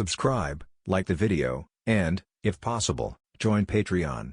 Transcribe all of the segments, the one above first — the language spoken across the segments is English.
subscribe, like the video, and, if possible, join Patreon.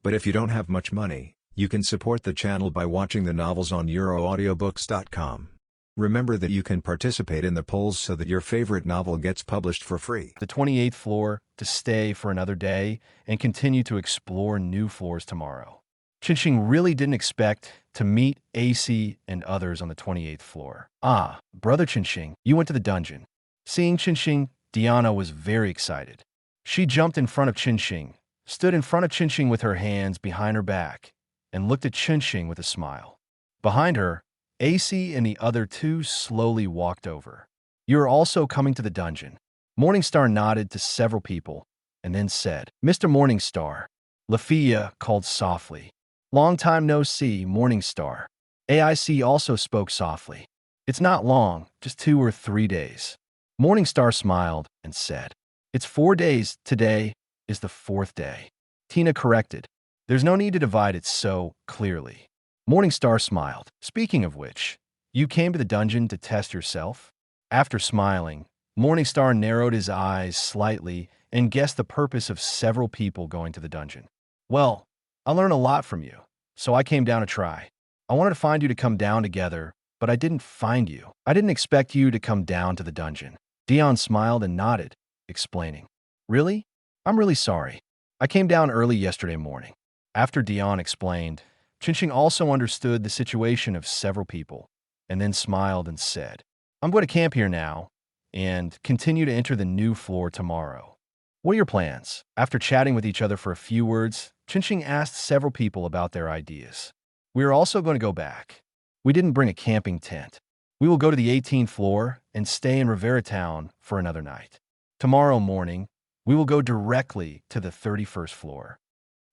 But if you don't have much money, you can support the channel by watching the novels on euroaudiobooks.com. Remember that you can participate in the polls so that your favorite novel gets published for free. The 28th floor to stay for another day and continue to explore new floors tomorrow. Qinxing really didn't expect to meet AC and others on the 28th floor. Ah, brother Qinxing, you went to the dungeon. Seeing Qinxing, Diana was very excited. She jumped in front of Qinxing, stood in front of Qinxing with her hands behind her back, and looked at Qinxing with a smile. Behind her, AC and the other two slowly walked over. You are also coming to the dungeon. Morningstar nodded to several people and then said, Mr. Morningstar. Lafia called softly. Long time no see, Morningstar. AIC also spoke softly. It's not long, just 2 or 3 days. Morningstar smiled and said, It's 4 days, today is the 4th day. Tina corrected. There's no need to divide it so clearly. Morningstar smiled. Speaking of which, you came to the dungeon to test yourself? After smiling, Morningstar narrowed his eyes slightly and guessed the purpose of several people going to the dungeon. Well, I learned a lot from you, so I came down to try. I wanted to find you to come down together, but I didn't find you. I didn't expect you to come down to the dungeon. Dion smiled and nodded, explaining. Really? I'm really sorry. I came down early yesterday morning. After Dion explained, Qinxing also understood the situation of several people, and then smiled and said, I'm going to camp here now, and continue to enter the new floor tomorrow. What are your plans? After chatting with each other for a few words, Qinxing asked several people about their ideas. We are also going to go back. We didn't bring a camping tent. We will go to the 18th floor and stay in Rivera Town for another night. Tomorrow morning, we will go directly to the 31st floor.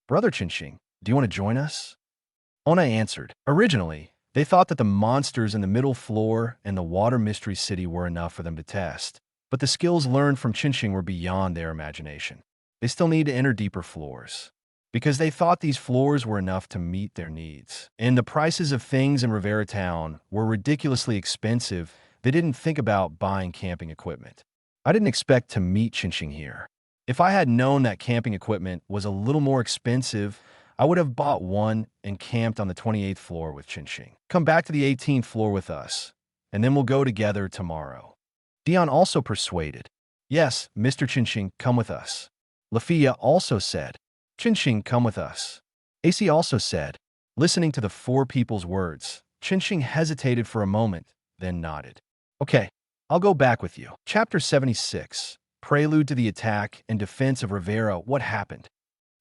Brother Qinxing, do you want to join us? Ona answered. Originally, they thought that the monsters in the middle floor and the water mystery city were enough for them to test, but the skills learned from Qinxing were beyond their imagination. They still need to enter deeper floors, because they thought these floors were enough to meet their needs. And the prices of things in Rivera Town were ridiculously expensive. They didn't think about buying camping equipment. I didn't expect to meet Qinxing here. If I had known that camping equipment was a little more expensive, I would have bought one and camped on the 28th floor with Qinxing. Come back to the 18th floor with us, and then we'll go together tomorrow. Dion also persuaded. Yes, Mr. Qinxing, come with us. Lafia also said. Qinxing, come with us. AC also said. Listening to the 4 people's words, Qinxing hesitated for a moment, then nodded. Okay, I'll go back with you. Chapter 76. Prelude to the attack and defense of Rivera. What happened?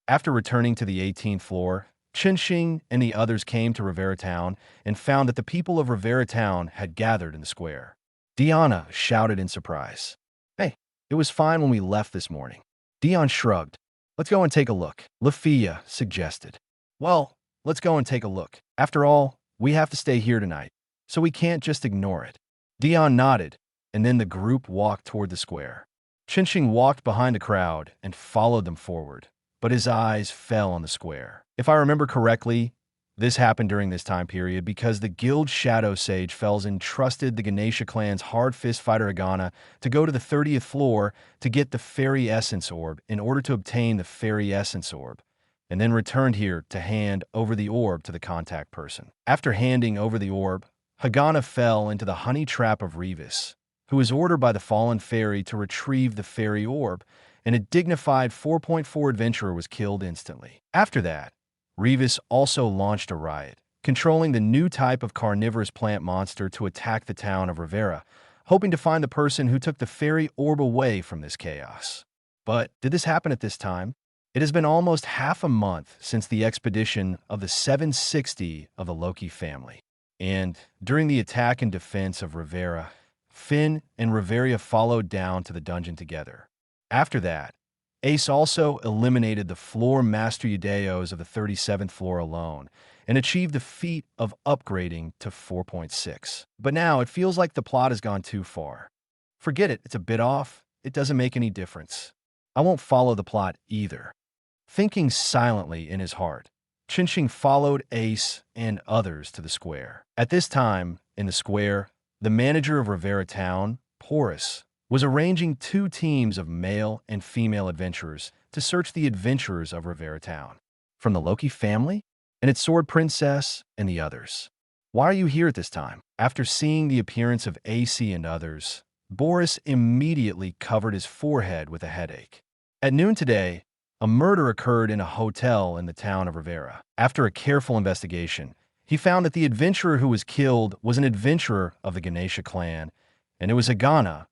After returning to the 18th floor, Qinxing and the others came to Rivera Town and found that the people of Rivera Town had gathered in the square. Diana shouted in surprise. Hey, it was fine when we left this morning. Dion shrugged. Let's go and take a look. Lafia suggested. Well, let's go and take a look. After all, we have to stay here tonight, so we can't just ignore it. Dion nodded, and then the group walked toward the square. Qinxing walked behind the crowd and followed them forward, but his eyes fell on the square. If I remember correctly, this happened during this time period because the guild Shadow Sage Fells entrusted the Ganesha clan's hard fist fighter Agana to go to the 30th floor to get the Fairy Essence Orb in order to obtain the Fairy Essence Orb, and then returned here to hand over the orb to the contact person. After handing over the orb, Hagana fell into the honey trap of Revis, who was ordered by the fallen fairy to retrieve the fairy orb, and a dignified 4.4 adventurer was killed instantly. After that, Revis also launched a riot, controlling the new type of carnivorous plant monster to attack the town of Rivera, hoping to find the person who took the fairy orb away from this chaos. But did this happen at this time? It has been almost half a month since the expedition of the 760 of the Loki family, and during the attack and defense of Rivera, Finn and Riveria followed down to the dungeon together. After that, Ace also eliminated the floor master Yudeos of the 37th floor alone and achieved the feat of upgrading to 4.6. But now it feels like the plot has gone too far. Forget it, it's a bit off, it doesn't make any difference. I won't follow the plot either. Thinking silently in his heart, Qinxing followed Ace and others to the square. At this time, in the square, the manager of Rivera Town, Porus, was arranging two teams of male and female adventurers to search the adventures of Rivera Town. From the Loki family and its sword princess and the others. Why are you here at this time? After seeing the appearance of AC and others, Boris immediately covered his forehead with a headache. At noon today, a murder occurred in a hotel in the town of Rivera. After a careful investigation, he found that the adventurer who was killed was an adventurer of the Ganesha clan, and it was Hagana,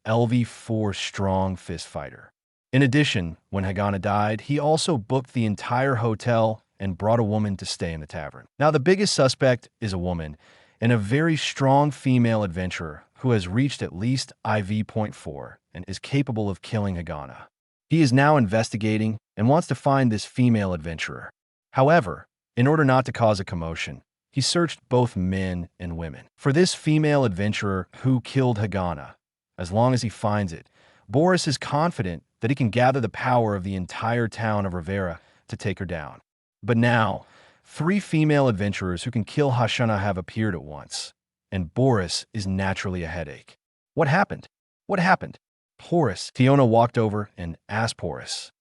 LV4 strong fist fighter. In addition, when Hagana died, he also booked the entire hotel and brought a woman to stay in the tavern. Now, the biggest suspect is a woman, and a very strong female adventurer who has reached at least IV.4 and is capable of killing Hagana. He is now investigating and wants to find this female adventurer. However, in order not to cause a commotion, he searched both men and women. For this female adventurer who killed Hagana, as long as he finds it, Boris is confident that he can gather the power of the entire town of Rivera to take her down. But now, 3 female adventurers who can kill Hashana have appeared at once, and Boris is naturally a headache. What happened? What happened? Tiona walked over and asked Boris.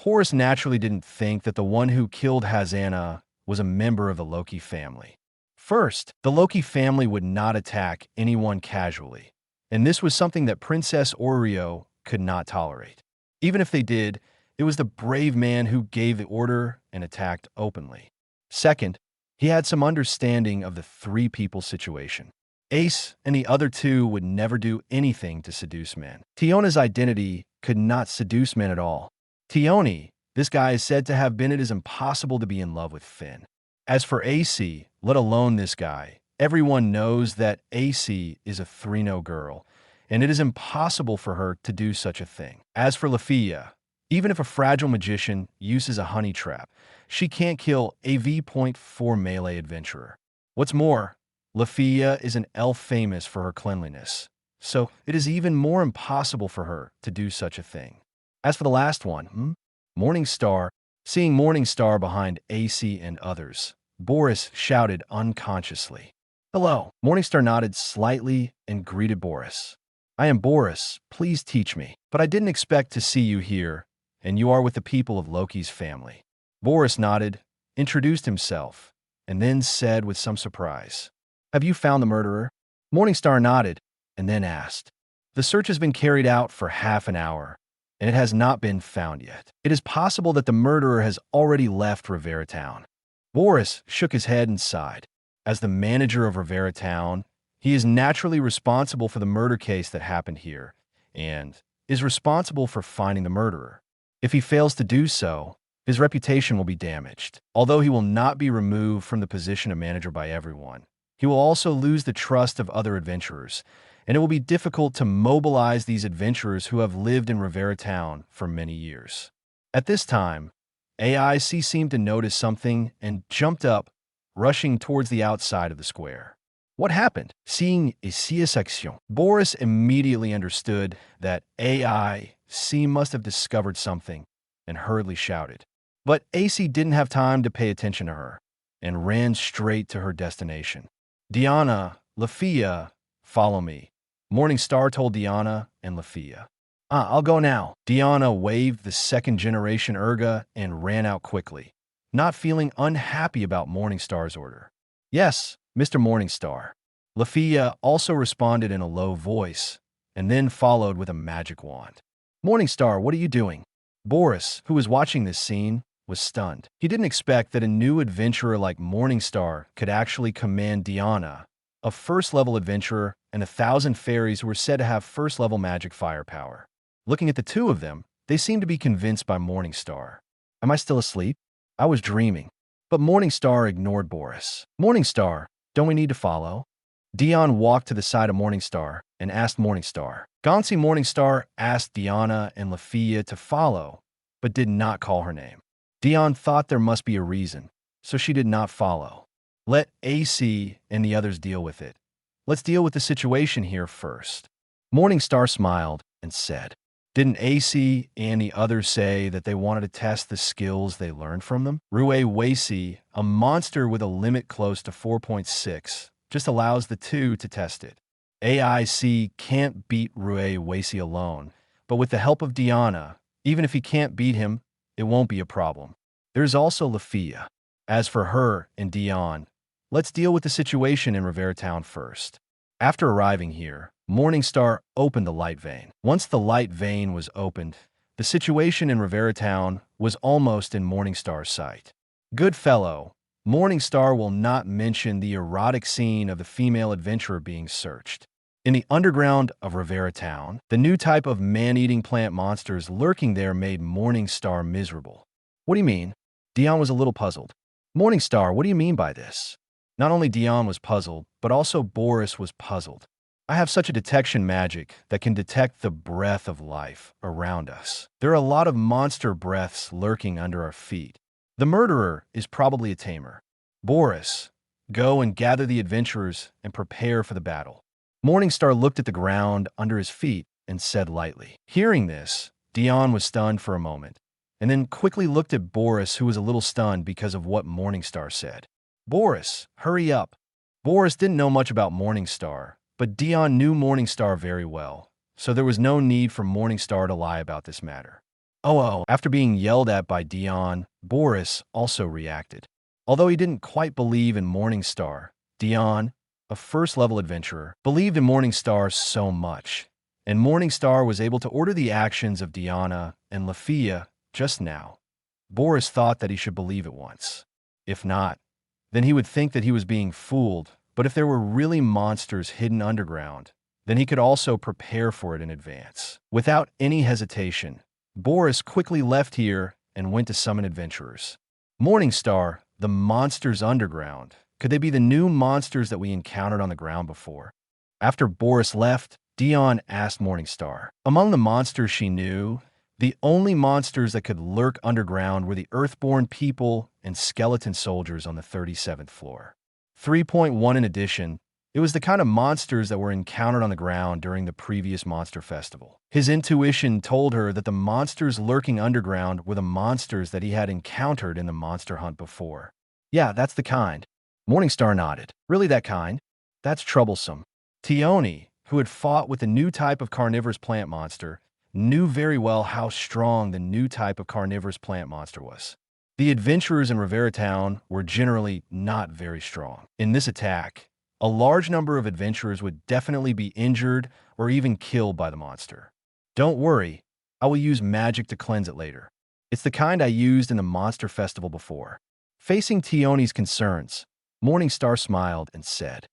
Boris naturally didn't think that the one who killed Hazana was a member of the Loki family. First, the Loki family would not attack anyone casually, and this was something that Princess Oreo could not tolerate. Even if they did, it was the brave man who gave the order and attacked openly. Second, he had some understanding of the 3 people situation. Ace and the other 2 would never do anything to seduce men. Tiona's identity could not seduce men at all. Tioni, this guy is said to have been it is impossible to be in love with Finn. As for AC, let alone this guy, everyone knows that AC is a 3-no girl, and it is impossible for her to do such a thing. As for Lafia, even if a fragile magician uses a honey trap, she can't kill a V.4 melee adventurer. What's more, Lafia is an elf famous for her cleanliness, so it is even more impossible for her to do such a thing. As for the last one, Morningstar, seeing Morningstar behind AC and others, Boris shouted unconsciously. Hello. Morningstar nodded slightly and greeted Boris. I am Boris, please teach me. But I didn't expect to see you here, and you are with the people of Loki's family. Boris nodded, introduced himself, and then said with some surprise, Have you found the murderer? Morningstar nodded, and then asked, The search has been carried out for half an hour, and it has not been found yet. It is possible that the murderer has already left Rivera Town. Boris shook his head and sighed. As the manager of Rivera Town, he is naturally responsible for the murder case that happened here, and is responsible for finding the murderer. If he fails to do so, his reputation will be damaged. Although he will not be removed from the position of manager by everyone, he will also lose the trust of other adventurers, and it will be difficult to mobilize these adventurers who have lived in Rivera Town for many years. At this time, AIC seemed to notice something and jumped up, rushing towards the outside of the square. What happened? Seeing ici a section, Boris immediately understood that AIC must have discovered something and hurriedly shouted. But AC didn't have time to pay attention to her and ran straight to her destination. Diana, Lafia, follow me. Morningstar told Diana and Lafia. I'll go now. Diana waved the second-generation Urga and ran out quickly, not feeling unhappy about Morningstar's order. Yes, Mr. Morningstar. Lafia also responded in a low voice, and then followed with a magic wand. Morningstar, what are you doing? Boris, who was watching this scene, was stunned. He didn't expect that a new adventurer like Morningstar could actually command Diana, a first-level adventurer, and 1,000 fairies who were said to have first-level magic firepower. Looking at the 2 of them, they seemed to be convinced by Morningstar. Am I still asleep? I was dreaming. But Morningstar ignored Boris. Morningstar, don't we need to follow? Dion walked to the side of Morningstar and asked Morningstar. Gonsi Morningstar asked Diana and Lafia to follow, but did not call her name. Dion thought there must be a reason, so she did not follow. Let AC and the others deal with it. Let's deal with the situation here first. Morningstar smiled and said, Didn't AC and the others say that they wanted to test the skills they learned from them? Rue Wacy, a monster with a limit close to 4.6, just allows the 2 to test it. AIC can't beat Rue Wacy alone, but with the help of Diana, even if he can't beat him, it won't be a problem. There's also Lafia. As for her and Dion, let's deal with the situation in Rivera Town first. After arriving here, Morningstar opened the light vein. Once the light vein was opened, the situation in Rivera Town was almost in Morningstar's sight. Good fellow, Morningstar will not mention the erotic scene of the female adventurer being searched. In the underground of Rivera Town, the new type of man-eating plant monsters lurking there made Morningstar miserable. What do you mean? Dion was a little puzzled. Morningstar, what do you mean by this? Not only Dion was puzzled, but also Boris was puzzled. I have such a detection magic that can detect the breath of life around us. There are a lot of monster breaths lurking under our feet. The murderer is probably a tamer. Boris, go and gather the adventurers and prepare for the battle. Morningstar looked at the ground under his feet and said lightly. Hearing this, Dion was stunned for a moment, and then quickly looked at Boris, who was a little stunned because of what Morningstar said. Boris, hurry up. Boris didn't know much about Morningstar, but Dion knew Morningstar very well, so there was no need for Morningstar to lie about this matter. Oh, after being yelled at by Dion, Boris also reacted. Although he didn't quite believe in Morningstar, Dion, a first-level adventurer, believed in Morningstar so much, and Morningstar was able to order the actions of Diana and Lafia just now. Boris thought that he should believe it once. If not, then he would think that he was being fooled, but if there were really monsters hidden underground, then he could also prepare for it in advance. Without any hesitation, Boris quickly left here and went to summon adventurers. Morningstar, the monsters underground. Could they be the new monsters that we encountered on the ground before? After Boris left, Dion asked Morningstar. Among the monsters she knew, the only monsters that could lurk underground were the Earthborn people and skeleton soldiers on the 37th floor. 3.1 in addition, it was the kind of monsters that were encountered on the ground during the previous Monster Festival. His intuition told her that the monsters lurking underground were the monsters that he had encountered in the monster hunt before. Yeah, that's the kind. Morningstar nodded. Really that kind? That's troublesome. Tioni, who had fought with the new type of carnivorous plant monster, knew very well how strong the new type of carnivorous plant monster was. The adventurers in Rivera Town were generally not very strong. In this attack, a large number of adventurers would definitely be injured or even killed by the monster. Don't worry, I will use magic to cleanse it later. It's the kind I used in the Monster Festival before. Facing Tioni's concerns, Morningstar smiled and said,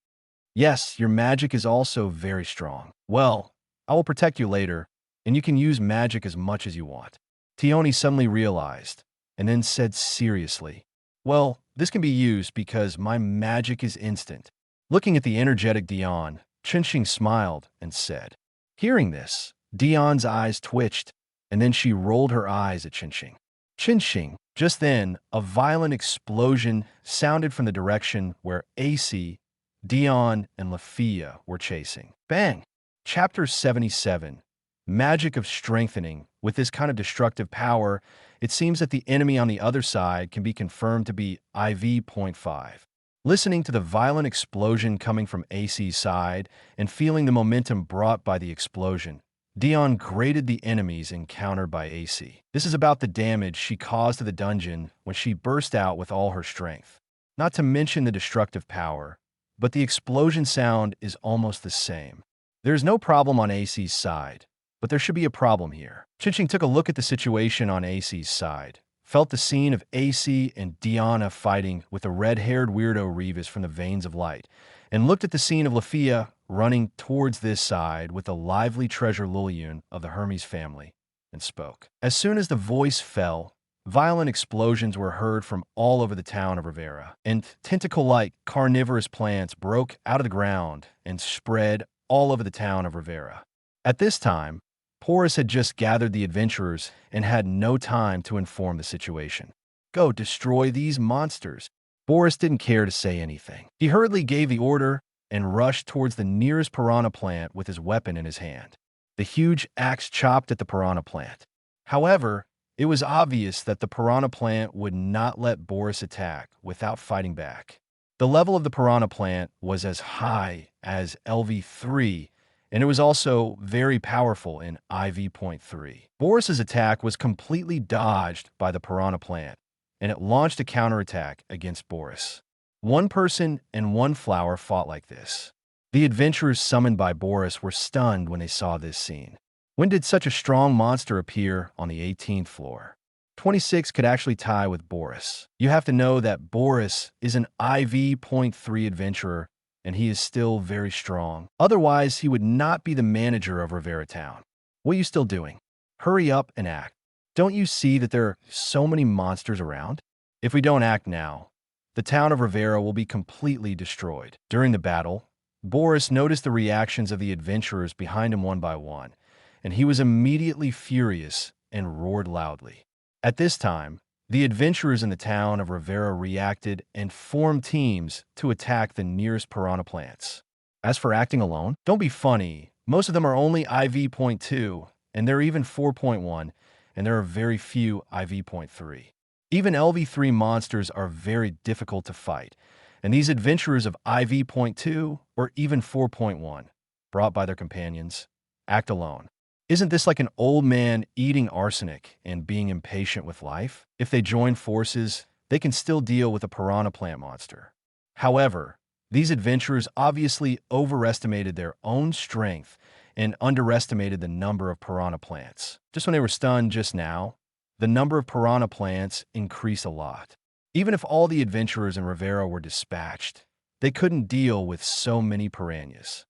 Yes, your magic is also very strong. Well, I will protect you later, and you can use magic as much as you want. Tioni suddenly realized, and then said seriously, Well, this can be used because my magic is instant. Looking at the energetic Dion, Chinching smiled and said. Hearing this, Dion's eyes twitched, and then she rolled her eyes at Chinching. Chinching. Just then, a violent explosion sounded from the direction where AC, Dion, and Lafia were chasing. Bang! Chapter 77. Magic of Strengthening. With this kind of destructive power, it seems that the enemy on the other side can be confirmed to be IV.5. Listening to the violent explosion coming from AC's side and feeling the momentum brought by the explosion, Dion graded the enemies encountered by AC. This is about the damage she caused to the dungeon when she burst out with all her strength. Not to mention the destructive power, but the explosion sound is almost the same. There is no problem on AC's side, but there should be a problem here. Chinching took a look at the situation on AC's side, felt the scene of AC and Diana fighting with the red-haired weirdo Revis from the Veins of Light, and looked at the scene of Lafia running towards this side with the lively treasure Lilian of the Hermes family, and spoke. As soon as the voice fell, violent explosions were heard from all over the town of Rivera, and tentacle-like carnivorous plants broke out of the ground and spread all over the town of Rivera. At this time, Porus had just gathered the adventurers and had no time to inform the situation. Go destroy these monsters. Boris didn't care to say anything. He hurriedly gave the order and rushed towards the nearest piranha plant with his weapon in his hand. The huge axe chopped at the piranha plant. However, it was obvious that the piranha plant would not let Boris attack without fighting back. The level of the piranha plant was as high as LV3, and it was also very powerful in IV.3. Boris's attack was completely dodged by the piranha plant, and it launched a counterattack against Boris. One person and one flower fought like this. The adventurers summoned by Boris were stunned when they saw this scene. When did such a strong monster appear on the 18th floor? 26 could actually tie with Boris. You have to know that Boris is an IV.3 adventurer, and he is still very strong. Otherwise, he would not be the manager of Rivera Town. What are you still doing? Hurry up and act. Don't you see that there are so many monsters around? If we don't act now, the town of Rivera will be completely destroyed. During the battle, Boris noticed the reactions of the adventurers behind him one by one, and he was immediately furious and roared loudly. At this time, the adventurers in the town of Rivera reacted and formed teams to attack the nearest piranha plants. As for acting alone, don't be funny. Most of them are only IV.2, and they're even 4.1, and there are very few IV.3. Even LV3 monsters are very difficult to fight, and these adventurers of IV.2 or even 4.1, brought by their companions, act alone. Isn't this like an old man eating arsenic and being impatient with life? If they join forces, they can still deal with a piranha plant monster. However, these adventurers obviously overestimated their own strength and underestimated the number of piranha plants. Just when they were stunned just now, the number of piranha plants increased a lot. Even if all the adventurers in Rivera were dispatched, they couldn't deal with so many piranhas.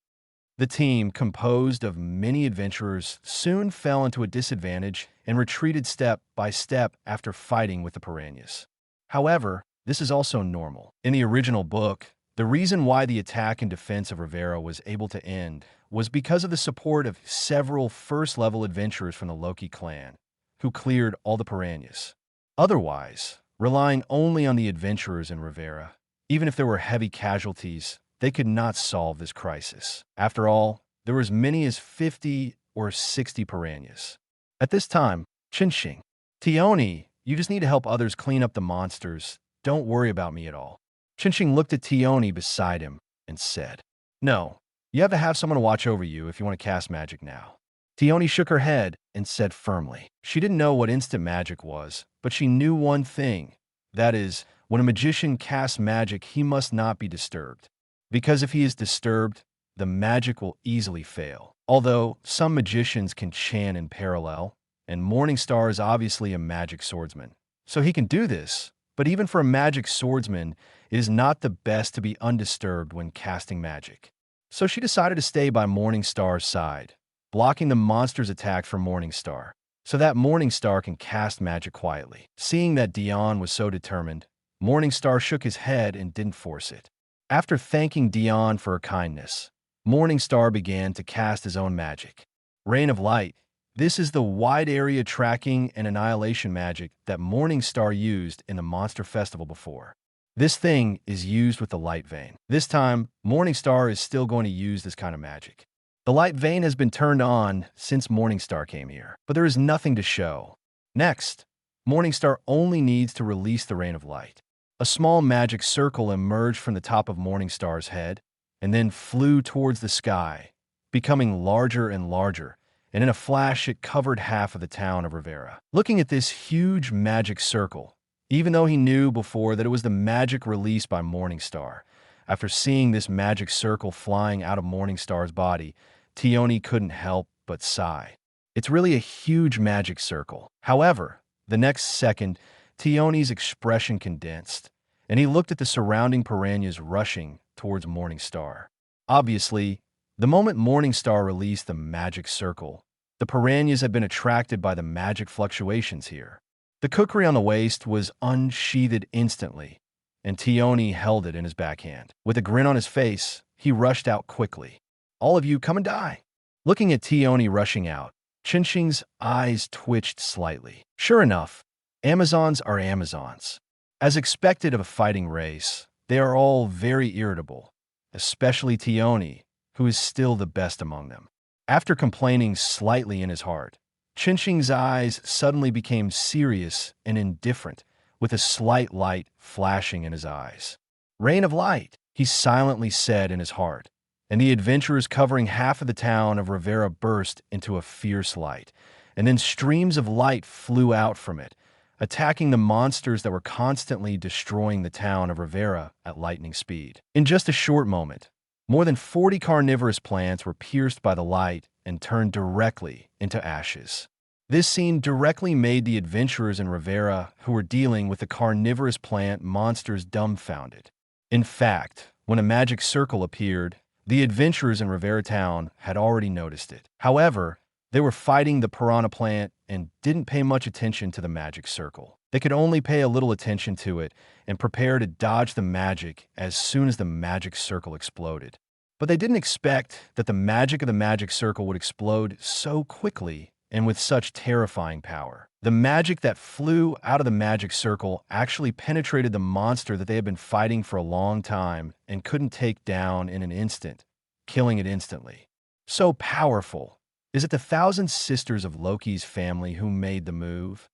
The team, composed of many adventurers, soon fell into a disadvantage and retreated step by step after fighting with the piranhas. However, this is also normal. In the original book, the reason why the attack and defense of Rivera was able to end was because of the support of several first-level adventurers from the Loki clan, who cleared all the piranhas. Otherwise, relying only on the adventurers in Rivera, even if there were heavy casualties, they could not solve this crisis. After all, there were as many as 50 or 60 piranhas. At this time, Chinching, Tioni, you just need to help others clean up the monsters. Don't worry about me at all. Chinching looked at Tioni beside him and said, No, you have to have someone to watch over you if you want to cast magic now. Tioni shook her head and said firmly. She didn't know what instant magic was, but she knew one thing. That is, when a magician casts magic, he must not be disturbed. Because if he is disturbed, the magic will easily fail. Although some magicians can chant in parallel, and Morningstar is obviously a magic swordsman, so he can do this, but even for a magic swordsman, it is not the best to be undisturbed when casting magic. So she decided to stay by Morningstar's side, blocking the monster's attack from Morningstar, so that Morningstar can cast magic quietly. Seeing that Dion was so determined, Morningstar shook his head and didn't force it. After thanking Dion for her kindness, Morningstar began to cast his own magic. Rain of Light. This is the wide area tracking and annihilation magic that Morningstar used in the Monster Festival before. This thing is used with the Light Vein. This time, Morningstar is still going to use this kind of magic. The Light Vein has been turned on since Morningstar came here, but there is nothing to show. Next, Morningstar only needs to release the Rain of Light. A small magic circle emerged from the top of Morningstar's head and then flew towards the sky, becoming larger and larger, and in a flash it covered half of the town of Rivera. Looking at this huge magic circle, even though he knew before that it was the magic released by Morningstar, after seeing this magic circle flying out of Morningstar's body, Tioni couldn't help but sigh. It's really a huge magic circle. However, the next second, Tioni's expression condensed, and he looked at the surrounding piranhas rushing towards Morningstar. Obviously, the moment Morningstar released the magic circle, the piranhas had been attracted by the magic fluctuations here. The kukri on the waist was unsheathed instantly, and Tioni held it in his backhand. With a grin on his face, he rushed out quickly. All of you, come and die. Looking at Tioni rushing out, Chinching's eyes twitched slightly. Sure enough, Amazons are Amazons. As expected of a fighting race, they are all very irritable, especially Tioni, who is still the best among them. After complaining slightly in his heart, Chinching's eyes suddenly became serious and indifferent, with a slight light flashing in his eyes. Rain of light, he silently said in his heart, and the adventurers covering half of the town of Rivera burst into a fierce light, and then streams of light flew out from it, attacking the monsters that were constantly destroying the town of Rivera at lightning speed. In just a short moment, more than 40 carnivorous plants were pierced by the light and turned directly into ashes. This scene directly made the adventurers in Rivera who were dealing with the carnivorous plant monsters dumbfounded. In fact, when a magic circle appeared, the adventurers in Rivera Town had already noticed it. However, they were fighting the piranha plant and didn't pay much attention to the magic circle. They could only pay a little attention to it and prepare to dodge the magic as soon as the magic circle exploded. But they didn't expect that the magic of the magic circle would explode so quickly and with such terrifying power. The magic that flew out of the magic circle actually penetrated the monster that they had been fighting for a long time and couldn't take down in an instant, killing it instantly. So powerful. Is it the Thousand Sisters of Loki's family who made the move?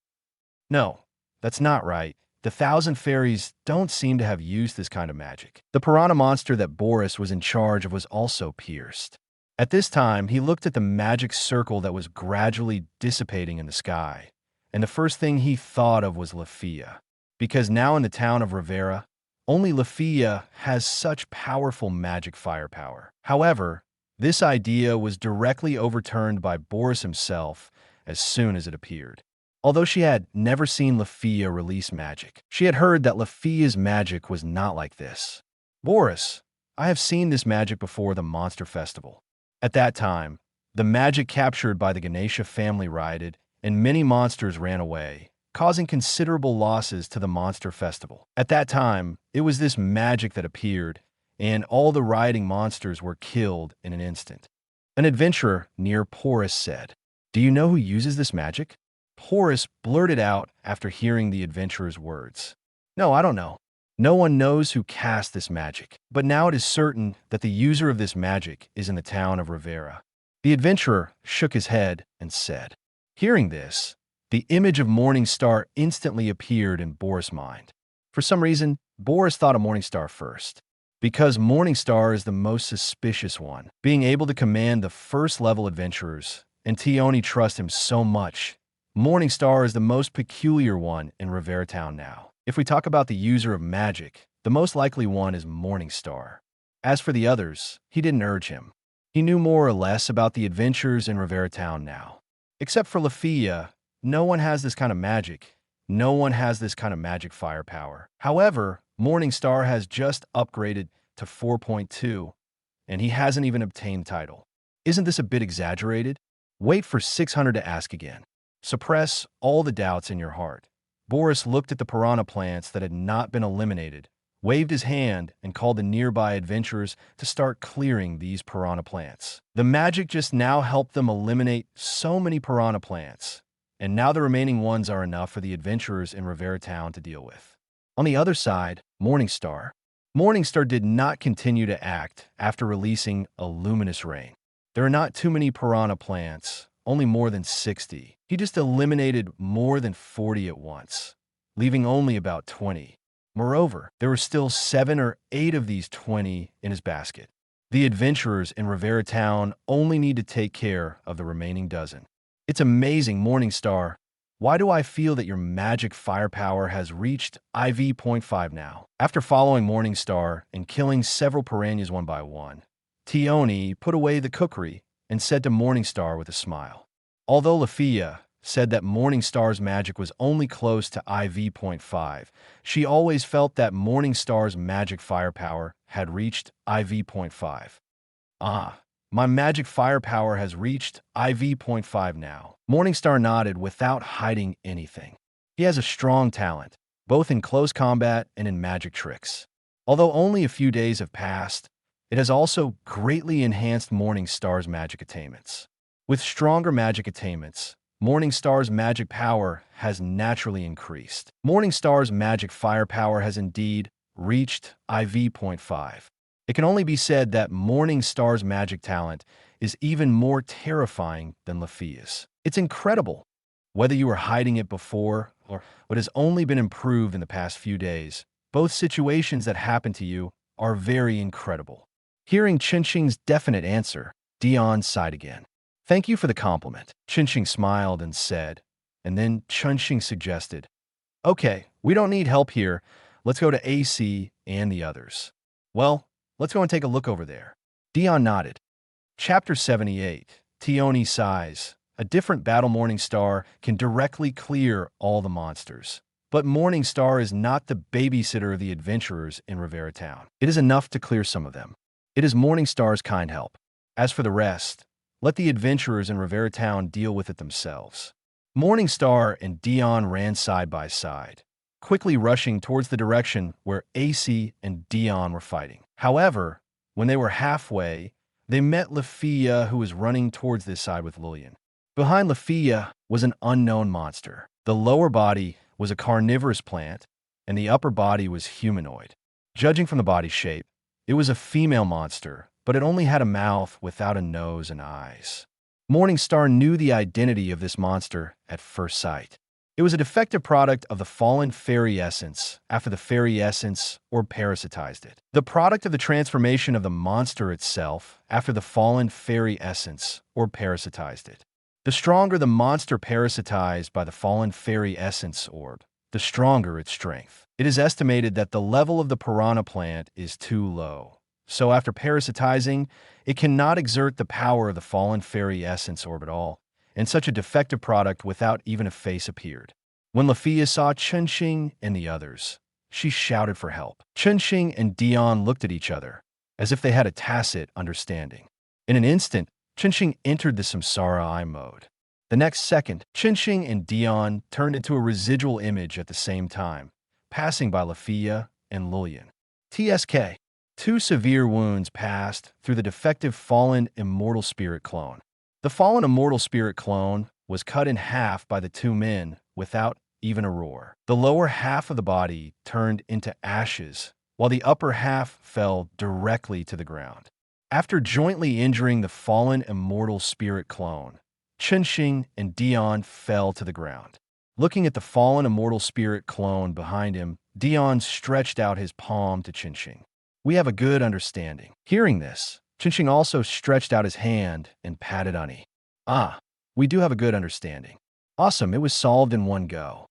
No, that's not right. The Thousand Fairies don't seem to have used this kind of magic. The piranha monster that Boris was in charge of was also pierced. At this time, he looked at the magic circle that was gradually dissipating in the sky, and the first thing he thought of was Lafia. Because now in the town of Rivera, only Lafia has such powerful magic firepower. However, this idea was directly overturned by Boris himself as soon as it appeared. Although she had never seen Lafia release magic, she had heard that Lafia's magic was not like this. Boris, I have seen this magic before the Monster Festival. At that time, the magic captured by the Ganesha family rioted, and many monsters ran away, causing considerable losses to the Monster Festival. At that time, it was this magic that appeared, and all the rioting monsters were killed in an instant. An adventurer near Porus said, "Do you know who uses this magic?" Porus blurted out after hearing the adventurer's words. "No, I don't know. No one knows who cast this magic, but now it is certain that the user of this magic is in the town of Rivera." The adventurer shook his head and said, Hearing this, the image of Morning Star instantly appeared in Boris' mind. For some reason, Boris thought of Morning Star first. Because Morning Star is the most suspicious one, being able to command the first-level adventurers, and Tioni trusts him so much. Morning Star is the most peculiar one in Rivera Town now. If we talk about the user of magic, the most likely one is Morning Star. As for the others, he didn't urge him. He knew more or less about the adventures in Rivera Town now. Except for Lafia, no one has this kind of magic. No one has this kind of magic firepower. However, Morning Star has just upgraded to 4.2, and he hasn't even obtained title. Isn't this a bit exaggerated? Wait for 600 to ask again. Suppress all the doubts in your heart. Boris looked at the piranha plants that had not been eliminated, waved his hand, and called the nearby adventurers to start clearing these piranha plants. The magic just now helped them eliminate so many piranha plants, and now the remaining ones are enough for the adventurers in Rivera Town to deal with. On the other side, Morning Star. Morning Star did not continue to act after releasing a luminous rain. There are not too many piranha plants, only more than 60. He just eliminated more than 40 at once, leaving only about 20. Moreover, there were still 7 or 8 of these 20 in his basket. The adventurers in Rivera Town only need to take care of the remaining dozen. It's amazing, Morning Star. Why do I feel that your magic firepower has reached IV.5 now? After following Morning Star and killing several piranhas one by one, Tioni put away the cookery and said to Morning Star with a smile. Although Lafia said that Morning Star's magic was only close to IV.5, she always felt that Morning Star's magic firepower had reached IV.5. My magic firepower has reached IV.5 now. Morning Star nodded without hiding anything. He has a strong talent, both in close combat and in magic tricks. Although only a few days have passed, it has also greatly enhanced Morning Star's magic attainments. With stronger magic attainments, Morning Star's magic power has naturally increased. Morning Star's magic firepower has indeed reached IV.5. It can only be said that Morning Star's magic talent is even more terrifying than Lafia's. It's incredible. Whether you were hiding it before or what has only been improved in the past few days, Both situations that happen to you are very incredible. Hearing Chinching's definite answer, Dion sighed again. Thank you for the compliment, Chinching smiled and said, and then Chinching suggested, okay, we don't need help here. Let's go to AC and the others. Well, let's go and take a look over there. Dion nodded. Chapter 78, Tioni sighs. A different battle Morningstar can directly clear all the monsters. But Morningstar is not the babysitter of the adventurers in Rivera Town. It is enough to clear some of them. It is Morningstar's kind help. As for the rest, let the adventurers in Rivera Town deal with it themselves. Morningstar and Dion ran side by side, quickly rushing towards the direction where AC and Dion were fighting. However, when they were halfway, they met Lafia, who was running towards this side with Lillian. Behind Lafia was an unknown monster. The lower body was a carnivorous plant, and the upper body was humanoid. Judging from the body shape, it was a female monster, but it only had a mouth without a nose and eyes. Morningstar knew the identity of this monster at first sight. It was a defective product of the fallen fairy essence after the fairy essence or parasitized it. The product of the transformation of the monster itself after the fallen fairy essence or parasitized it. The stronger the monster parasitized by the fallen fairy essence orb, the stronger its strength. It is estimated that the level of the piranha plant is too low. So after parasitizing, it cannot exert the power of the fallen fairy essence orb at all, and such a defective product without even a face appeared. When Lafia saw Chinching and the others, she shouted for help. Chinching and Dion looked at each other, as if they had a tacit understanding. In an instant, Chinching entered the Samsara eye mode. The next second, Chinching and Dion turned into a residual image at the same time, passing by Lafia and Lillian. TSK. 2 severe wounds passed through the defective fallen immortal spirit clone. The fallen immortal spirit clone was cut in half by the 2 men without even a roar. The lower half of the body turned into ashes, while the upper half fell directly to the ground. After jointly injuring the fallen immortal spirit clone, Chinching and Dion fell to the ground. Looking at the fallen immortal spirit clone behind him, Dion stretched out his palm to Chinching. We have a good understanding. Hearing this, Chinching also stretched out his hand and patted Unny. Ah, we do have a good understanding. Awesome, it was solved in one go.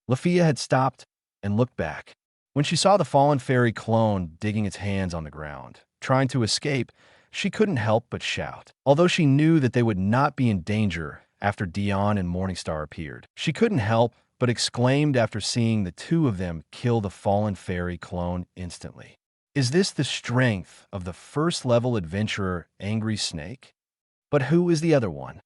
Lafia had stopped and looked back. When she saw the fallen fairy clone digging its hands on the ground, trying to escape, she couldn't help but shout. Although she knew that they would not be in danger after Dion and Morningstar appeared, she couldn't help but exclaimed after seeing the 2 of them kill the fallen fairy clone instantly. Is this the strength of the first-level adventurer Angry Snake? But who is the other one?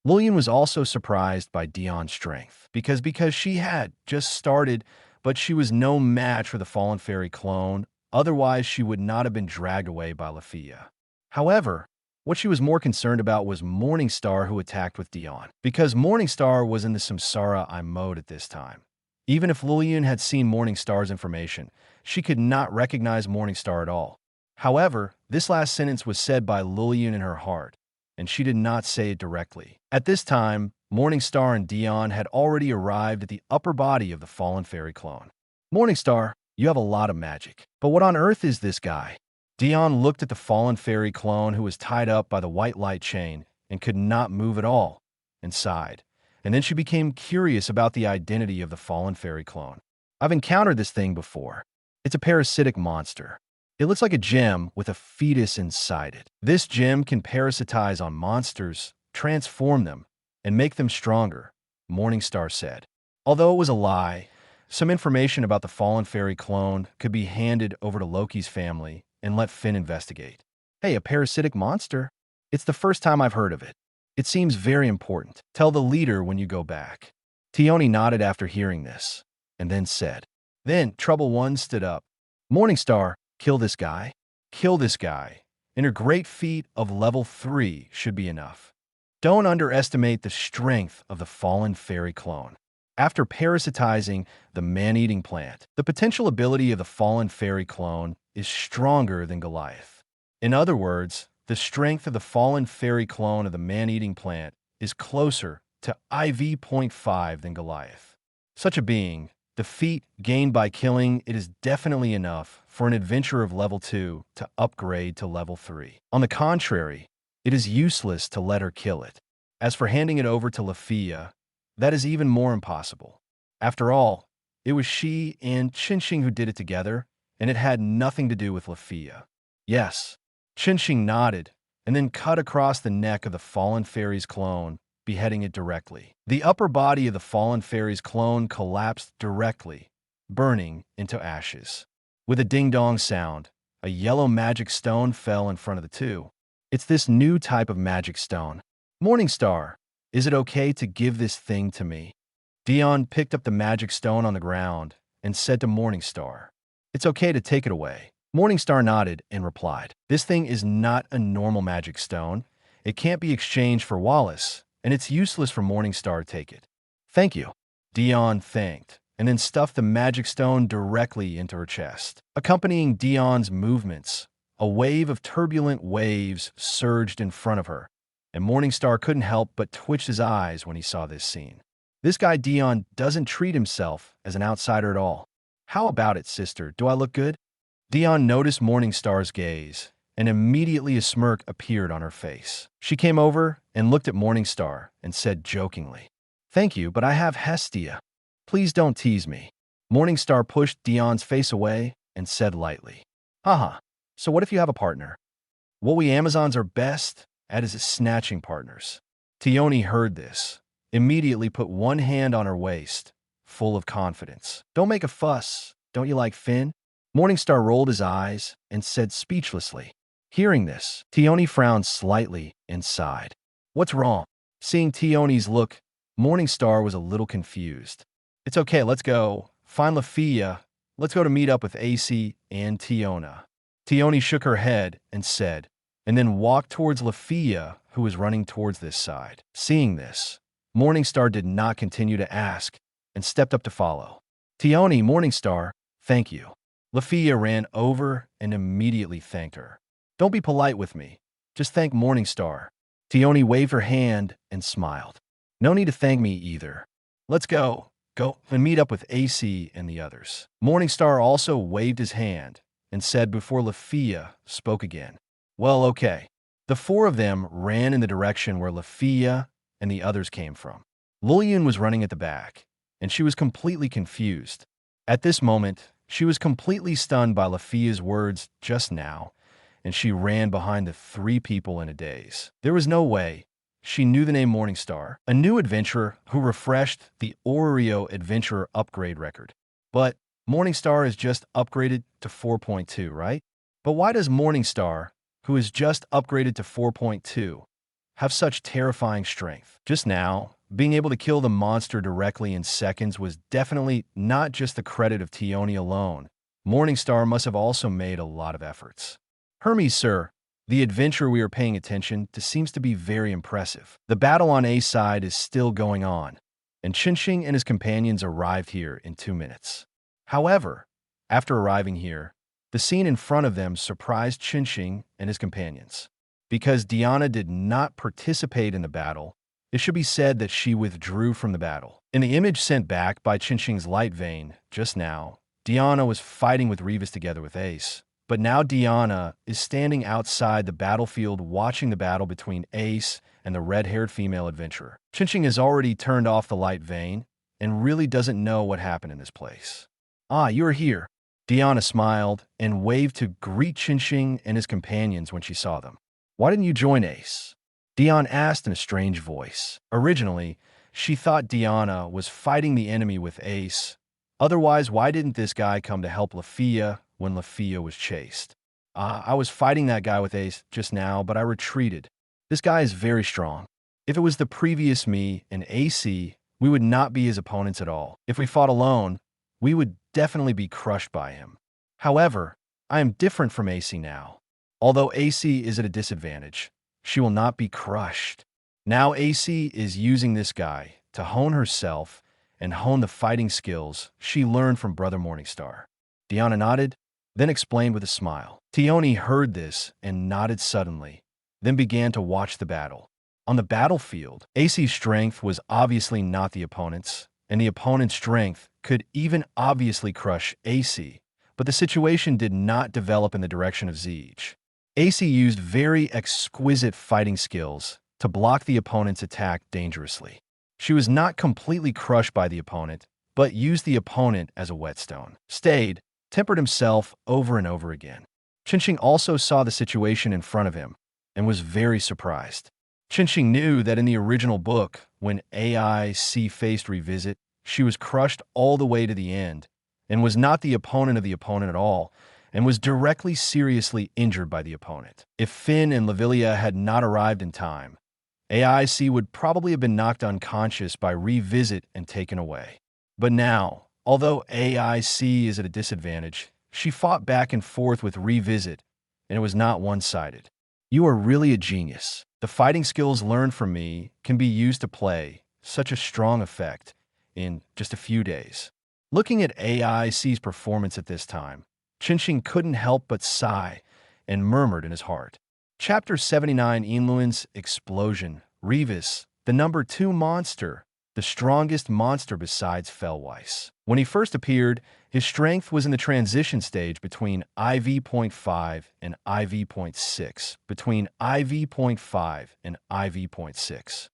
Lillian was also surprised by Dion's strength, because she had just started, but she was no match for the fallen fairy clone, otherwise she would not have been dragged away by Lafia. However, what she was more concerned about was Morningstar, who attacked with Dion, because Morningstar was in the Samsara eye mode at this time. Even if Lillian had seen Morningstar's information, she could not recognize Morningstar at all. However, this last sentence was said by Lillian in her heart, and she did not say it directly. At this time, Morningstar and Dion had already arrived at the upper body of the fallen fairy clone. Morningstar, you have a lot of magic. But what on earth is this guy? Dion looked at the fallen fairy clone who was tied up by the white light chain and could not move at all, and sighed. And then she became curious about the identity of the fallen fairy clone. I've encountered this thing before. It's a parasitic monster. It looks like a gem with a fetus inside it. This gem can parasitize on monsters, transform them, and make them stronger, Morningstar said. Although it was a lie, some information about the fallen fairy clone could be handed over to Loki's family and let Finn investigate. Hey, a parasitic monster? It's the first time I've heard of it. It seems very important. Tell the leader when you go back. Tioni nodded after hearing this, and then said. Then Trouble One stood up. Morningstar, kill this guy. Kill this guy. And her great feat of level 3 should be enough. Don't underestimate the strength of the fallen fairy clone. After parasitizing the man-eating plant, the potential ability of the fallen fairy clone is stronger than Goliath. In other words, the strength of the fallen fairy clone of the man-eating plant is closer to IV.5 than Goliath. Such a being Defeat gained by killing it is definitely enough for an adventurer of level 2 to upgrade to level 3. On the contrary, it is useless to let her kill it. As for handing it over to Lafia, that is even more impossible. After all, it was she and Qinxing who did it together, and it had nothing to do with Lafia. Yes, Qinxing nodded, and then cut across the neck of the fallen fairy's clone, beheading it directly. The upper body of the fallen fairy's clone collapsed directly, burning into ashes. With a ding-dong sound, a yellow magic stone fell in front of the two. It's this new type of magic stone. Morningstar, is it okay to give this thing to me? Dion picked up the magic stone on the ground and said to Morningstar, "It's okay to take it away." Morningstar nodded and replied, "This thing is not a normal magic stone. It can't be exchanged for Wallace, and it's useless for Morningstar to take it." "Thank you," Dion thanked, and then stuffed the magic stone directly into her chest. Accompanying Dion's movements, a wave of turbulent waves surged in front of her, and Morningstar couldn't help but twitch his eyes when he saw this scene. This guy Dion doesn't treat himself as an outsider at all. "How about it, sister? Do I look good?" Dion noticed Morningstar's gaze, and immediately a smirk appeared on her face. She came over and looked at Morningstar and said jokingly, "Thank you, but I have Hestia. Please don't tease me." Morningstar pushed Dion's face away and said lightly, "Haha, so what if you have a partner? What we Amazons are best at is snatching partners." Tione heard this, immediately put one hand on her waist, full of confidence. "Don't make a fuss. Don't you like Finn?" Morningstar rolled his eyes and said speechlessly. Hearing this, Tione frowned slightly and sighed. "What's wrong?" Seeing Tione's look, Morningstar was a little confused. "It's okay, let's go. Find Lafia. Let's go to meet up with AC and Tiona." Tione shook her head and said, and then walked towards Lafia, who was running towards this side. Seeing this, Morningstar did not continue to ask and stepped up to follow. "Tione, Morningstar, thank you." Lafia ran over and immediately thanked her. "Don't be polite with me. Just thank Morningstar." Tione waved her hand and smiled. "No need to thank me either. Let's go and meet up with AC and the others." Morningstar also waved his hand and said before Lafia spoke again, "Well, okay." The four of them ran in the direction where Lafia and the others came from. Lillian was running at the back, and she was completely confused. At this moment, she was completely stunned by Lafia's words just now, and she ran behind the three people in a daze. There was no way. She knew the name Morningstar, a new adventurer who refreshed the Oreo Adventurer upgrade record. But Morningstar is just upgraded to 4.2, right? But why does Morningstar, who is just upgraded to 4.2, have such terrifying strength? Just now, being able to kill the monster directly in seconds was definitely not just the credit of Tione alone. Morningstar must have also made a lot of efforts. "Hermes, sir, the adventure we are paying attention to seems to be very impressive. The battle on A side is still going on, and Qinxing and his companions arrived here in 2 minutes. However, after arriving here, the scene in front of them surprised Qinxing and his companions. Because Diana did not participate in the battle, it should be said that she withdrew from the battle. In the image sent back by Qinxing's light vein just now, Diana was fighting with Revis together with Ace. But now Diana is standing outside the battlefield watching the battle between Ace and the red-haired female adventurer. Qinxing has already turned off the light vein and really doesn't know what happened in this place. "Ah, you're here." Diana smiled and waved to greet Qinxing and his companions when she saw them. "Why didn't you join Ace?" Dion asked in a strange voice. Originally, she thought Diana was fighting the enemy with Ace. Otherwise, why didn't this guy come to help Lafia when Lafia was chased? "I was fighting that guy with Ace just now, but I retreated. This guy is very strong. If it was the previous me and AC, we would not be his opponents at all. If we fought alone, we would definitely be crushed by him. However, I am different from AC now. Although AC is at a disadvantage, she will not be crushed. Now AC is using this guy to hone herself and hone the fighting skills she learned from Brother Morningstar." Diana nodded, then explained with a smile. Tione heard this and nodded suddenly, then began to watch the battle. On the battlefield, AC's strength was obviously not the opponent's, and the opponent's strength could even obviously crush AC, but the situation did not develop in the direction of Zeech. AC used very exquisite fighting skills to block the opponent's attack dangerously. She was not completely crushed by the opponent, but used the opponent as a whetstone. Stayed, tempered himself over and over again. Chinching also saw the situation in front of him and was very surprised. Chinching knew that in the original book, when AIC faced Revisit, she was crushed all the way to the end and was not the opponent of the opponent at all, and was directly seriously injured by the opponent. If Finn and Lavilia had not arrived in time, AIC would probably have been knocked unconscious by Revisit and taken away. But now, although AIC is at a disadvantage, she fought back and forth with Revisit, and it was not one-sided. You are really a genius. The fighting skills learned from me can be used to play such a strong effect in just a few days. Looking at AIC's performance at this time, Chinching couldn't help but sigh and murmured in his heart. Chapter 79 Inluin's Explosion. Revis, the number 2 monster, the strongest monster besides Fellweiss. When he first appeared, his strength was in the transition stage between IV.5 and IV.6, between IV.5 and IV.6.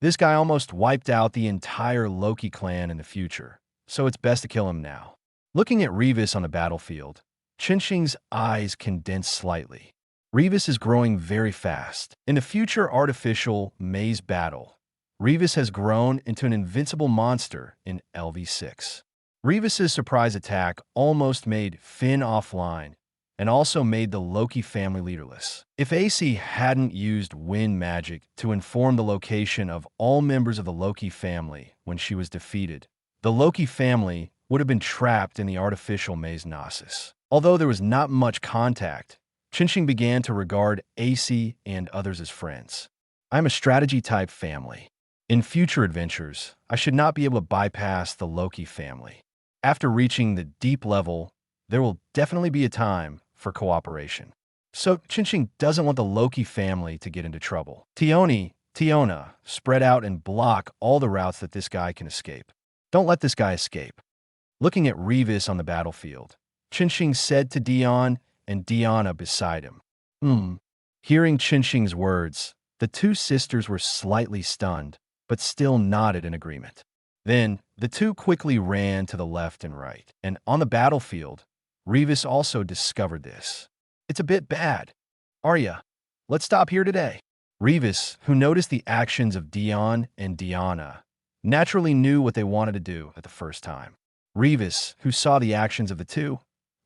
This guy almost wiped out the entire Loki clan in the future, so it's best to kill him now. Looking at Revis on the battlefield, Chinching's eyes condensed slightly. Revis is growing very fast. In the future artificial maze battle, Revis has grown into an invincible monster in LV6. Revis's surprise attack almost made Finn offline and also made the Loki family leaderless. If AC hadn't used wind magic to inform the location of all members of the Loki family when she was defeated, the Loki family would have been trapped in the artificial maze Gnosis. Although there was not much contact, Chinching began to regard AC and others as friends. I'm a strategy-type family. In future adventures, I should not be able to bypass the Loki family. After reaching the deep level, there will definitely be a time for cooperation. So Chinching doesn't want the Loki family to get into trouble. Tiona, spread out and block all the routes that this guy can escape. Don't let this guy escape. Looking at Revis on the battlefield, Chinching said to Dion and Diana beside him. Hearing Chinching's words, the two sisters were slightly stunned, but still nodded in agreement. Then, the two quickly ran to the left and right, and on the battlefield, Revis also discovered this. It's a bit bad. Arya, let's stop here today. Revis, who noticed the actions of Dion and Diana, naturally knew what they wanted to do at the first time. Revis, who saw the actions of the two,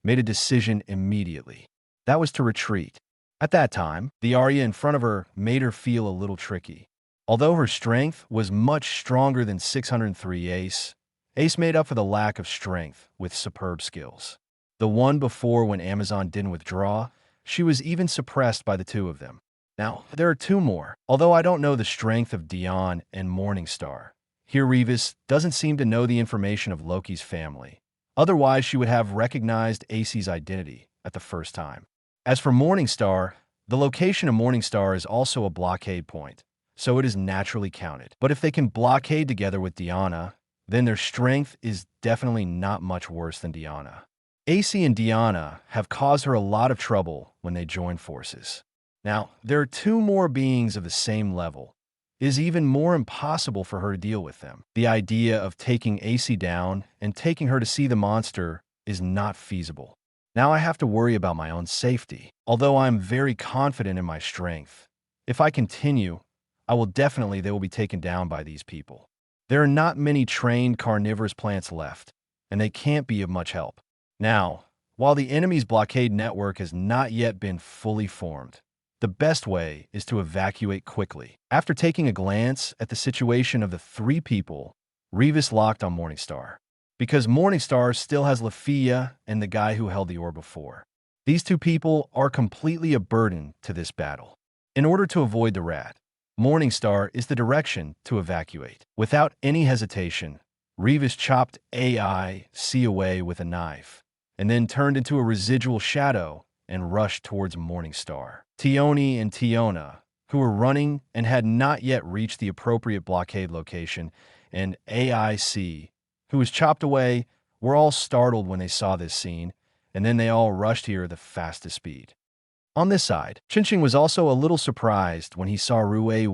made a decision immediately. That was to retreat. At that time, the Arya in front of her made her feel a little tricky. Although her strength was much stronger than 603 Ace, Ace made up for the lack of strength with superb skills. The one before when Amazon didn't withdraw, she was even suppressed by the two of them. Now, there are two more. Although I don't know the strength of Dion and Morningstar, here Revis doesn't seem to know the information of Loki's family. Otherwise, she would have recognized AC's identity at the first time. As for Morningstar, the location of Morningstar is also a blockade point, so it is naturally counted. But if they can blockade together with Diana, then their strength is definitely not much worse than Diana. AC and Diana have caused her a lot of trouble when they join forces. Now, there are two more beings of the same level. It is even more impossible for her to deal with them. The idea of taking AC down and taking her to see the monster is not feasible. Now I have to worry about my own safety. Although I am very confident in my strength, if I continue, they will be taken down by these people. There are not many trained carnivorous plants left, and they can't be of much help. Now, while the enemy's blockade network has not yet been fully formed, the best way is to evacuate quickly. After taking a glance at the situation of the three people, Revis locked on Morningstar. Because Morningstar still has Lafia and the guy who held the orb before. These two people are completely a burden to this battle. In order to avoid the rat, Morningstar is the direction to evacuate. Without any hesitation, Revis chopped AIC away with a knife, and then turned into a residual shadow and rushed towards Morningstar. Tioni and Tiona, who were running and had not yet reached the appropriate blockade location, and AIC, who was chopped away, were all startled when they saw this scene, and then they all rushed here at the fastest speed. On this side, Chinching was also a little surprised when he saw Rue Wei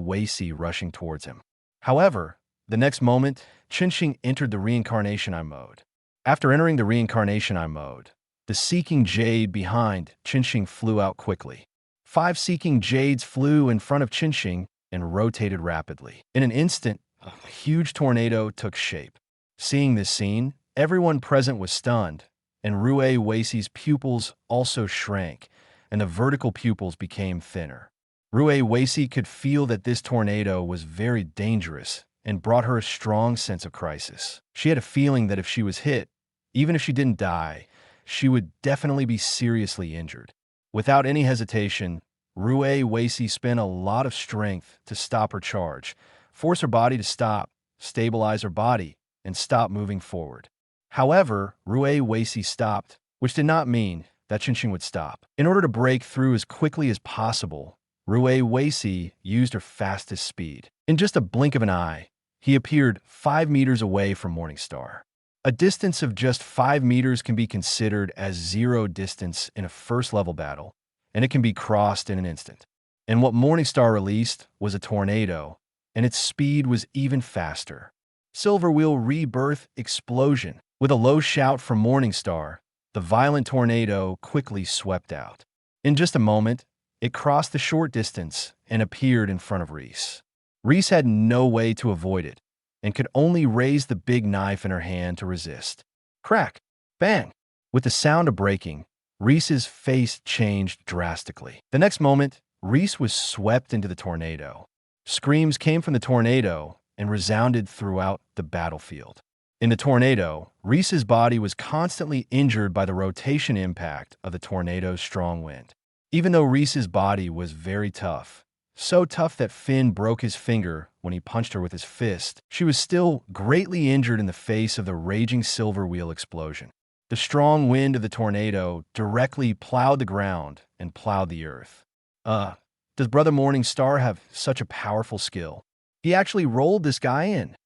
rushing towards him. However, the next moment, Chinching entered the Reincarnation Eye mode. After entering the Reincarnation Eye mode, the Seeking Jade behind Chinching flew out quickly. 5 Seeking Jades flew in front of Chinching and rotated rapidly. In an instant, a huge tornado took shape. Seeing this scene, everyone present was stunned, and Rue Wei's pupils also shrank, and the vertical pupils became thinner. Rue Wei could feel that this tornado was very dangerous and brought her a strong sense of crisis. She had a feeling that if she was hit, even if she didn't die, she would definitely be seriously injured. Without any hesitation, Rue Wei spent a lot of strength to stop her charge, force her body to stop, stabilize her body, and stop moving forward. However, Rue Wei stopped, which did not mean that Chinching would stop. In order to break through as quickly as possible, Rue Wei used her fastest speed. In just a blink of an eye, he appeared 5 meters away from Morningstar. A distance of just 5 meters can be considered as zero distance in a first-level battle, and it can be crossed in an instant. And what Morningstar released was a tornado, and its speed was even faster. Silver Wheel Rebirth Explosion. With a low shout from Morningstar, the violent tornado quickly swept out. In just a moment, it crossed the short distance and appeared in front of Reese. Reese had no way to avoid it and could only raise the big knife in her hand to resist. Crack! Bang! With the sound of breaking, Reese's face changed drastically. The next moment, Reese was swept into the tornado. Screams came from the tornado and resounded throughout the battlefield. In the tornado, Reese's body was constantly injured by the rotation impact of the tornado's strong wind. Even though Reese's body was very tough, so tough that Finn broke his finger when he punched her with his fist, she was still greatly injured in the face of the raging Silver Wheel explosion. The strong wind of the tornado directly plowed the ground and plowed the earth. Does Brother Morningstar have such a powerful skill? He actually rolled this guy in.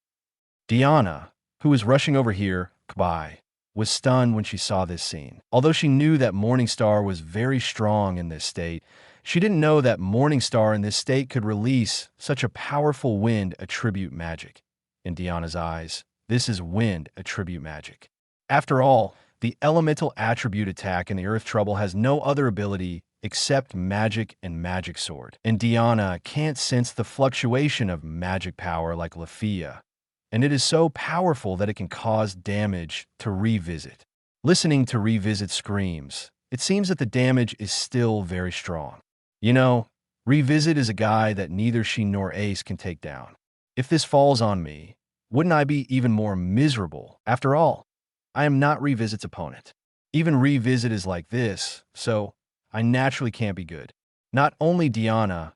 Diana, who was rushing over here, was stunned when she saw this scene. Although she knew that Morningstar was very strong in this state, she didn't know that Morningstar in this state could release such a powerful wind attribute magic. In Diana's eyes, this is wind attribute magic. After all, the elemental attribute attack in the Earth Trouble has no other ability except magic and magic sword. And Diana can't sense the fluctuation of magic power like Lafia, and it is so powerful that it can cause damage to Revisit. Listening to Revisit's screams, it seems that the damage is still very strong. You know, Revisit is a guy that neither she nor Ace can take down. If this falls on me, wouldn't I be even more miserable? After all, I am not Revisit's opponent. Even Revisit is like this, so I naturally can't be good. Not only Diana,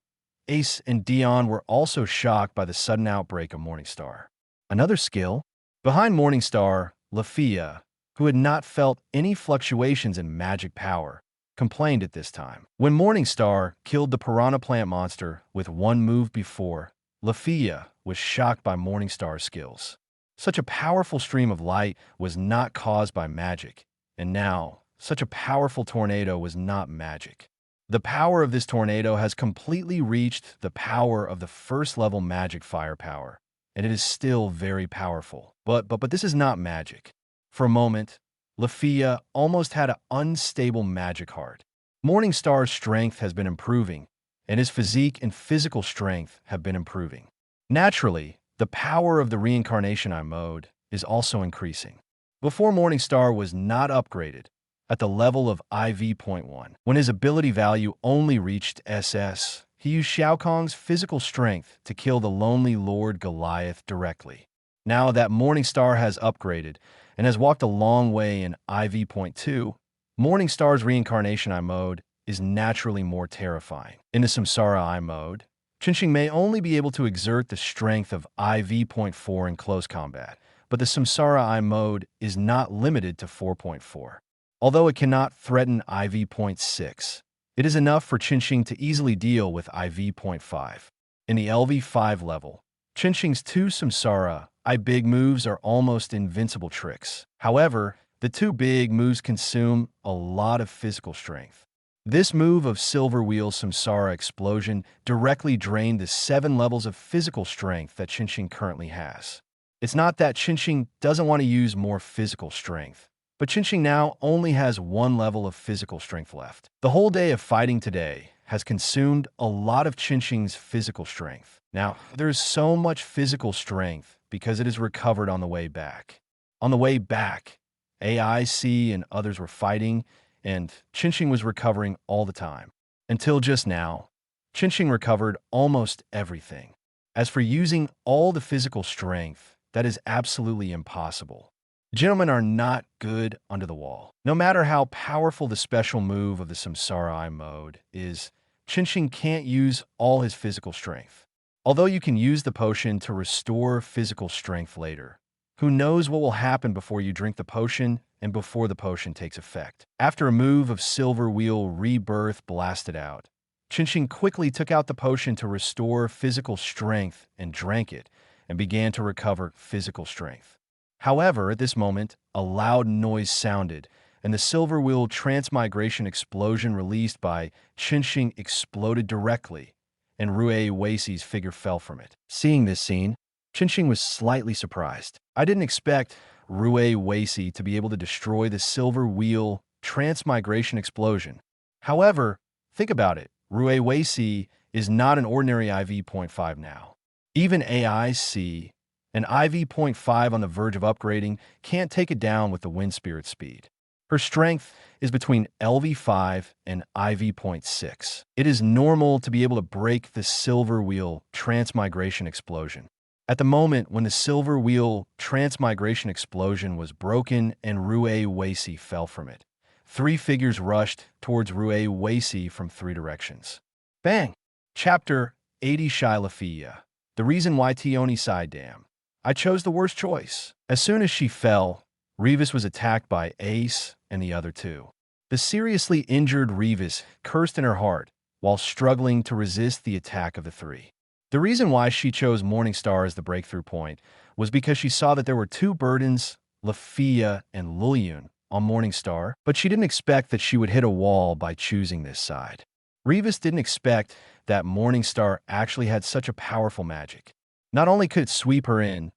Ace and Dion were also shocked by the sudden outbreak of Morningstar. Another skill? Behind Morningstar, Lafia, who had not felt any fluctuations in magic power, complained at this time. When Morningstar killed the piranha plant monster with one move before, Lafia was shocked by Morningstar's skills. Such a powerful stream of light was not caused by magic, and now, such a powerful tornado was not magic. The power of this tornado has completely reached the power of the first-level magic firepower, and it is still very powerful. But this is not magic. For a moment, Lafia almost had an unstable magic heart. Morningstar's strength has been improving, and his physique and physical strength have been improving. Naturally, the power of the Reincarnation Eye mode is also increasing. Before Morningstar was not upgraded at the level of IV.1. When his ability value only reached SS, he used Shao Kong's physical strength to kill the lonely Lord Goliath directly. Now that Morningstar has upgraded and has walked a long way in IV.2, Morningstar's Reincarnation Eye mode is naturally more terrifying. In the Samsara Eye mode, Chinching may only be able to exert the strength of IV.4 in close combat, but the Samsara Eye mode is not limited to 4.4. Although it cannot threaten IV.6, it is enough for Chinching to easily deal with IV.5. In the LV5 level, Chinching's 2 Samsara big moves are almost invincible tricks. However, the two big moves consume a lot of physical strength. This move of Silver Wheel Samsara Explosion directly drained the 7 levels of physical strength that Qinxing currently has. It's not that Qinxing doesn't want to use more physical strength, but Qinxing now only has 1 level of physical strength left. The whole day of fighting today has consumed a lot of Qinxing's physical strength. Now, there's so much physical strength because it is recovered on the way back. On the way back, AIC and others were fighting, and Qinxing was recovering all the time. Until just now, Qinxing recovered almost everything. As for using all the physical strength, that is absolutely impossible. Gentlemen are not good under the wall. No matter how powerful the special move of the Samsara Eye mode is, Qinxing can't use all his physical strength. Although you can use the potion to restore physical strength later, who knows what will happen before you drink the potion and before the potion takes effect. After a move of Silver Wheel Rebirth blasted out, Qinxing quickly took out the potion to restore physical strength and drank it, and began to recover physical strength. However, at this moment, a loud noise sounded, and the Silver Wheel Transmigration Explosion released by Qinxing exploded directly, and Rue Weixi's figure fell from it. Seeing this scene, Qinxing was slightly surprised. I didn't expect Rue Weici to be able to destroy the Silver Wheel Transmigration Explosion. However, think about it. Rue Weici is not an ordinary IV.5 now. Even AIC, an IV.5 on the verge of upgrading, can't take it down with the Wind Spirit speed. Her strength is between LV5 and IV.6. It is normal to be able to break the Silver Wheel Transmigration Explosion. At the moment when the Silver Wheel Transmigration Explosion was broken and Rue Weici fell from it, 3 figures rushed towards Rue Weici from 3 directions. Bang! Chapter 80 Shilafia. The reason why Tioni sighed, damn. I chose the worst choice. As soon as she fell, Revis was attacked by Ace and the other 2. The seriously injured Revis cursed in her heart while struggling to resist the attack of the 3. The reason why she chose Morningstar as the breakthrough point was because she saw that there were 2 burdens, Lafia and Luliyun, on Morningstar, but she didn't expect that she would hit a wall by choosing this side. Revis didn't expect that Morningstar actually had such a powerful magic. Not only could it sweep her in,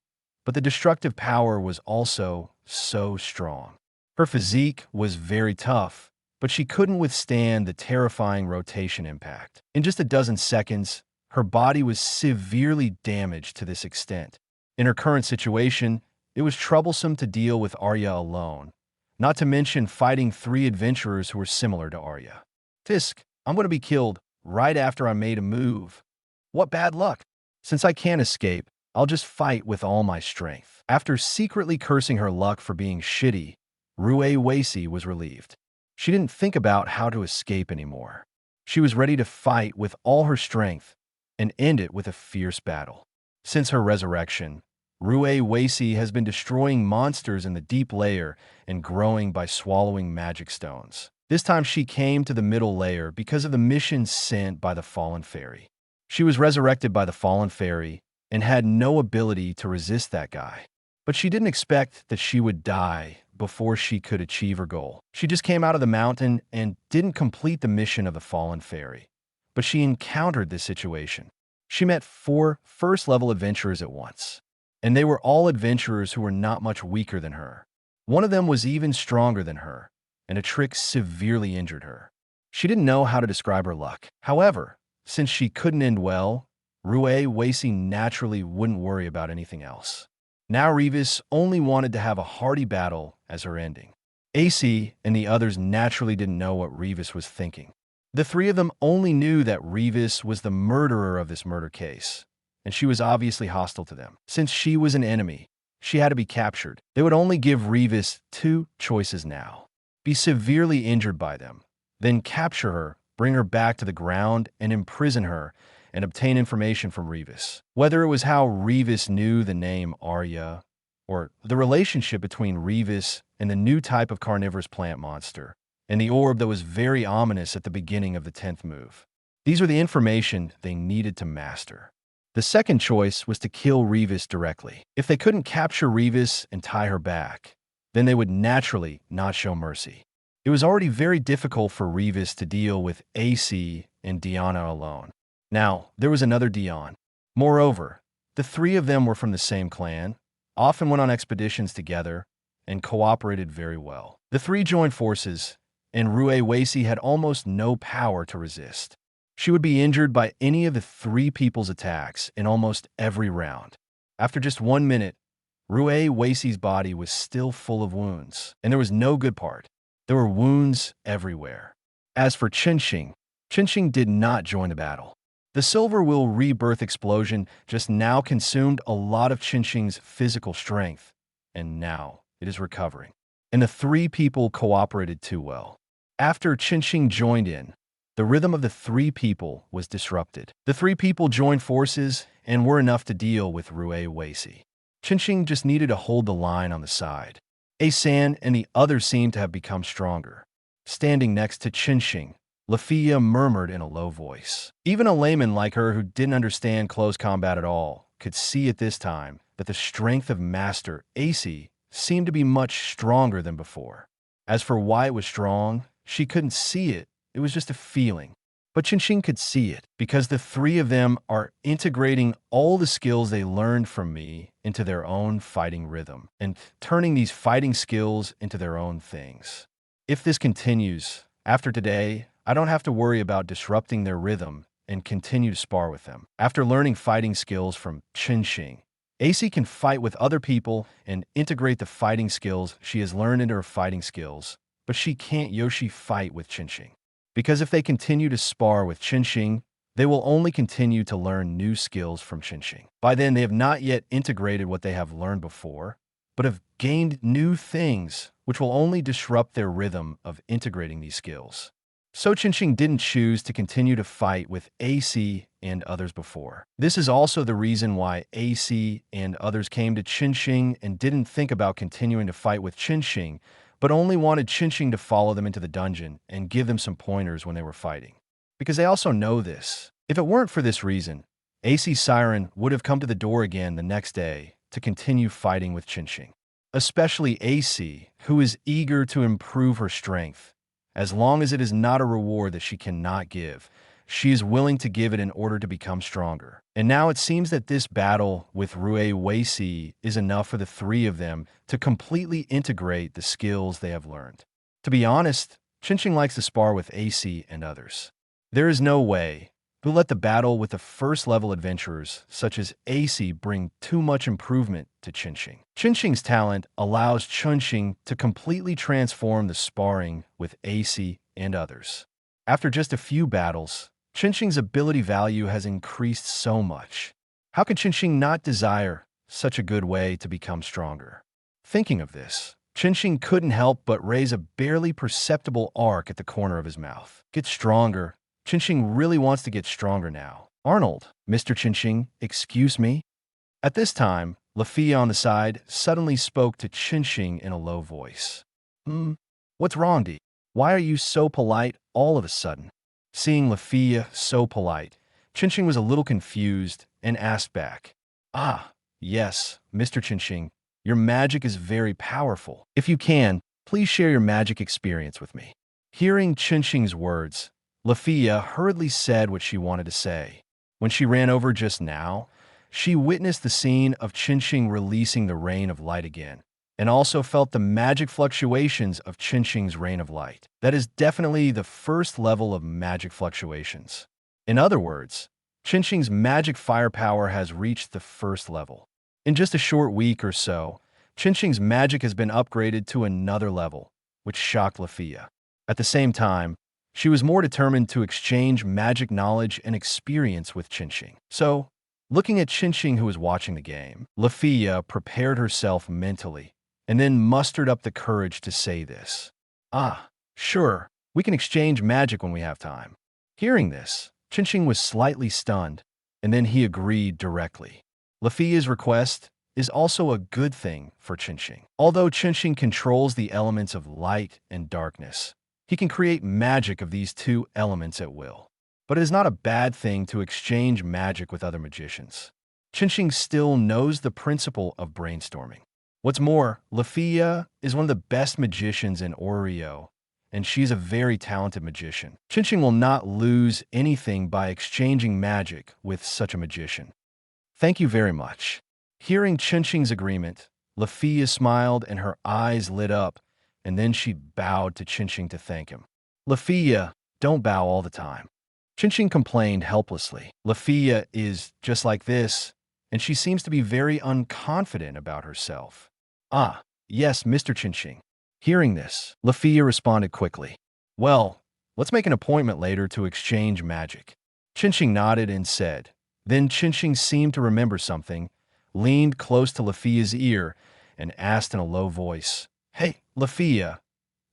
but the destructive power was also so strong. Her physique was very tough, but she couldn't withstand the terrifying rotation impact. In just a dozen seconds, her body was severely damaged to this extent. In her current situation, it was troublesome to deal with Arya alone, not to mention fighting 3 adventurers who were similar to Arya. Tisk, I'm going to be killed right after I made a move. What bad luck. Since I can't escape, I'll just fight with all my strength. After secretly cursing her luck for being shitty, Rue Weici was relieved. She didn't think about how to escape anymore. She was ready to fight with all her strength and end it with a fierce battle. Since her resurrection, Rue Weici has been destroying monsters in the deep layer and growing by swallowing magic stones. This time she came to the middle layer because of the mission sent by the Fallen Fairy. She was resurrected by the Fallen Fairy and had no ability to resist that guy. But she didn't expect that she would die before she could achieve her goal. She just came out of the mountain and didn't complete the mission of the Fallen Fairy. But she encountered this situation. She met 4 first-level adventurers at once, and they were all adventurers who were not much weaker than her. One of them was even stronger than her, and a trick severely injured her. She didn't know how to describe her luck. However, since she couldn't end well, Rue Weici naturally wouldn't worry about anything else. Now Revis only wanted to have a hearty battle as her ending. AC and the others naturally didn't know what Revis was thinking. The 3 of them only knew that Revis was the murderer of this murder case, and she was obviously hostile to them. Since she was an enemy, she had to be captured. They would only give Revis 2 choices now. Be severely injured by them, then capture her, bring her back to the ground, and imprison her, and obtain information from Revis. Whether it was how Revis knew the name Arya, or the relationship between Revis and the new type of carnivorous plant monster, and the orb that was very ominous at the beginning of the 10th move. These were the information they needed to master. The second choice was to kill Revis directly. If they couldn't capture Revis and tie her back, then they would naturally not show mercy. It was already very difficult for Revis to deal with AC and Diana alone. Now, there was another Dion. Moreover, the three of them were from the same clan, often went on expeditions together, and cooperated very well. The three joined forces, and Rue Wacy had almost no power to resist. She would be injured by any of the three people's attacks in almost every round. After just 1 minute, Rue Wacy's body was still full of wounds, and there was no good part. There were wounds everywhere. As for Qinxing did not join the battle. The Silver Will rebirth explosion just now consumed a lot of Qinxing's physical strength, and now it is recovering. And the three people cooperated too well. After Qinxing joined in, the rhythm of the three people was disrupted. The three people joined forces and were enough to deal with Rue Wacy. Qinxing just needed to hold the line on the side. Asan and the others seemed to have become stronger. Standing next to Qinxing, Lafia murmured in a low voice. Even a layman like her who didn't understand close combat at all could see at this time that the strength of Master AC seemed to be much stronger than before. As for why it was strong, she couldn't see it. It was just a feeling. But Qinxing could see it, because the three of them are integrating all the skills they learned from me into their own fighting rhythm, and turning these fighting skills into their own things. If this continues, after today, I don't have to worry about disrupting their rhythm and continue to spar with them. After learning fighting skills from Qinxing, AC can fight with other people and integrate the fighting skills she has learned into her fighting skills, but she can't Yoshi fight with Qinxing. Because if they continue to spar with Qinxing, they will only continue to learn new skills from Qinxing. By then, they have not yet integrated what they have learned before, but have gained new things, which will only disrupt their rhythm of integrating these skills. So Qinxing didn't choose to continue to fight with AC and others before. This is also the reason why AC and others came to Qinxing and didn't think about continuing to fight with Qinxing, but only wanted Qinxing to follow them into the dungeon and give them some pointers when they were fighting. Because they also know this. If it weren't for this reason, AC Siren would have come to the door again the next day to continue fighting with Qinxing. Especially AC, who is eager to improve her strength. As long as it is not a reward that she cannot give, she is willing to give it in order to become stronger. And now it seems that this battle with Rue Wacy is enough for the three of them to completely integrate the skills they have learned. To be honest, Qinxing likes to spar with AC and others. There is no way to let the battle with the first-level adventurers, such as AC, bring too much improvement to Qinxing. Qinxing's talent allows Qinxing to completely transform the sparring with AC and others. After just a few battles, Qinxing's ability value has increased so much. How could Qinxing not desire such a good way to become stronger? Thinking of this, Qinxing couldn't help but raise a barely perceptible arc at the corner of his mouth. Get stronger. Qinxing really wants to get stronger now. Arnold, Mr. Qinxing, excuse me? At this time, Lafia on the side suddenly spoke to Qinxing in a low voice. What's wrong, D? Why are you so polite all of a sudden? Seeing Lafia so polite, Qinxing was a little confused and asked back. Yes, Mr. Qinxing, your magic is very powerful. If you can, please share your magic experience with me. Hearing Qinxing's words, Lafia hurriedly said what she wanted to say. When she ran over just now, she witnessed the scene of Qinxing releasing the rain of light again, and also felt the magic fluctuations of Qinxing's rain of light. That is definitely the first level of magic fluctuations. In other words, Qinxing's magic firepower has reached the first level. In just a short week or so, Qinxing's magic has been upgraded to another level, which shocked Lafia. At the same time, she was more determined to exchange magic knowledge and experience with Qinxing. So, looking at Qinxing who was watching the game, Lafia prepared herself mentally, and then mustered up the courage to say this. Sure, we can exchange magic when we have time. Hearing this, Qinxing was slightly stunned, and then he agreed directly. Lafia's request is also a good thing for Qinxing. Although Qinxing controls the elements of light and darkness, he can create magic of these two elements at will. but it is not a bad thing to exchange magic with other magicians. Chinching still knows the principle of brainstorming. What's more, Lafia is one of the best magicians in Oreo, and she's a very talented magician. Chinching will not lose anything by exchanging magic with such a magician. Thank you very much. Hearing Chinching's agreement, Lafia smiled and her eyes lit up, and then she bowed to Chinching to thank him. Lafia, don't bow all the time. Chinching complained helplessly. Lafia is just like this, and she seems to be very unconfident about herself. Ah, yes, Mr. Chinching. Hearing this, Lafia responded quickly. Well, let's make an appointment later to exchange magic. Chinching nodded and said. Then Chinching seemed to remember something, leaned close to Lafia's ear, and asked in a low voice, Hey, Lafia,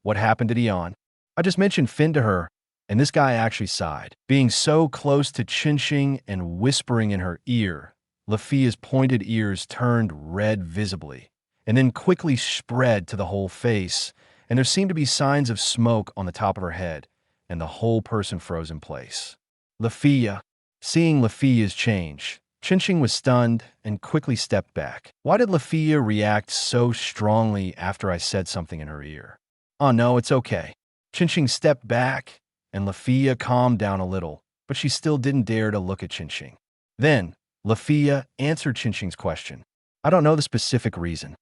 what happened to Dion? I just mentioned Finn to her, and this guy actually sighed. Being so close to Chinching and whispering in her ear, Lafia's pointed ears turned red visibly, and then quickly spread to the whole face, and there seemed to be signs of smoke on the top of her head, and the whole person froze in place. Lafia. Seeing Lafia's change, Chinching was stunned and quickly stepped back. Why did Lafia react so strongly after I said something in her ear? Oh no, it's okay. Chinching stepped back, and Lafia calmed down a little, but she still didn't dare to look at Chinching. Then, Lafia answered Chinching's question. I don't know the specific reason,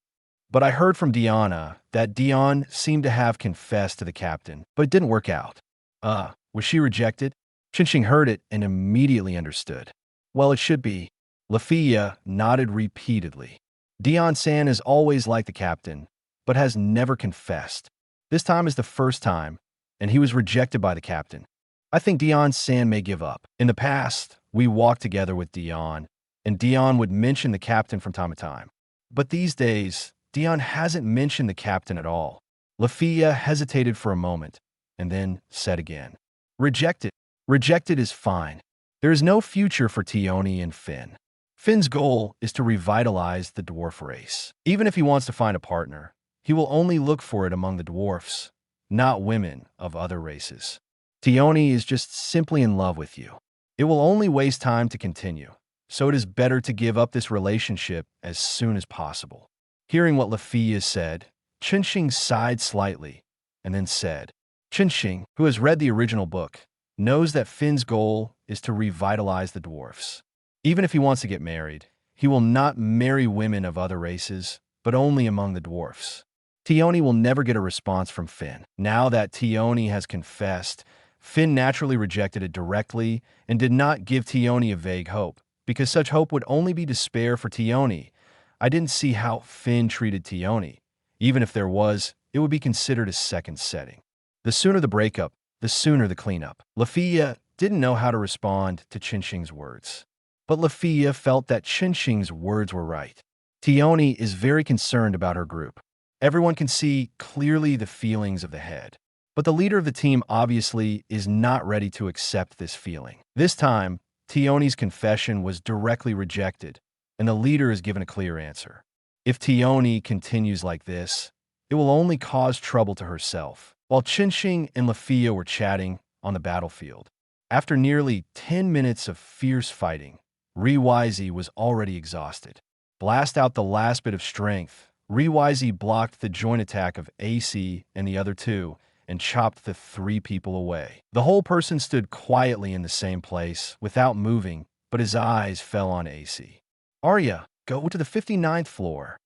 but I heard from Diana that Dion seemed to have confessed to the captain, but it didn't work out. Was she rejected? Chinching heard it and immediately understood. Well, it should be. Lafia nodded repeatedly. Dion-san is always like the captain, but has never confessed. This time is the first time, and he was rejected by the captain. I think Dion-san may give up. In the past, we walked together with Dion, and Dion would mention the captain from time to time. But these days, Dion hasn't mentioned the captain at all. Lafia hesitated for a moment, and then said again, Rejected. Rejected is fine. There is no future for Tioni and Finn. Finn's goal is to revitalize the dwarf race. Even if he wants to find a partner, he will only look for it among the dwarfs, not women of other races. Tioni is just simply in love with you. It will only waste time to continue, so it is better to give up this relationship as soon as possible. Hearing what Lafia said, Chinching sighed slightly and then said, Chinching, who has read the original book, knows that Finn's goal is to revitalize the dwarfs. Even if he wants to get married, he will not marry women of other races, but only among the dwarfs. Tioni will never get a response from Finn. Now that Tioni has confessed, Finn naturally rejected it directly and did not give Tioni a vague hope, because such hope would only be despair for Tioni. I didn't see how Finn treated Tioni. Even if there was, it would be considered a second setting. The sooner the breakup, the sooner the cleanup. Lafia didn't know how to respond to Chinching's words. But Lafia felt that Chinching's words were right. Tioni is very concerned about her group. Everyone can see clearly the feelings of the head. But the leader of the team obviously is not ready to accept this feeling. This time, Tioni's confession was directly rejected, and the leader is given a clear answer. If Tioni continues like this, it will only cause trouble to herself. While Chinching and Lafia were chatting on the battlefield, after nearly 10 minutes of fierce fighting, Riwizi was already exhausted. Blast out the last bit of strength, Riwizi blocked the joint attack of AC and the other two, and chopped the 3 people away. The whole person stood quietly in the same place, without moving, but his eyes fell on AC. Arya, go to the 59th floor.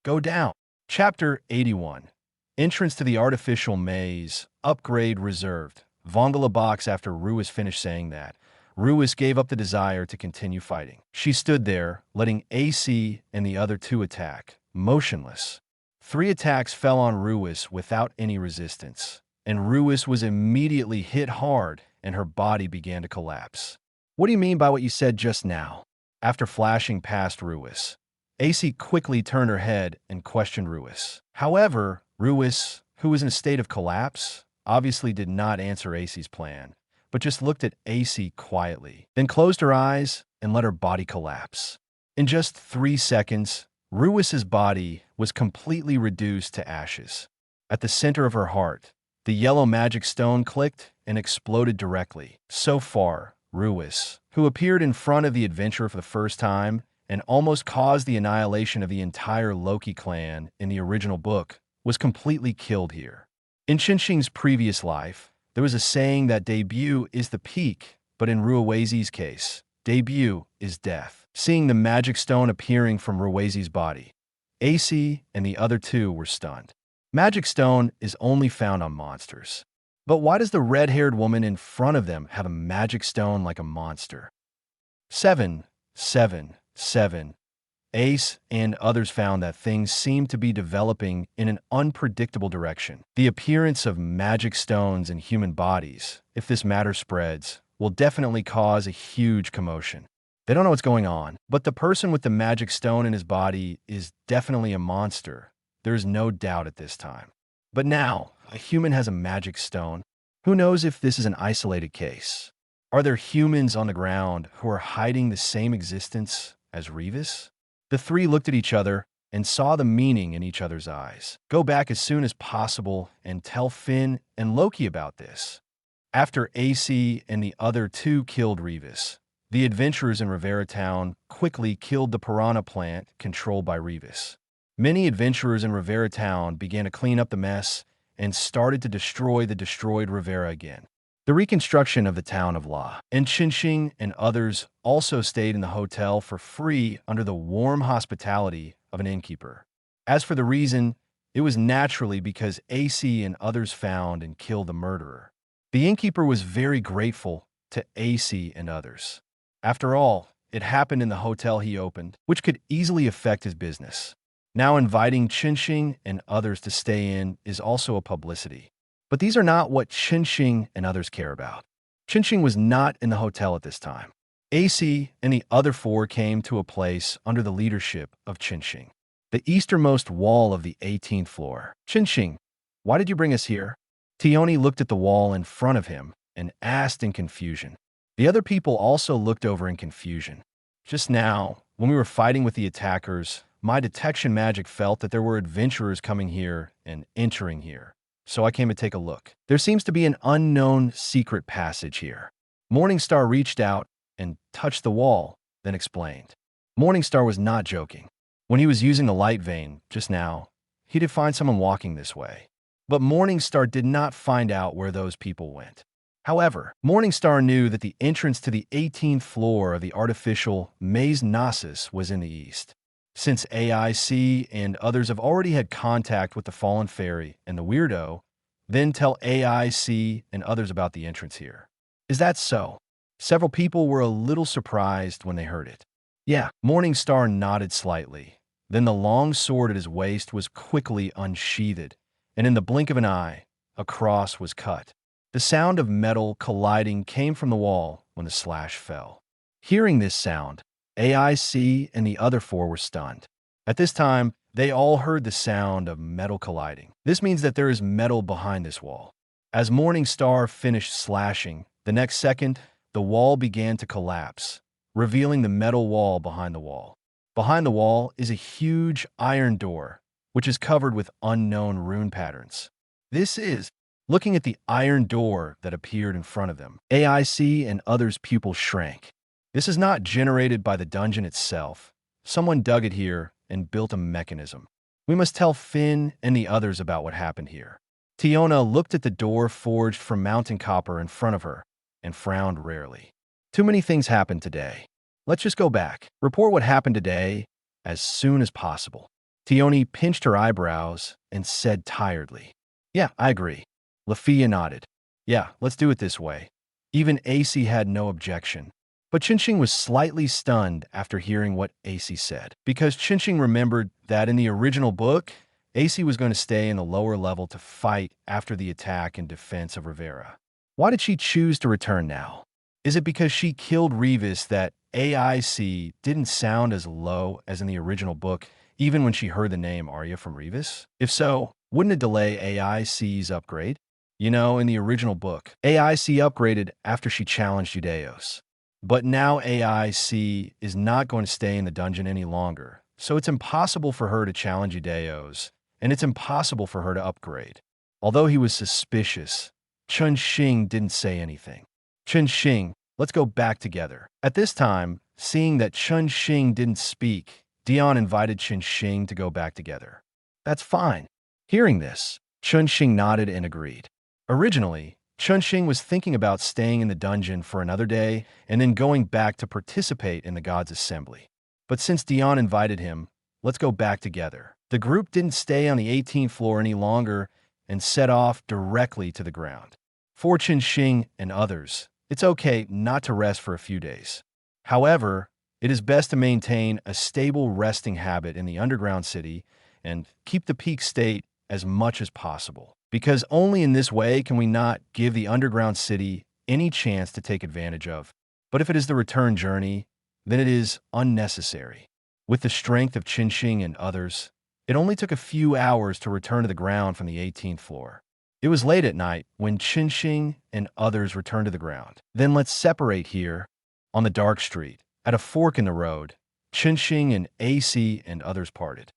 Go down. Chapter 81. Entrance to the artificial maze. Upgrade reserved. Vongala box. After Ruis finished saying that, Ruis gave up the desire to continue fighting. She stood there, letting AC and the other 2 attack, motionless. 3 attacks fell on Ruis without any resistance, and Ruis was immediately hit hard and her body began to collapse. What do you mean by what you said just now? After flashing past Ruis, AC quickly turned her head and questioned Ruis. However, Ruis, who was in a state of collapse, obviously did not answer AC's plan, but just looked at AC quietly, then closed her eyes and let her body collapse. In just 3 seconds, Ruis's body was completely reduced to ashes. At the center of her heart, the yellow magic stone clicked and exploded directly. So far, Ruis, who appeared in front of the adventurer for the first time and almost caused the annihilation of the entire Loki clan in the original book, was completely killed here. In Chinxing's previous life, there was a saying that debut is the peak, but in Ruiwazi's case, debut is death. Seeing the magic stone appearing from Ruiwazi's body, AC and the other two were stunned. Magic stone is only found on monsters. But why does the red-haired woman in front of them have a magic stone like a monster? 777. Ace and others found that things seemed to be developing in an unpredictable direction. The appearance of magic stones in human bodies, if this matter spreads, will definitely cause a huge commotion. They don't know what's going on, but the person with the magic stone in his body is definitely a monster. There's no doubt at this time. But now, a human has a magic stone. Who knows if this is an isolated case? Are there humans on the ground who are hiding the same existence as Revis? The three looked at each other and saw the meaning in each other's eyes. Go back as soon as possible and tell Finn and Loki about this. After AC and the other two killed Revis, the adventurers in Rivera Town quickly killed the piranha plant controlled by Revis. Many adventurers in Rivera Town began to clean up the mess and started to destroy the destroyed Rivera again. The reconstruction of the town of La and Chinxing and others also stayed in the hotel for free under the warm hospitality of an innkeeper. As for the reason, it was naturally because AC and others found and killed the murderer. The innkeeper was very grateful to AC and others. After all, it happened in the hotel he opened, which could easily affect his business. Now inviting Chinxing and others to stay in is also a publicity. But these are not what Chinxing and others care about. Chinxing was not in the hotel at this time. AC and the other four came to a place under the leadership of Chinxing, the easternmost wall of the 18th floor. Chinxing, why did you bring us here? Tioni looked at the wall in front of him and asked in confusion. The other people also looked over in confusion. Just now, when we were fighting with the attackers, my detection magic felt that there were adventurers coming here and entering here. So I came to take a look. There seems to be an unknown secret passage here. Morningstar reached out and touched the wall, then explained. Morningstar was not joking. When he was using the light vein just now, he did find someone walking this way. But Morningstar did not find out where those people went. However, Morningstar knew that the entrance to the 18th floor of the artificial Maze Gnosis was in the east. Since AIC and others have already had contact with the fallen fairy and the weirdo, then tell AIC and others about the entrance here. Is that so? Several people were a little surprised when they heard it. Yeah, Morningstar nodded slightly. Then the long sword at his waist was quickly unsheathed, and in the blink of an eye, a cross was cut. The sound of metal colliding came from the wall when the slash fell. Hearing this sound, AIC and the other four were stunned. At this time, they all heard the sound of metal colliding. This means that there is metal behind this wall. As Morningstar finished slashing, the next second, the wall began to collapse, revealing the metal wall behind the wall. Behind the wall is a huge iron door, which is covered with unknown rune patterns. This is, looking at the iron door that appeared in front of them, AIC and others' pupils shrank. This is not generated by the dungeon itself. Someone dug it here and built a mechanism. We must tell Finn and the others about what happened here. Tiona looked at the door forged from mountain copper in front of her and frowned rarely. Too many things happened today. Let's just go back. Report what happened today as soon as possible. Tioni pinched her eyebrows and said tiredly, "Yeah, I agree." Lafia nodded. "Yeah, let's do it this way." Even AC had no objection. But Chinxing was slightly stunned after hearing what AC said, because Chinxing remembered that in the original book, AC was going to stay in the lower level to fight after the attack and defense of Rivera. Why did she choose to return now? Is it because she killed Revis that AIC didn't sound as low as in the original book, even when she heard the name Arya from Revis? If so, wouldn't it delay AIC's upgrade? You know, in the original book, AIC upgraded after she challenged Judeos. But now AIC is not going to stay in the dungeon any longer, so it's impossible for her to challenge Judeos, and it's impossible for her to upgrade. Although he was suspicious, Chun Xing didn't say anything. Chun Xing, Let's go back together. At this time, seeing that Chun Xing didn't speak, Dion invited Chun Xing to go back together. That's fine. Hearing this, Chun Xing nodded and agreed. Originally, Chun Xing was thinking about staying in the dungeon for another day and then going back to participate in the God's Assembly. But since Dion invited him, let's go back together. The group didn't stay on the 18th floor any longer and set off directly to the ground. For Chun Xing and others, it's okay not to rest for a few days. However, it is best to maintain a stable resting habit in the underground city and keep the peak state as much as possible, because only in this way can we not give the underground city any chance to take advantage of. But if it is the return journey, then it is unnecessary. With the strength of Chun Xing and others, it only took a few hours to return to the ground from the 18th floor. It was late at night when Chun Xing and others returned to the ground. Then let's separate here, on the dark street. At a fork in the road, Chun Xing and AC and others parted.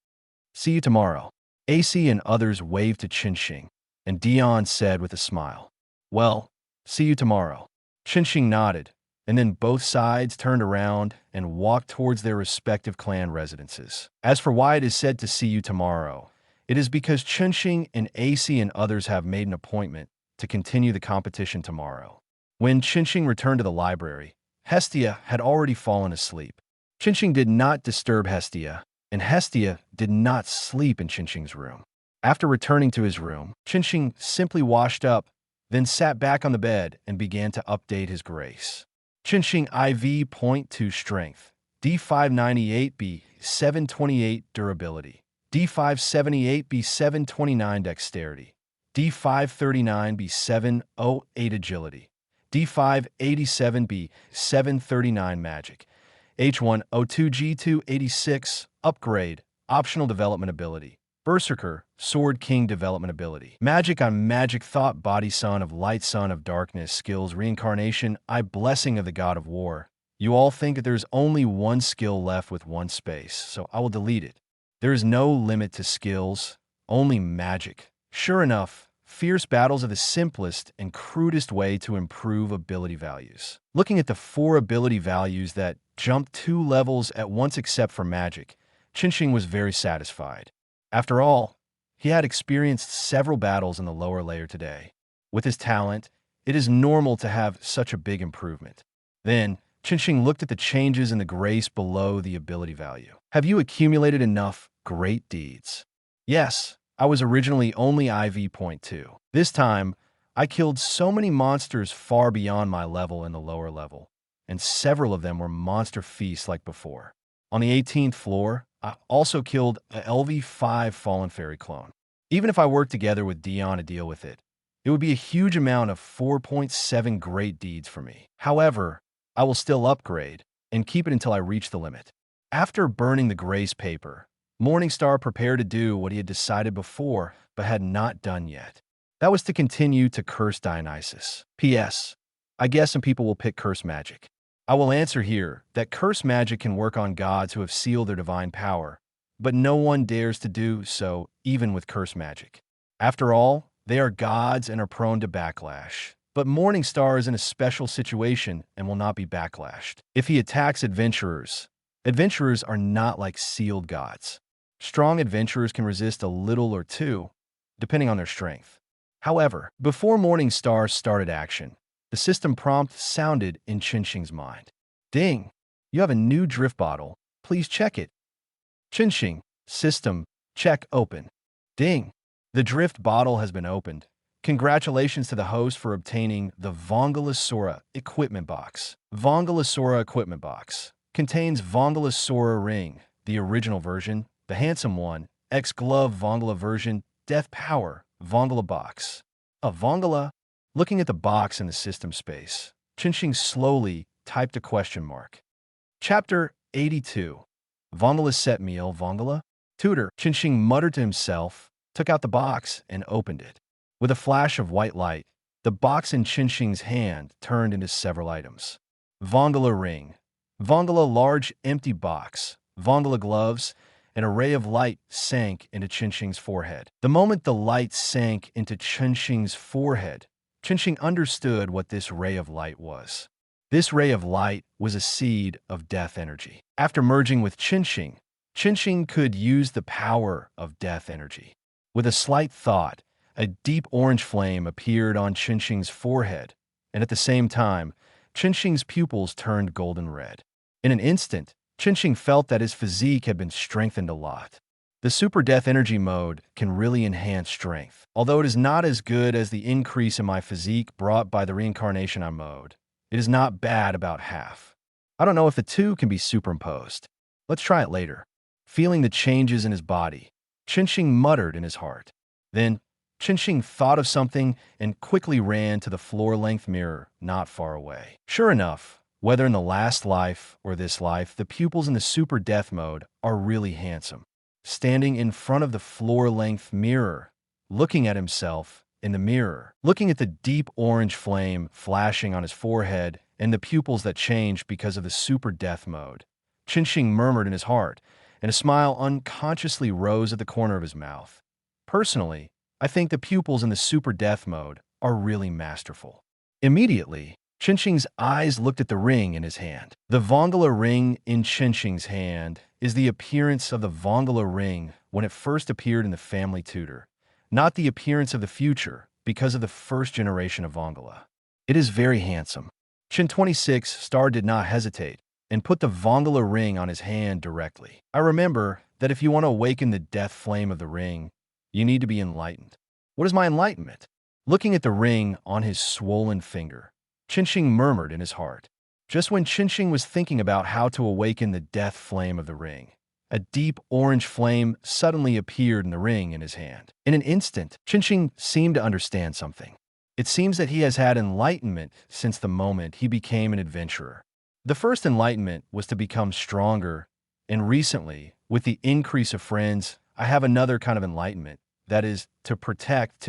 See you tomorrow. AC and others waved to Chun Xing, and Dion said with a smile, well, see you tomorrow. Chun Xing nodded, and then both sides turned around and walked towards their respective clan residences. As for why it is said to see you tomorrow, it is because Chun Xing and AC and others have made an appointment to continue the competition tomorrow. When Chun Xing returned to the library, Hestia had already fallen asleep. Chun Xing did not disturb Hestia, and Hestia did not sleep in Chun Xing's room. After returning to his room, Chun Xing simply washed up, then sat back on the bed and began to update his grace. Chun Xing IV .2 Strength, D598B 728 Durability, D578B 729 Dexterity, D539B 708 Agility, D587B 739 Magic, H102G2 86 Upgrade, Optional Development Ability, Berserker, Sword King Development Ability, Magic on Magic Thought Body Son of Light Son of Darkness Skills Reincarnation I Blessing of the God of War. You all think that there's only one skill left with one space, so I will delete it. There is no limit to skills, only magic. Sure enough, fierce battles are the simplest and crudest way to improve ability values. Looking at the 4 ability values that jumped 2 levels at once except for magic, Chun Xing was very satisfied. After all, he had experienced several battles in the lower layer today. With his talent, it is normal to have such a big improvement. Then, Chun Xing looked at the changes in the grace below the ability value. Have you accumulated enough great deeds? Yes, I was originally only IV .2. This time, I killed so many monsters far beyond my level in the lower level, and several of them were monster feasts like before. On the 18th floor, I also killed a LV5 Fallen Fairy clone. Even if I worked together with Dion to deal with it, it would be a huge amount of 4.7 great deeds for me. However, I will still upgrade and keep it until I reach the limit. After burning the grace paper, Morningstar prepared to do what he had decided before but had not done yet. That was to continue to curse Dionysus. P.S. I guess some people will pick curse magic. I will answer here that curse magic can work on gods who have sealed their divine power, but no one dares to do so even with curse magic. After all, they are gods and are prone to backlash. But Morningstar is in a special situation and will not be backlashed. If he attacks adventurers, adventurers are not like sealed gods. Strong adventurers can resist a little or two, depending on their strength. However, before Morningstar started action, the system prompt sounded in Chun Xing's mind. Ding! You have a new drift bottle. Please check it. Chun Xing, system, check open. Ding! The drift bottle has been opened. Congratulations to the host for obtaining the Vongalasura Equipment Box. Vongalasura Equipment Box contains Vongalasura Ring, the original version, the handsome one, X-Glove Vongala version, Death Power, Vongala Box. A Vongala? Looking at the box in the system space, Chun Xing slowly typed a question mark. Chapter 82. Vongala Set Meal Vongala? Tutor, Chun Xing muttered to himself, took out the box, and opened it. With a flash of white light, the box in Chun Xing's hand turned into several items. Vongala Ring, Vongala Large Empty Box, Vongala Gloves. An array of light sank into Chun Xing's forehead. The moment the light sank into Chun Xing's forehead, Chun Xing understood what this ray of light was. This ray of light was a seed of death energy. After merging with Qinxing, Qinxing could use the power of death energy. With a slight thought, a deep orange flame appeared on Qinxing's forehead, and at the same time, Qinxing's pupils turned golden red. In an instant, Qinxing felt that his physique had been strengthened a lot. The Super Death Energy mode can really enhance strength. Although it is not as good as the increase in my physique brought by the Reincarnation I mode, it is not bad about half. I don't know if the two can be superimposed. Let's try it later. Feeling the changes in his body, Qinxing muttered in his heart. Then, Qinxing thought of something and quickly ran to the floor-length mirror not far away. Sure enough, whether in the last life or this life, the pupils in the Super Death mode are really handsome. Standing in front of the floor-length mirror, looking at himself in the mirror, looking at the deep orange flame flashing on his forehead and the pupils that changed because of the Super Death mode, Qinxing murmured in his heart, and a smile unconsciously rose at the corner of his mouth. Personally, I think the pupils in the Super Death mode are really masterful. Immediately, Qinxing's eyes looked at the ring in his hand. The Vongala ring in Qinxing's hand is the appearance of the Vongala ring when it first appeared in the family tutor, not the appearance of the future because of the first generation of Vongala. It is very handsome. Qin 26 Star did not hesitate and put the Vongala ring on his hand directly. I remember that if you want to awaken the death flame of the ring, you need to be enlightened. What is my enlightenment? Looking at the ring on his swollen finger, Qinxing murmured in his heart. Just when Qinxing was thinking about how to awaken the death flame of the ring, a deep orange flame suddenly appeared in the ring in his hand. In an instant, Qinxing seemed to understand something. It seems that he has had enlightenment since the moment he became an adventurer. The first enlightenment was to become stronger, and recently, with the increase of friends, I have another kind of enlightenment, that is, to protect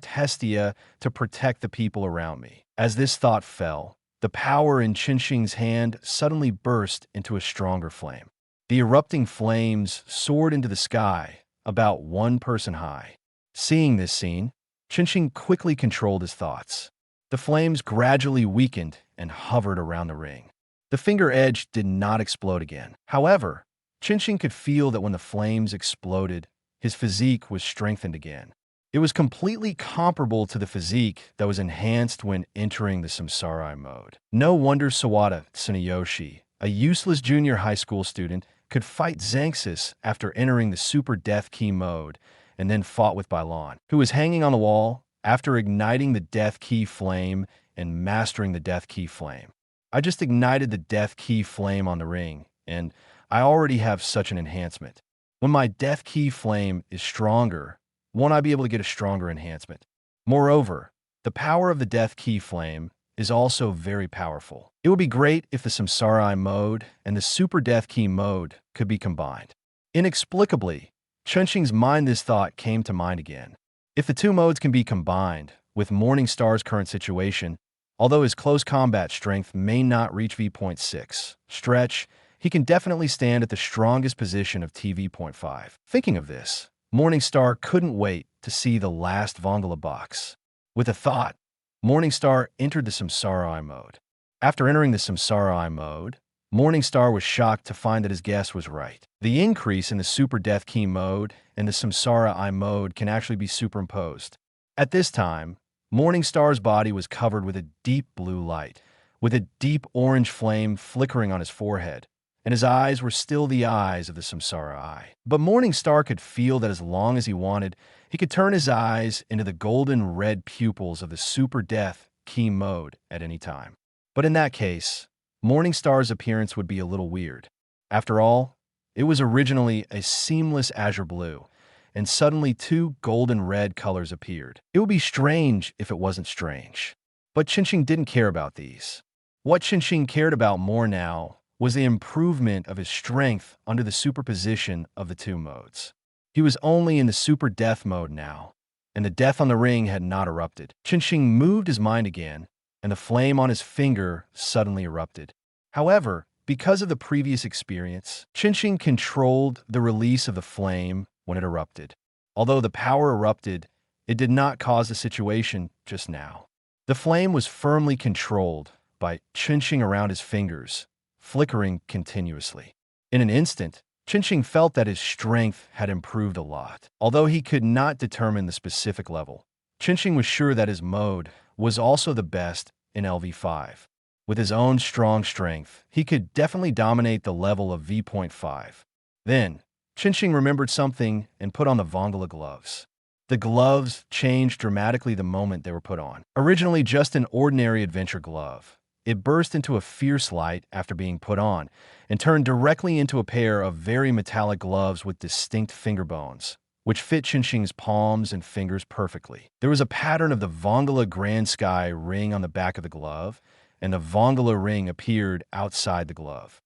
Hestia, to protect the people around me. As this thought fell, the power in Qinxing's hand suddenly burst into a stronger flame. The erupting flames soared into the sky, about 1 person high. Seeing this scene, Qinxing quickly controlled his thoughts. The flames gradually weakened and hovered around the ring. The finger edge did not explode again. However, Qinxing could feel that when the flames exploded, his physique was strengthened again. It was completely comparable to the physique that was enhanced when entering the Samsara mode. No wonder Sawada Tsuneyoshi, a useless junior high school student, could fight Xanxus after entering the Super Death Key mode and then fought with Bailan, who was hanging on the wall after igniting the Death Key flame and mastering the Death Key flame. I just ignited the Death Key flame on the ring, and I already have such an enhancement. When my Death Key flame is stronger, won't I be able to get a stronger enhancement? Moreover, the power of the Death Key flame is also very powerful. It would be great if the Samsara mode and the Super Death Key mode could be combined. Inexplicably, Qinxing's mind this thought came to mind again. If the two modes can be combined, with Morningstar's current situation, although his close combat strength may not reach V.6 stretch, he can definitely stand at the strongest position of TV.5. Thinking of this, Morningstar couldn't wait to see the last Vongala box. With a thought, Morningstar entered the Samsara mode. After entering the Samsara mode, Morningstar was shocked to find that his guess was right. The increase in the Super Death Key mode and the Samsara mode can actually be superimposed. At this time, Morningstar's body was covered with a deep blue light, with a deep orange flame flickering on his forehead, and his eyes were still the eyes of the Samsara eye. But Morningstar could feel that as long as he wanted, he could turn his eyes into the golden red pupils of the Super Death Key mode at any time. But in that case, Morningstar's appearance would be a little weird. After all, it was originally a seamless azure blue, and suddenly 2 golden red colors appeared. It would be strange if it wasn't strange. But Qinxing didn't care about these. What Qinxing cared about more now was the improvement of his strength under the superposition of the 2 modes. He was only in the Super Death mode now, and the death on the ring had not erupted. Qinxing moved his mind again, and the flame on his finger suddenly erupted. However, because of the previous experience, Qinxing controlled the release of the flame when it erupted. Although the power erupted, it did not cause the situation just now. The flame was firmly controlled, by chinching around his fingers, flickering continuously. In an instant, Chinching felt that his strength had improved a lot. Although he could not determine the specific level, Chinching was sure that his mode was also the best in LV5. With his own strong strength, he could definitely dominate the level of V.5. Then, Chinching remembered something and put on the Vongala gloves. The gloves changed dramatically the moment they were put on. Originally just an ordinary adventure glove, it burst into a fierce light after being put on and turned directly into a pair of very metallic gloves with distinct finger bones, which fit Chinching's palms and fingers perfectly. There was a pattern of the Vongala Grand Sky ring on the back of the glove, and the Vongala ring appeared outside the glove.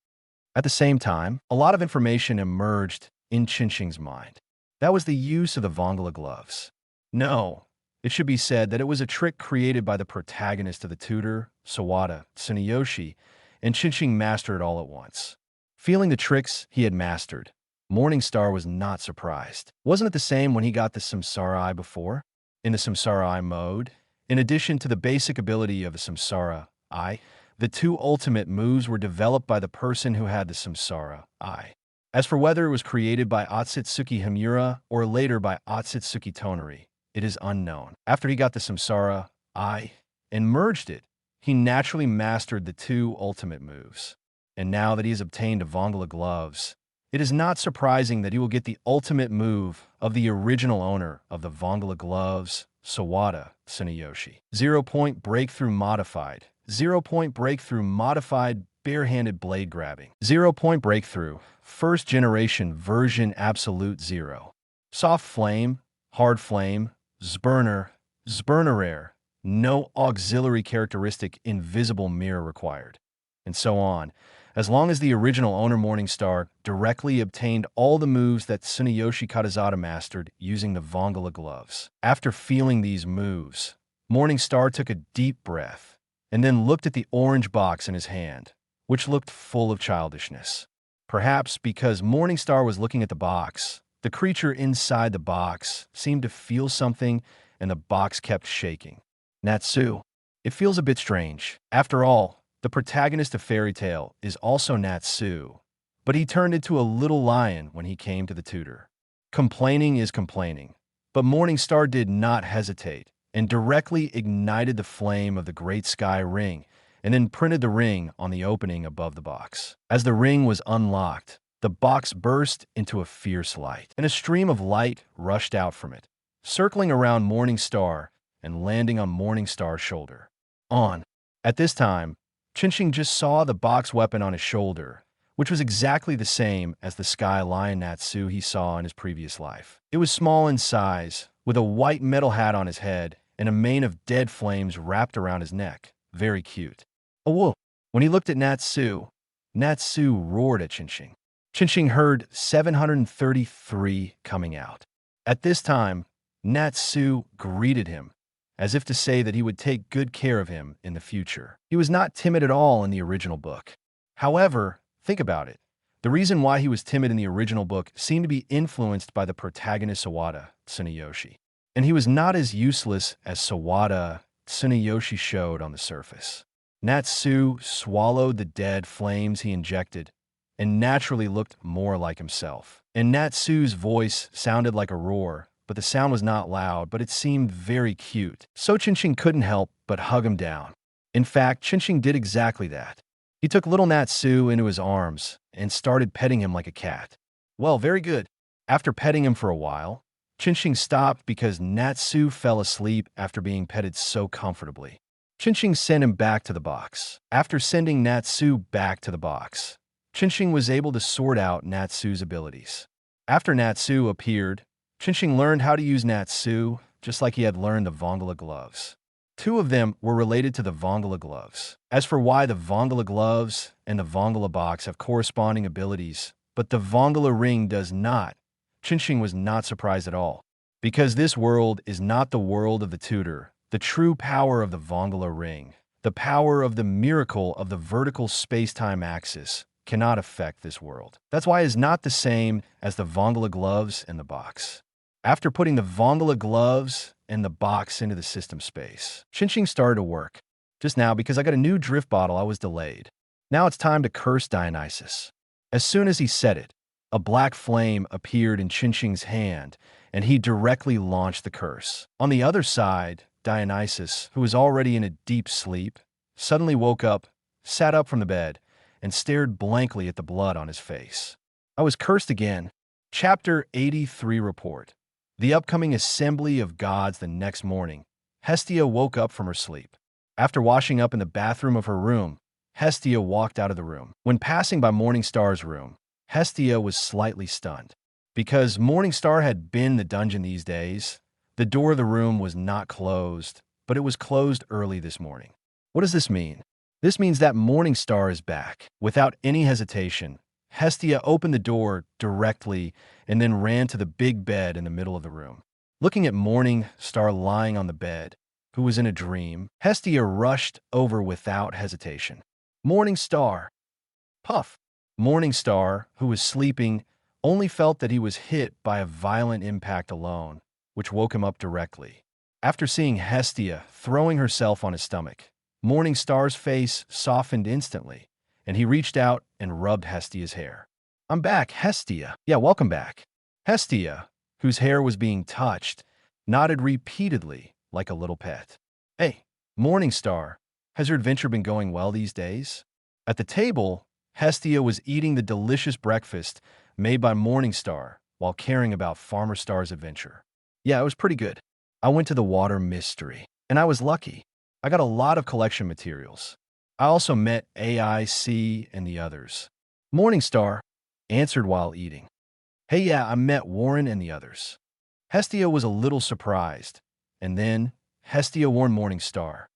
At the same time, a lot of information emerged in Chinching's mind. That was the use of the Vongala gloves. No, it should be said that it was a trick created by the protagonist of the tutor, Sawada Tsuneyoshi, and Chinching mastered it all at once. Feeling the tricks he had mastered, Morningstar was not surprised. Wasn't it the same when he got the Samsara Eye before? In the Samsara Eye mode, in addition to the basic ability of the Samsara Eye, the two ultimate moves were developed by the person who had the Samsara Eye. As for whether it was created by Otsutsuki Himura or later by Otsutsuki Tonari, it is unknown. After he got the Samsara Eye and merged it, he naturally mastered the two ultimate moves. And now that he has obtained the Vongala gloves, it is not surprising that he will get the ultimate move of the original owner of the Vongala gloves, Sawada Tsuneyoshi. 0-point breakthrough modified. 0-point breakthrough modified barehanded blade grabbing. 0-point breakthrough, first generation version absolute 0. Soft flame, hard flame, Zburner, Zburnerer, no auxiliary characteristic invisible mirror required, and so on, as long as the original owner Morningstar directly obtained all the moves that Tsuneyoshi Kadazada mastered using the Vongala gloves. After feeling these moves, Morningstar took a deep breath and then looked at the orange box in his hand, which looked full of childishness. Perhaps because Morningstar was looking at the box, the creature inside the box seemed to feel something and the box kept shaking. Natsu. It feels a bit strange. After all, the protagonist of Fairy Tail is also Natsu, but he turned into a little lion when he came to the tutor. Complaining is complaining, but Morningstar did not hesitate and directly ignited the flame of the Great Sky Ring and then printed the ring on the opening above the box. As the ring was unlocked, the box burst into a fierce light, and a stream of light rushed out from it, circling around Morningstar and landing on Morningstar's shoulder. At this time, Chinching just saw the box weapon on his shoulder, which was exactly the same as the Sky Lion Natsu he saw in his previous life. It was small in size, with a white metal hat on his head and a mane of dead flames wrapped around his neck. Very cute. Oh, when he looked at Natsu, Natsu roared at Chinching. Chinching heard 733 coming out. At this time, Natsu greeted him, as if to say that he would take good care of him in the future. He was not timid at all in the original book. However, think about it. The reason why he was timid in the original book seemed to be influenced by the protagonist Sawada Tsuneyoshi. And he was not as useless as Sawada Tsuneyoshi showed on the surface. Natsu swallowed the dead flames he injected and naturally looked more like himself. And Natsu's voice sounded like a roar, but the sound was not loud, but it seemed very cute. So Chinching couldn't help but hug him down. In fact, Chinching did exactly that. He took little Natsu into his arms and started petting him like a cat. Well, very good. After petting him for a while, Chinching stopped because Natsu fell asleep after being petted so comfortably. Chinching sent him back to the box. After sending Natsu back to the box, Chinching was able to sort out Natsu's abilities. After Natsu appeared, Chinching learned how to use Natsu just like he had learned the Vongala gloves. Two of them were related to the Vongala gloves. As for why the Vongala gloves and the Vongala box have corresponding abilities, but the Vongala ring does not, Chinching was not surprised at all. Because this world is not the world of the tutor, the true power of the Vongala ring, the power of the miracle of the vertical space-time axis, cannot affect this world. That's why it is not the same as the Vongala gloves and the box. After putting the Vongala gloves and the box into the system space, Chinching started to work. Just now, because I got a new drift bottle, I was delayed. Now it's time to curse Dionysus. As soon as he said it, a black flame appeared in Chinching's hand, and he directly launched the curse. On the other side, Dionysus, who was already in a deep sleep, suddenly woke up, sat up from the bed, and stared blankly at the blood on his face. I was cursed again. Chapter 83 Report. The upcoming assembly of gods the next morning. Hestia woke up from her sleep. After washing up in the bathroom of her room, Hestia walked out of the room. When passing by Morningstar's room, Hestia was slightly stunned. Because Morningstar had been in the dungeon these days, the door of the room was not closed, but it was closed early this morning. What does this mean? This means that Morningstar is back. Without any hesitation, Hestia opened the door directly and then ran to the big bed in the middle of the room. Looking at Morningstar lying on the bed, who was in a dream, Hestia rushed over without hesitation. Morningstar! Puff! Morningstar, who was sleeping, only felt that he was hit by a violent impact alone, which woke him up directly. After seeing Hestia throwing herself on his stomach, Morningstar's face softened instantly, and he reached out and rubbed Hestia's hair. "I'm back, Hestia." "Yeah, welcome back." Hestia, whose hair was being touched, nodded repeatedly like a little pet. "Hey, Morningstar, has your adventure been going well these days?" At the table, Hestia was eating the delicious breakfast made by Morningstar while caring about Farmer Star's adventure. "Yeah, it was pretty good. I went to the water mystery, and I was lucky. I got a lot of collection materials. I also met AIC and the others." Morningstar answered while eating. "Hey, yeah, I met Warren and the others." Hestia was a little surprised, and then Hestia warned Morningstar.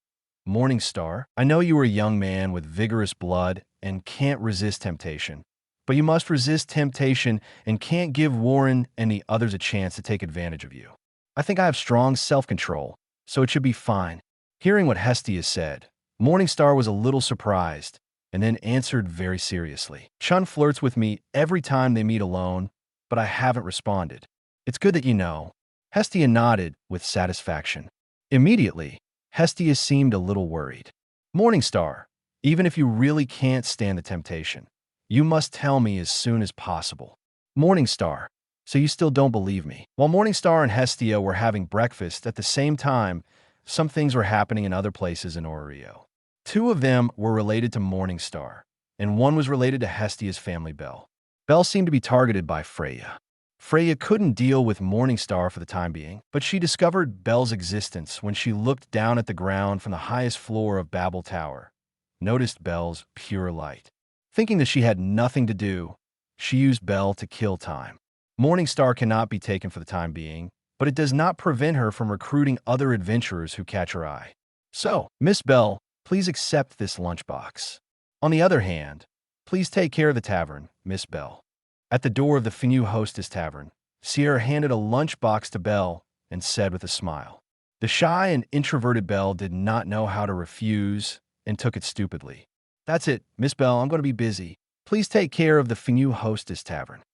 "Morningstar, I know you are a young man with vigorous blood and can't resist temptation, but you must resist temptation and can't give Warren and the others a chance to take advantage of you. I think I have strong self-control, so it should be fine." Hearing what Hestia said, Morningstar was a little surprised, and then answered very seriously. "Chun flirts with me every time they meet alone, but I haven't responded. It's good that you know." Hestia nodded with satisfaction. Immediately, Hestia seemed a little worried. "Morningstar, even if you really can't stand the temptation, you must tell me as soon as possible." "Morningstar, so you still don't believe me?" While Morningstar and Hestia were having breakfast at the same time, some things were happening in other places in Oreo. Two of them were related to Morningstar, and one was related to Hestia's family, Belle. Belle seemed to be targeted by Freya. Freya couldn't deal with Morningstar for the time being, but she discovered Belle's existence when she looked down at the ground from the highest floor of Babel Tower, noticed Belle's pure light. Thinking that she had nothing to do, she used Belle to kill time. Morningstar cannot be taken for the time being, but it does not prevent her from recruiting other adventurers who catch her eye. "So, Miss Belle, please accept this lunchbox. On the other hand, please take care of the tavern, Miss Belle." At the door of the Finu Hostess Tavern, Sierra handed a lunchbox to Belle and said with a smile. The shy and introverted Belle did not know how to refuse and took it stupidly. "That's it, Miss Belle, I'm going to be busy. Please take care of the Finu Hostess Tavern."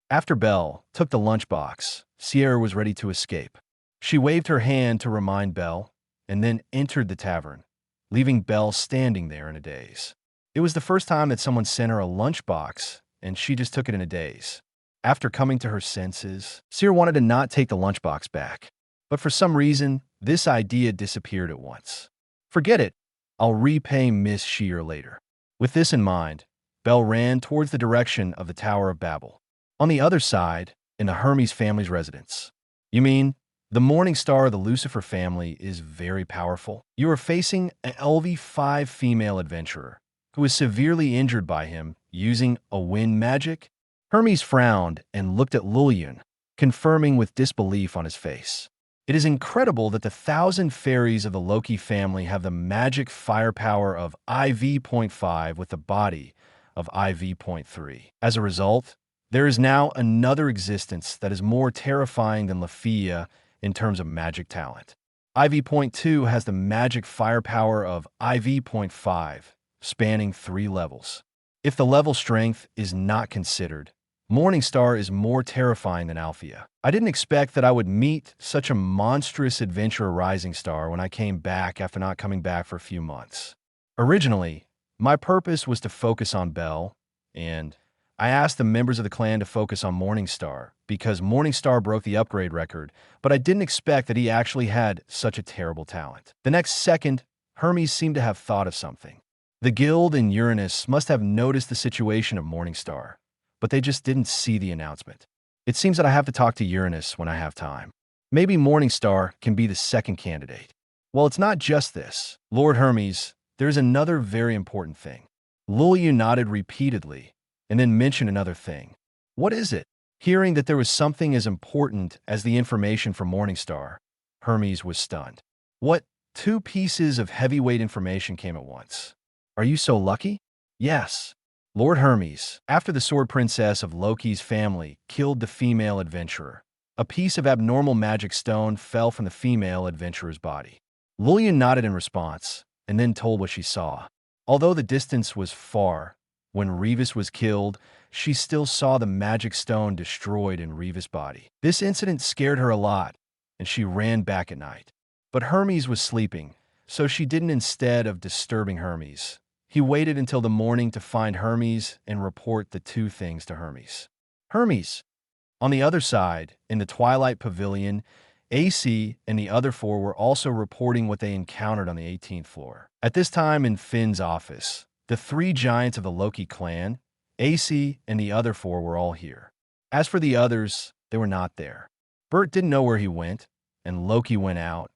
After Belle took the lunchbox, Sierra was ready to escape. She waved her hand to remind Belle and then entered the tavern, leaving Belle standing there in a daze. It was the first time that someone sent her a lunchbox, and she just took it in a daze. After coming to her senses, Sierra wanted to not take the lunchbox back, but for some reason, this idea disappeared at once. "Forget it. I'll repay Miss Shear later." With this in mind, Belle ran towards the direction of the Tower of Babel. On the other side, in the Hermes family's residence. "You mean, the Morningstar of the Lucifer family is very powerful? You are facing an LV5 female adventurer who is severely injured by him using a wind magic?" Hermes frowned and looked at Lullian, confirming with disbelief on his face. "It is incredible that the 1,000 fairies of the Loki family have the magic firepower of IV.5 with the body of IV.3. As a result, there is now another existence that is more terrifying than Lafia in terms of magic talent. IV.2 has the magic firepower of IV.5, spanning 3 levels. If the level strength is not considered, Morningstar is more terrifying than Althea. I didn't expect that I would meet such a monstrous adventurer rising star when I came back after not coming back for a few months. Originally, my purpose was to focus on Belle, and I asked the members of the clan to focus on Morningstar because Morningstar broke the upgrade record, but I didn't expect that he actually had such a terrible talent. The next second, Hermes seemed to have thought of something. The Guild and Uranus must have noticed the situation of Morningstar, but they just didn't see the announcement. It seems that I have to talk to Uranus when I have time. Maybe Morningstar can be the second candidate. Well, it's not just this. Lord Hermes, there's another very important thing. Lulia nodded repeatedly and then mentioned another thing. What is it? Hearing that there was something as important as the information from Morningstar, Hermes was stunned. What? Two pieces of heavyweight information came at once. Are you so lucky? Yes. Lord Hermes, after the Sword Princess of Loki's family killed the female adventurer, a piece of abnormal magic stone fell from the female adventurer's body. Lulia nodded in response and then told what she saw. Although the distance was far, when Revis was killed, she still saw the magic stone destroyed in Revis' body. This incident scared her a lot, and she ran back at night. But Hermes was sleeping, so she didn't. Instead of disturbing Hermes, he waited until the morning to find Hermes and report the two things to Hermes. Hermes. On the other side, in the Twilight Pavilion, AC and the other four were also reporting what they encountered on the 18th floor. At this time in Finn's office, the three giants of the Loki clan, AC and the other four were all here. As for the others, they were not there. Bert didn't know where he went, and Loki went out,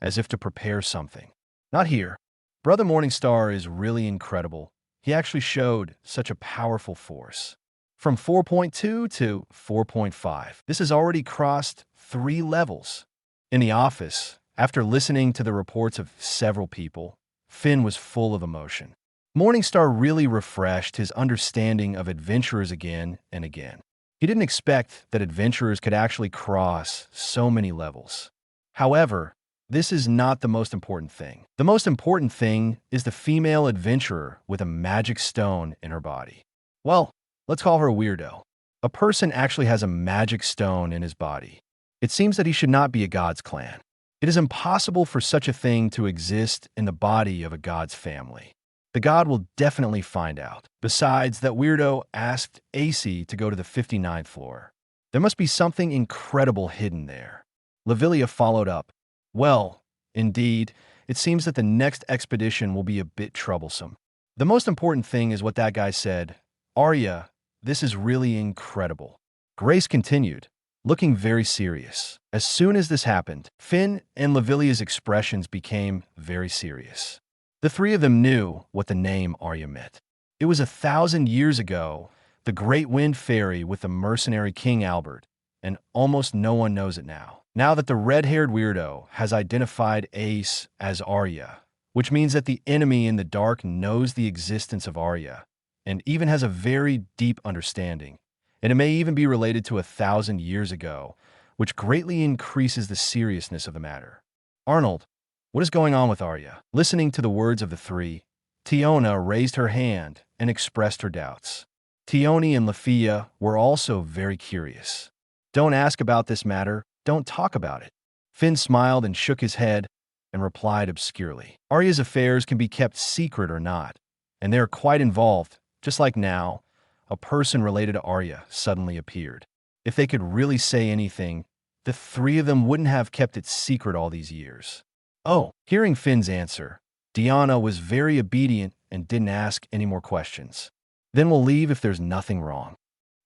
as if to prepare something. Not here. Brother Morningstar is really incredible. He actually showed such a powerful force. From 4.2 to 4.5, this has already crossed 3 levels. In the office, after listening to the reports of several people, Finn was full of emotion. Morningstar really refreshed his understanding of adventurers again and again. He didn't expect that adventurers could actually cross so many levels. However, this is not the most important thing. The most important thing is the female adventurer with a magic stone in her body. Well, let's call her a weirdo. A person actually has a magic stone in his body. It seems that he should not be a god's clan. It is impossible for such a thing to exist in the body of a god's family. The god will definitely find out. Besides, that weirdo asked AC to go to the 59th floor. There must be something incredible hidden there. Lavilia followed up. Well, indeed, it seems that the next expedition will be a bit troublesome. The most important thing is what that guy said. Arya, this is really incredible. Grace continued, looking very serious. As soon as this happened, Finn and Lavilia's expressions became very serious. The three of them knew what the name Arya meant. It was 1,000 years ago, the Great Wind Fairy with the mercenary King Albert, and almost no one knows it now. Now that the red-haired weirdo has identified Ace as Arya, which means that the enemy in the dark knows the existence of Arya, and even has a very deep understanding, and it may even be related to 1,000 years ago, which greatly increases the seriousness of the matter. Arnold, what is going on with Arya? Listening to the words of the three, Tiona raised her hand and expressed her doubts. Tioni and Lafia were also very curious. Don't ask about this matter, don't talk about it. Finn smiled and shook his head and replied obscurely. Arya's affairs can be kept secret or not, and they are quite involved, just like now, a person related to Arya suddenly appeared. If they could really say anything, the three of them wouldn't have kept it secret all these years. Oh, hearing Finn's answer, Diana was very obedient and didn't ask any more questions. Then we'll leave if there's nothing wrong.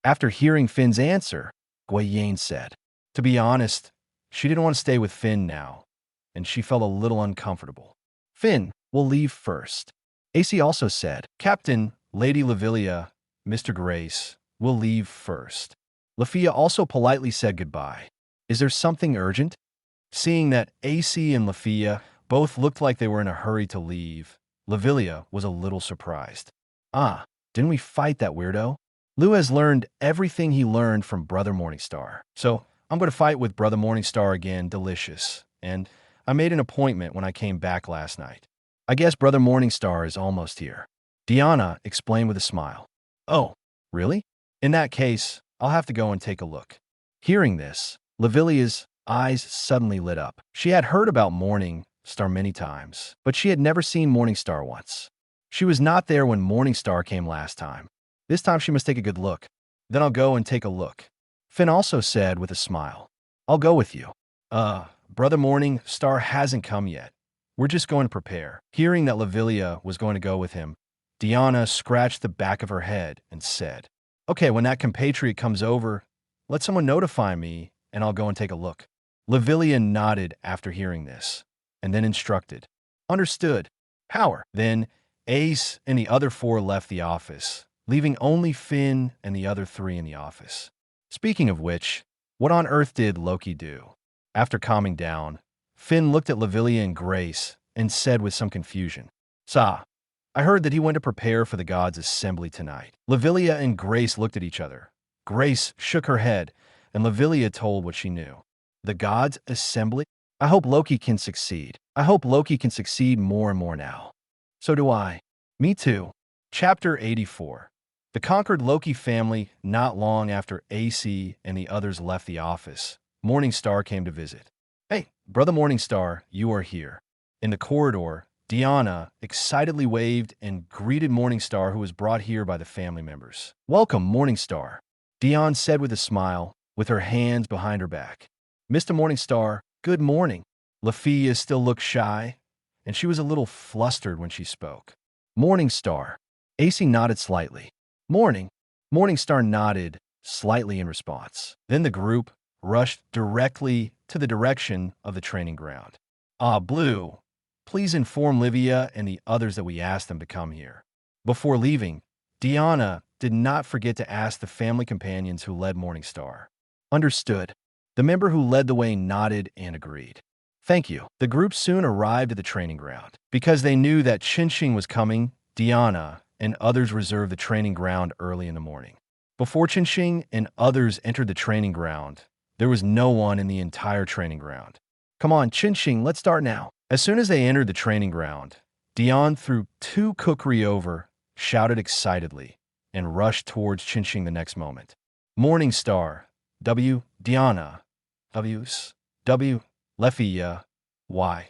After hearing Finn's answer, Guyane said. To be honest, she didn't want to stay with Finn now, and she felt a little uncomfortable. Finn, we'll leave first. AC also said, Captain, Lady Lavilia, Mr. Grace, we'll leave first. Lafia also politely said goodbye. Is there something urgent? Seeing that AC and Lafia both looked like they were in a hurry to leave, Lavilia was a little surprised. Ah, didn't we fight that weirdo? Lou has learned everything he learned from Brother Morningstar. So I'm going to fight with Brother Morningstar again, delicious. And I made an appointment when I came back last night. I guess Brother Morningstar is almost here. Diana explained with a smile. Oh, really? In that case, I'll have to go and take a look. Hearing this, Lavilia's eyes suddenly lit up. She had heard about Morningstar many times, but she had never seen Morningstar once. She was not there when Morningstar came last time. This time she must take a good look. Then I'll go and take a look. Finn also said with a smile. I'll go with you. Brother Morningstar hasn't come yet. We're just going to prepare. Hearing that Lavilia was going to go with him, Diana scratched the back of her head and said, Okay, when that compatriot comes over, let someone notify me and I'll go and take a look. Lavilia nodded after hearing this, and then instructed. Understood. Power. Then Ace and the other 4 left the office, leaving only Finn and the other 3 in the office. Speaking of which, what on earth did Loki do? After calming down, Finn looked at Lavilia and Grace and said with some confusion, Sa, I heard that he went to prepare for the gods' assembly tonight. Lavilia and Grace looked at each other. Grace shook her head, and Lavilia told what she knew. The gods' assembly? I hope Loki can succeed. I hope Loki can succeed more and more now. So do I. Me too. Chapter 84. The conquered Loki family, not long after AC and the others left the office, Morningstar came to visit. Hey, Brother Morningstar, you are here. In the corridor, Diana excitedly waved and greeted Morningstar, who was brought here by the family members. Welcome, Morningstar, Dion said with a smile, with her hands behind her back. Mr. Morningstar, good morning. Lafia still looked shy, and she was a little flustered when she spoke. Morningstar. AC nodded slightly. Morning. Morningstar nodded slightly in response. Then the group rushed directly to the direction of the training ground. Blue, please inform Livia and the others that we asked them to come here. Before leaving, Diana did not forget to ask the family companions who led Morningstar. Understood. The member who led the way nodded and agreed. Thank you. The group soon arrived at the training ground. Because they knew that Chinching was coming, Diana and others reserved the training ground early in the morning. Before Chinching and others entered the training ground, there was no one in the entire training ground. Come on, Chinching, let's start now. As soon as they entered the training ground, Dion threw 2 kukri over, shouted excitedly, and rushed towards Chinching the next moment. Morningstar, W, Diana, W's, W, Lefia, Y.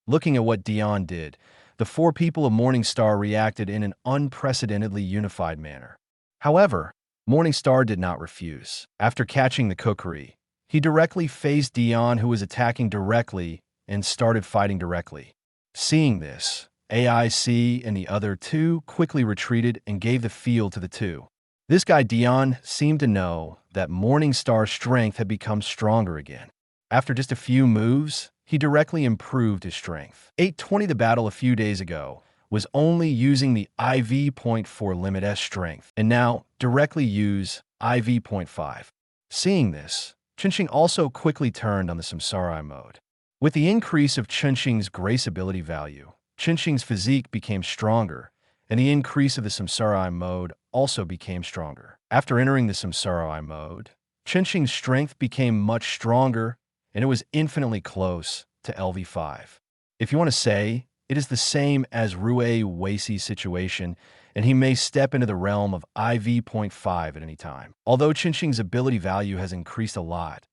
Looking at what Dion did, the 4 people of Morningstar reacted in an unprecedentedly unified manner. However, Morningstar did not refuse. After catching the kukri, he directly faced Dion, who was attacking directly, and started fighting directly. Seeing this, AIC and the other 2 quickly retreated and gave the field to the 2. This guy Dion seemed to know that Morningstar's strength had become stronger again. After just a few moves, he directly improved his strength. 820 the battle a few days ago was only using the IV.4 limit S strength, and now directly use IV.5. Seeing this, Chinching also quickly turned on the Samsara mode. With the increase of Chinching's grace ability value, Chinching's physique became stronger, and the increase of the Samsara mode also became stronger. After entering the Samsara mode, Chinching's strength became much stronger, and it was infinitely close to LV5. If you want to say, it is the same as Rue Wacy's situation, and he may step into the realm of IV.5 at any time. Although Chinching's ability value has increased a lot,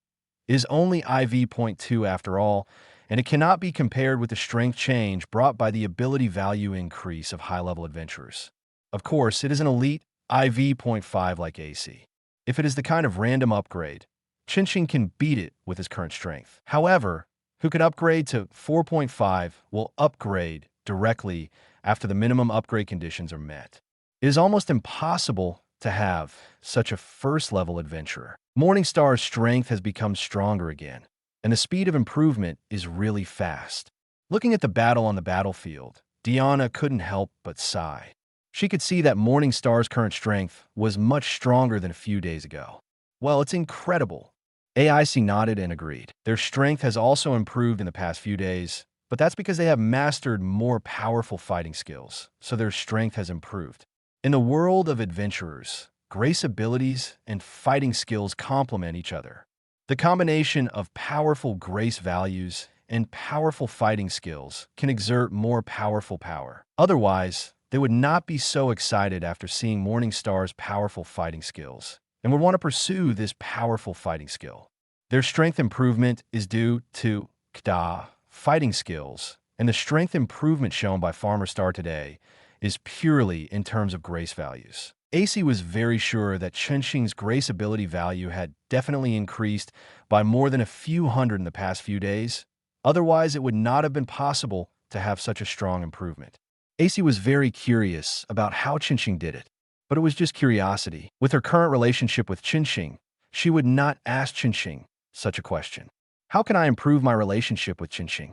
it is only IV.2 after all, and it cannot be compared with the strength change brought by the ability value increase of high-level adventurers. Of course, it is an elite IV.5 like AC. If it is the kind of random upgrade, Chinching can beat it with his current strength. However, who can upgrade to 4.5 will upgrade directly after the minimum upgrade conditions are met. It is almost impossible to have such a first-level adventurer. Morningstar's strength has become stronger again, and the speed of improvement is really fast. Looking at the battle on the battlefield, Diana couldn't help but sigh. She could see that Morningstar's current strength was much stronger than a few days ago. Well, it's incredible. AIC nodded and agreed. Their strength has also improved in the past few days, but that's because they have mastered more powerful fighting skills, so their strength has improved. In the world of adventurers, grace abilities and fighting skills complement each other. The combination of powerful grace values and powerful fighting skills can exert more powerful power. Otherwise, they would not be so excited after seeing Morningstar's powerful fighting skills, and would want to pursue this powerful fighting skill. Their strength improvement is due to KDA fighting skills, and the strength improvement shown by Farmer Star today is purely in terms of grace values. AC was very sure that Chenxing's grace ability value had definitely increased by more than a few hundred in the past few days. Otherwise, it would not have been possible to have such a strong improvement. AC was very curious about how Chenxing did it, but it was just curiosity. With her current relationship with Chenxing, she would not ask Chenxing such a question. How can I improve my relationship with Chenxing?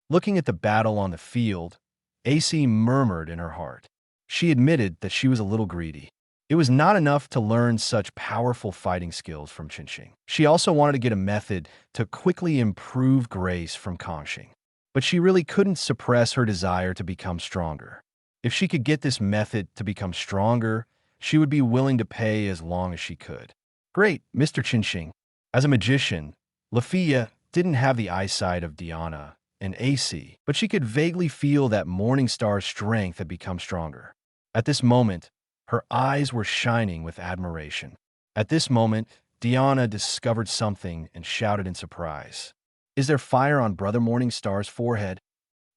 Looking at the battle on the field, AC murmured in her heart. She admitted that she was a little greedy. It was not enough to learn such powerful fighting skills from Chenxing. She also wanted to get a method to quickly improve grace from Kangxing. But she really couldn't suppress her desire to become stronger. If she could get this method to become stronger, she would be willing to pay as long as she could. Great, Mr. Chenxing. As a magician, Lafia didn't have the eyesight of Diana and AC, but she could vaguely feel that Morningstar's strength had become stronger. At this moment, her eyes were shining with admiration. At this moment, Diana discovered something and shouted in surprise. Is there fire on Brother Morningstar's forehead?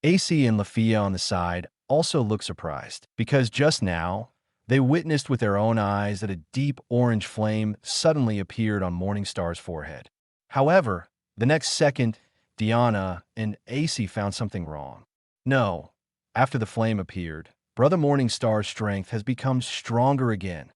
AC and Lafia on the side also looked surprised, because just now, they witnessed with their own eyes that a deep orange flame suddenly appeared on Morningstar's forehead. However, the next second, Diana and AC found something wrong. No, after the flame appeared, Brother Morningstar's strength has become stronger again.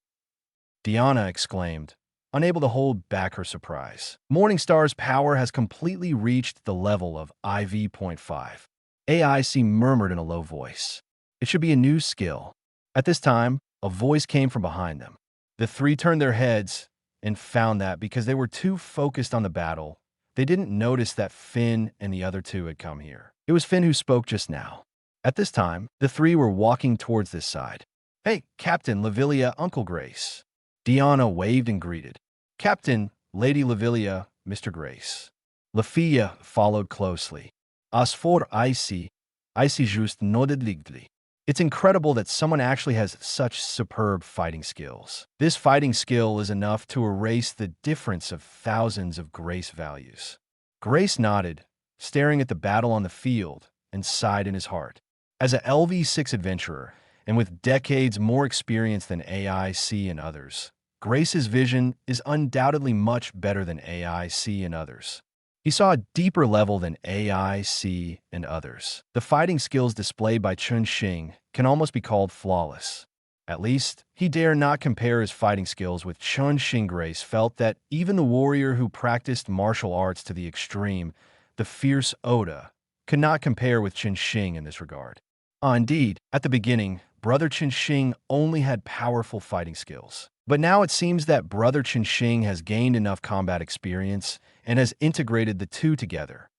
Diana exclaimed, unable to hold back her surprise. Morningstar's power has completely reached the level of IV.5. AIC murmured in a low voice. It should be a new skill. At this time, a voice came from behind them. The three turned their heads and found that because they were too focused on the battle, they didn't notice that Finn and the other two had come here. It was Finn who spoke just now. At this time, the three were walking towards this side. Hey, Captain Lavilia, Uncle Grace. Diana waved and greeted. Captain, Lady Lavilia, Mr. Grace. Lafia followed closely. As for Icy just nodded lightly. It's incredible that someone actually has such superb fighting skills. This fighting skill is enough to erase the difference of thousands of grace values. Grace nodded, staring at the battle on the field, and sighed in his heart. As a LV6 adventurer, and with decades more experience than AIC and others, Grace's vision is undoubtedly much better than AIC and others. He saw a deeper level than AIC and others. The fighting skills displayed by Chenxing can almost be called flawless. At least, he dare not compare his fighting skills with Chenxing. Grace felt that even the warrior who practiced martial arts to the extreme, the fierce Oda, could not compare with Chenxing in this regard. Indeed, at the beginning, Brother Chenxing only had powerful fighting skills. But now it seems that Brother Chenxing has gained enough combat experience and has integrated the two together.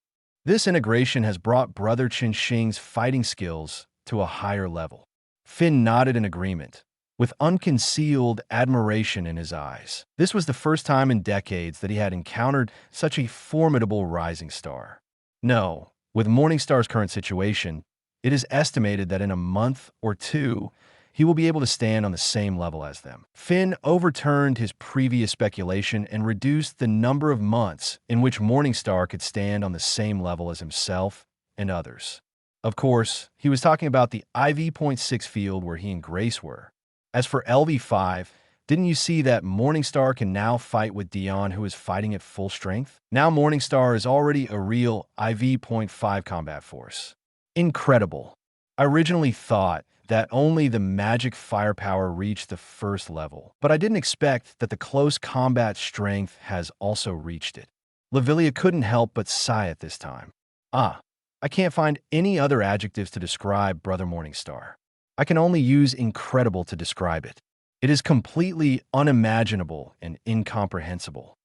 This integration has brought Brother Chenxing's fighting skills to a higher level. Finn nodded in agreement, with unconcealed admiration in his eyes. This was the first time in decades that he had encountered such a formidable rising star. No, with Morningstar's current situation, it is estimated that in a month or two, he will be able to stand on the same level as them. Finn overturned his previous speculation and reduced the number of months in which Morningstar could stand on the same level as himself and others. Of course, he was talking about the IV.6 field where he and Grace were. As for LV5, didn't you see that Morningstar can now fight with Dion, who is fighting at full strength? Now Morningstar is already a real IV.5 combat force. Incredible. I originally thought that only the magic firepower reached the first level, but I didn't expect that the close combat strength has also reached it. Lavilia couldn't help but sigh at this time. I can't find any other adjectives to describe Brother Morningstar. I can only use incredible to describe it. It is completely unimaginable and incomprehensible.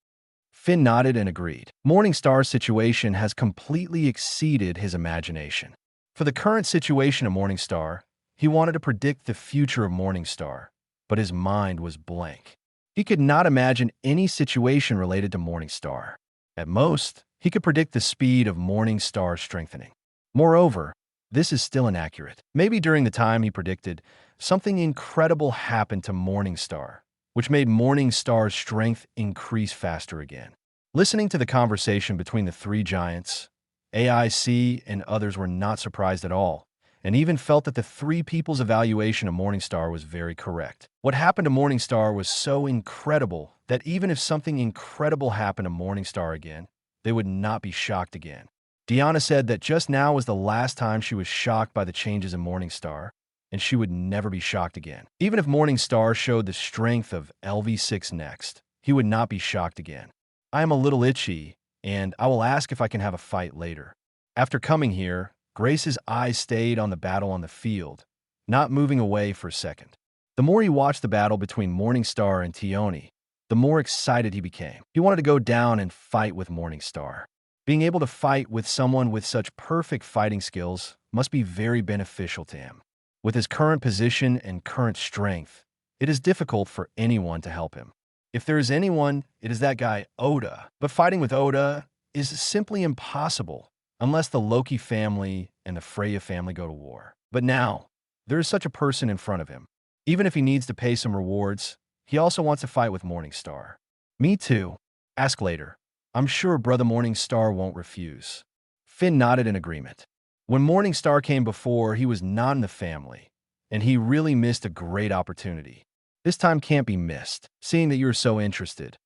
Finn nodded and agreed. Morningstar's situation has completely exceeded his imagination. For the current situation of Morningstar, he wanted to predict the future of Morningstar, but his mind was blank. He could not imagine any situation related to Morningstar. At most, he could predict the speed of Morningstar's strengthening. Moreover, this is still inaccurate. Maybe during the time he predicted, something incredible happened to Morningstar, which made Morning Star's strength increase faster again. Listening to the conversation between the three giants, AIC and others were not surprised at all, and even felt that the three people's evaluation of Morningstar was very correct. What happened to Morningstar was so incredible that even if something incredible happened to Morningstar again, they would not be shocked again. Deanna said that just now was the last time she was shocked by the changes in Morningstar, and she would never be shocked again. Even if Morningstar showed the strength of LV6 next, he would not be shocked again. I am a little itchy, and I will ask if I can have a fight later. After coming here, Grace's eyes stayed on the battle on the field, not moving away for a second. The more he watched the battle between Morningstar and Tioni, the more excited he became. He wanted to go down and fight with Morningstar. Being able to fight with someone with such perfect fighting skills must be very beneficial to him. With his current position and current strength, it is difficult for anyone to help him. If there is anyone, it is that guy Oda. But fighting with Oda is simply impossible unless the Loki family and the Freya family go to war. But now, there is such a person in front of him. Even if he needs to pay some rewards, he also wants to fight with Morningstar. Me too. Ask later. I'm sure Brother Morningstar won't refuse. Finn nodded in agreement. When Morningstar came before, he was not in the family, and he really missed a great opportunity. This time can't be missed, seeing that you're so interested.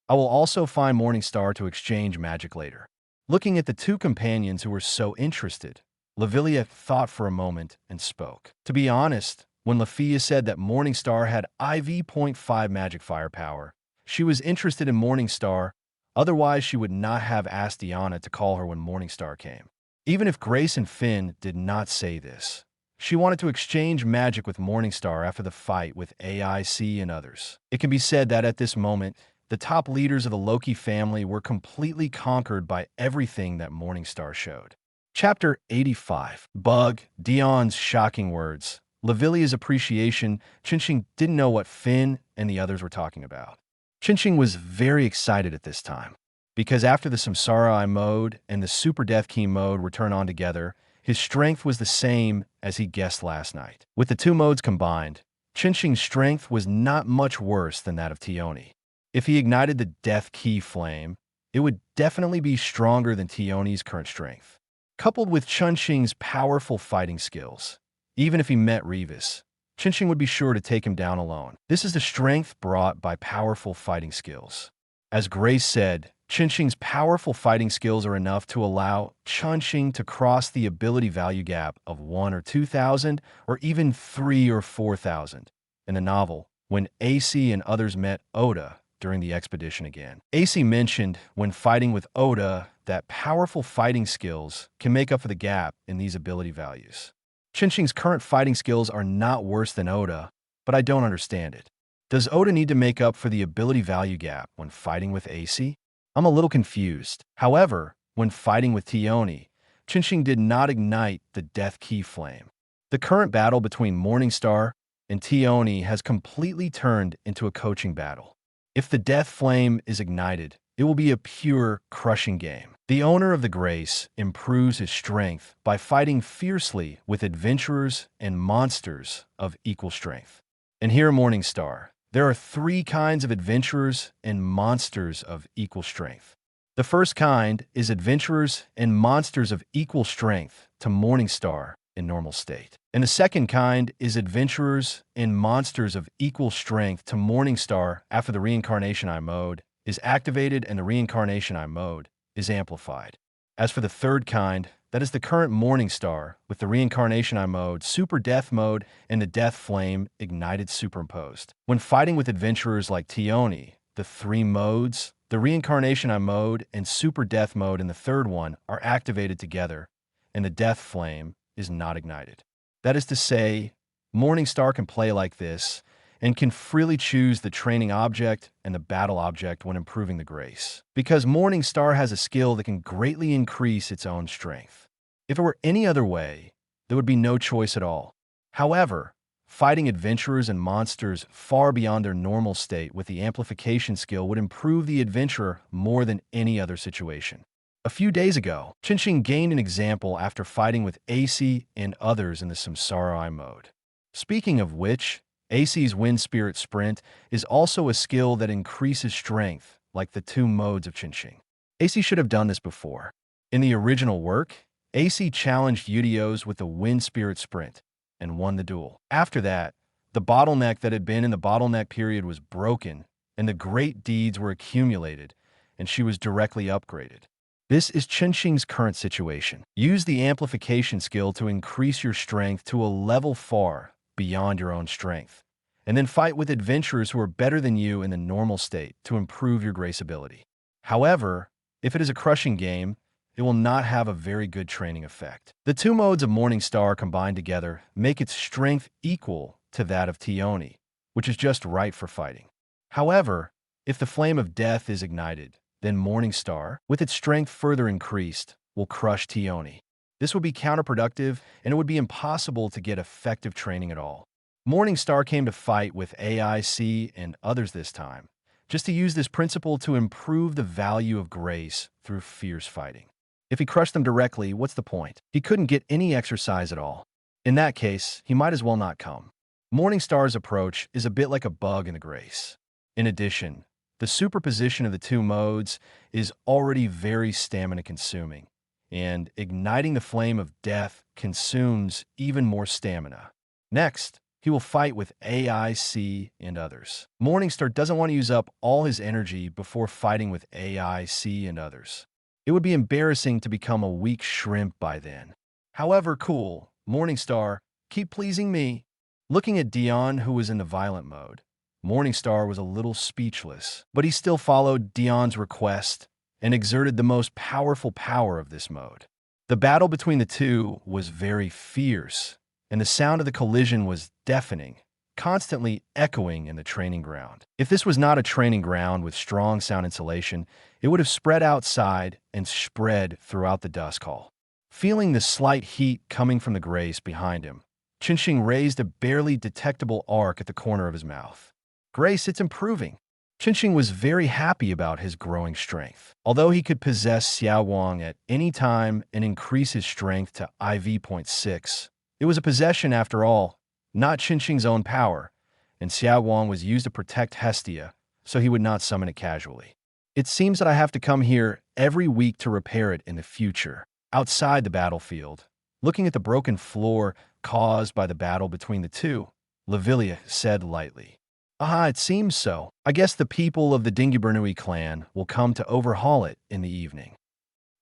I will also find Morningstar to exchange magic later. Looking at the two companions who were so interested, Lavilia thought for a moment and spoke. To be honest, when Lafia said that Morningstar had IV.5 magic firepower, she was interested in Morningstar. Otherwise, she would not have asked Deanna to call her when Morningstar came. Even if Grace and Finn did not say this, she wanted to exchange magic with Morningstar after the fight with AIC and others. It can be said that at this moment, the top leaders of the Loki family were completely conquered by everything that Morningstar showed. Chapter 85. Bug, Dion's shocking words, Lavilia's appreciation. Chinching didn't know what Finn and the others were talking about. Chinching was very excited at this time, because after the Samsara Eye mode and the Super Death Key mode were turned on together, his strength was the same as he guessed last night. With the two modes combined, Chinching's strength was not much worse than that of Tioni. If he ignited the Death Key flame, it would definitely be stronger than Tioni's current strength. Coupled with Chinching's powerful fighting skills, even if he met Revis, Chinching would be sure to take him down alone. This is the strength brought by powerful fighting skills. As Grace said, Chinching's powerful fighting skills are enough to allow Chinching to cross the ability value gap of 1 or 2,000 or even 3 or 4,000. In the novel, when AC and others met Oda during the expedition again, AC mentioned when fighting with Oda that powerful fighting skills can make up for the gap in these ability values. Chinching's current fighting skills are not worse than Oda, but I don't understand it. Does Oda need to make up for the ability value gap when fighting with AC? I'm a little confused. However, when fighting with Tioni, Chinching did not ignite the Death Key flame. The current battle between Morningstar and Tioni has completely turned into a coaching battle. If the Death Flame is ignited, it will be a pure, crushing game. The owner of the Grace improves his strength by fighting fiercely with adventurers and monsters of equal strength. And here in Morningstar, there are 3 kinds of adventurers and monsters of equal strength. The first kind is adventurers and monsters of equal strength to Morningstar in normal state. And the second kind is adventurers and monsters of equal strength to Morningstar after the Reincarnation Eye mode is activated and the Reincarnation Eye mode is amplified. As for the third kind, that is the current Morningstar with the Reincarnation Eye mode, Super Death mode, and the Death Flame ignited superimposed. When fighting with adventurers like Tioni, the 3 modes, the Reincarnation Eye mode and Super Death mode in the third one are activated together, and the Death Flame is not ignited. That is to say, Morningstar can play like this and can freely choose the training object and the battle object when improving the Grace, because Morningstar has a skill that can greatly increase its own strength. If it were any other way, there would be no choice at all. However, fighting adventurers and monsters far beyond their normal state with the amplification skill would improve the adventurer more than any other situation. A few days ago, Chinching gained an example after fighting with AC and others in the Samsara Eye mode. Speaking of which, AC's Wind Spirit Sprint is also a skill that increases strength, like the two modes of Qinqing. AC should have done this before. In the original work, AC challenged Udios with the Wind Spirit Sprint and won the duel. After that, the bottleneck that had been in the bottleneck period was broken, and the great deeds were accumulated, and she was directly upgraded. This is Qinqing's current situation. Use the amplification skill to increase your strength to a level far beyond your own strength, and then fight with adventurers who are better than you in the normal state to improve your grace ability. However, if it is a crushing game, it will not have a very good training effect. The two modes of Morningstar combined together make its strength equal to that of Tioni, which is just right for fighting. However, if the flame of death is ignited, then Morningstar, with its strength further increased, will crush Tioni. This would be counterproductive, and it would be impossible to get effective training at all. Morningstar came to fight with AIC and others this time, just to use this principle to improve the value of grace through fierce fighting. If he crushed them directly, what's the point? He couldn't get any exercise at all. In that case, he might as well not come. Morningstar's approach is a bit like a bug in the grace. In addition, the superposition of the two modes is already very stamina-consuming, and igniting the flame of death consumes even more stamina. Next, he will fight with AIC and others. Morningstar doesn't want to use up all his energy before fighting with AIC and others. It would be embarrassing to become a weak shrimp by then. However, cool, Morningstar, keep pleasing me. Looking at Dion, who was in the violent mode, Morningstar was a little speechless, but he still followed Dion's request and exerted the most powerful power of this mode. The battle between the two was very fierce, and the sound of the collision was deafening, constantly echoing in the training ground. If this was not a training ground with strong sound insulation, it would have spread outside and spread throughout the dusk hall. Feeling the slight heat coming from the grace behind him, Qinqing raised a barely detectable arc at the corner of his mouth. Grace, it's improving. Qinqing was very happy about his growing strength. Although he could possess Xiao Wang at any time and increase his strength to IV.6, it was a possession after all, not Qinqing's own power, and Xiao Wang was used to protect Hestia, so he would not summon it casually. It seems that I have to come here every week to repair it in the future. Outside the battlefield, looking at the broken floor caused by the battle between the two, Lavilia said lightly, "Ah, it seems so. I guess the people of the Dingubernui clan will come to overhaul it in the evening."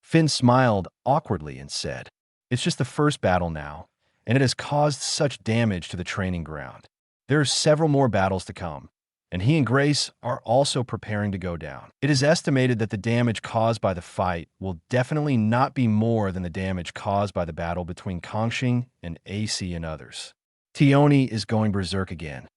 Finn smiled awkwardly and said, "It's just the first battle now, and it has caused such damage to the training ground. There are several more battles to come, and he and Grace are also preparing to go down. It is estimated that the damage caused by the fight will definitely not be more than the damage caused by the battle between Kongxing and AC and others. Tioni is going berserk again."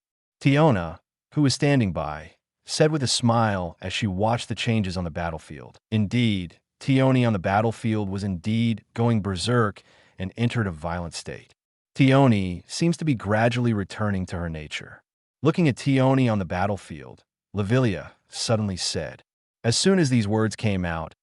Tiona, who was standing by, said with a smile as she watched the changes on the battlefield. Indeed, Tioni on the battlefield was indeed going berserk and entered a violent state. Tioni seems to be gradually returning to her nature. Looking at Tioni on the battlefield, Lavilia suddenly said. As soon as these words came out,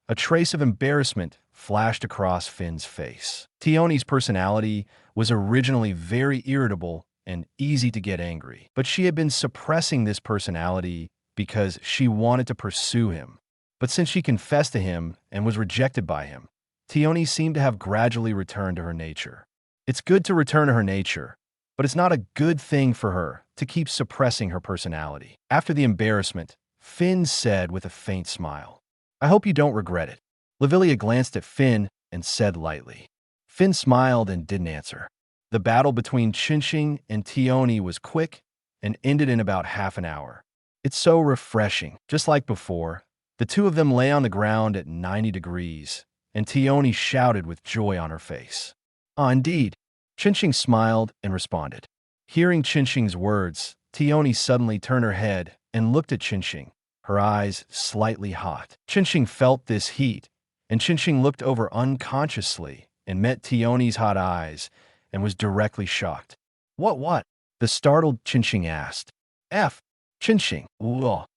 a trace of embarrassment flashed across Finn's face. Tioni's personality was originally very irritable and easy to get angry, but she had been suppressing this personality because she wanted to pursue him. But since she confessed to him and was rejected by him, Tioni seemed to have gradually returned to her nature. It's good to return to her nature, but it's not a good thing for her to keep suppressing her personality. After the embarrassment, Finn said with a faint smile, "I hope you don't regret it." Lavilia glanced at Finn and said lightly. Finn smiled and didn't answer. The battle between Qinqing and Tioni was quick and ended in about half an hour. It's so refreshing. Just like before, the two of them lay on the ground at 90 degrees, and Tioni shouted with joy on her face. "Ah, indeed." Qinqing smiled and responded. Hearing Qinqing's words, Tioni suddenly turned her head and looked at Qinqing, her eyes slightly hot. Qinqing felt this heat, and Qinqing looked over unconsciously and met Tioni's hot eyes and was directly shocked. What? The startled Qinqing asked. Qinqing, ugh."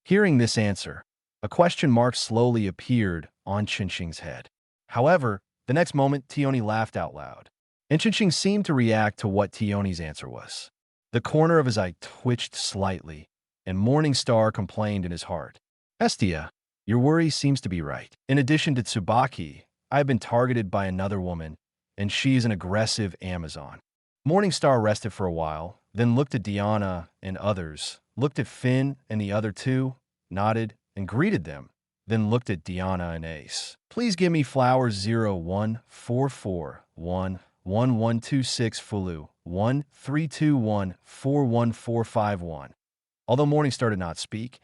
Hearing this answer, a question mark slowly appeared on Qinqing's head. However, the next moment Tioni laughed out loud, and Qinqing seemed to react to what Tioni's answer was. The corner of his eye twitched slightly, and Morningstar complained in his heart. Estia, your worry seems to be right. In addition to Tsubaki, I have been targeted by another woman, and she is an aggressive Amazon. Morningstar rested for a while, then looked at Diana and others, looked at Finn and the other two, nodded, and greeted them, then looked at Diana and Ace. Please give me flowers 01441 1126 Fulu 1321 41451. Although Morningstar did not speak,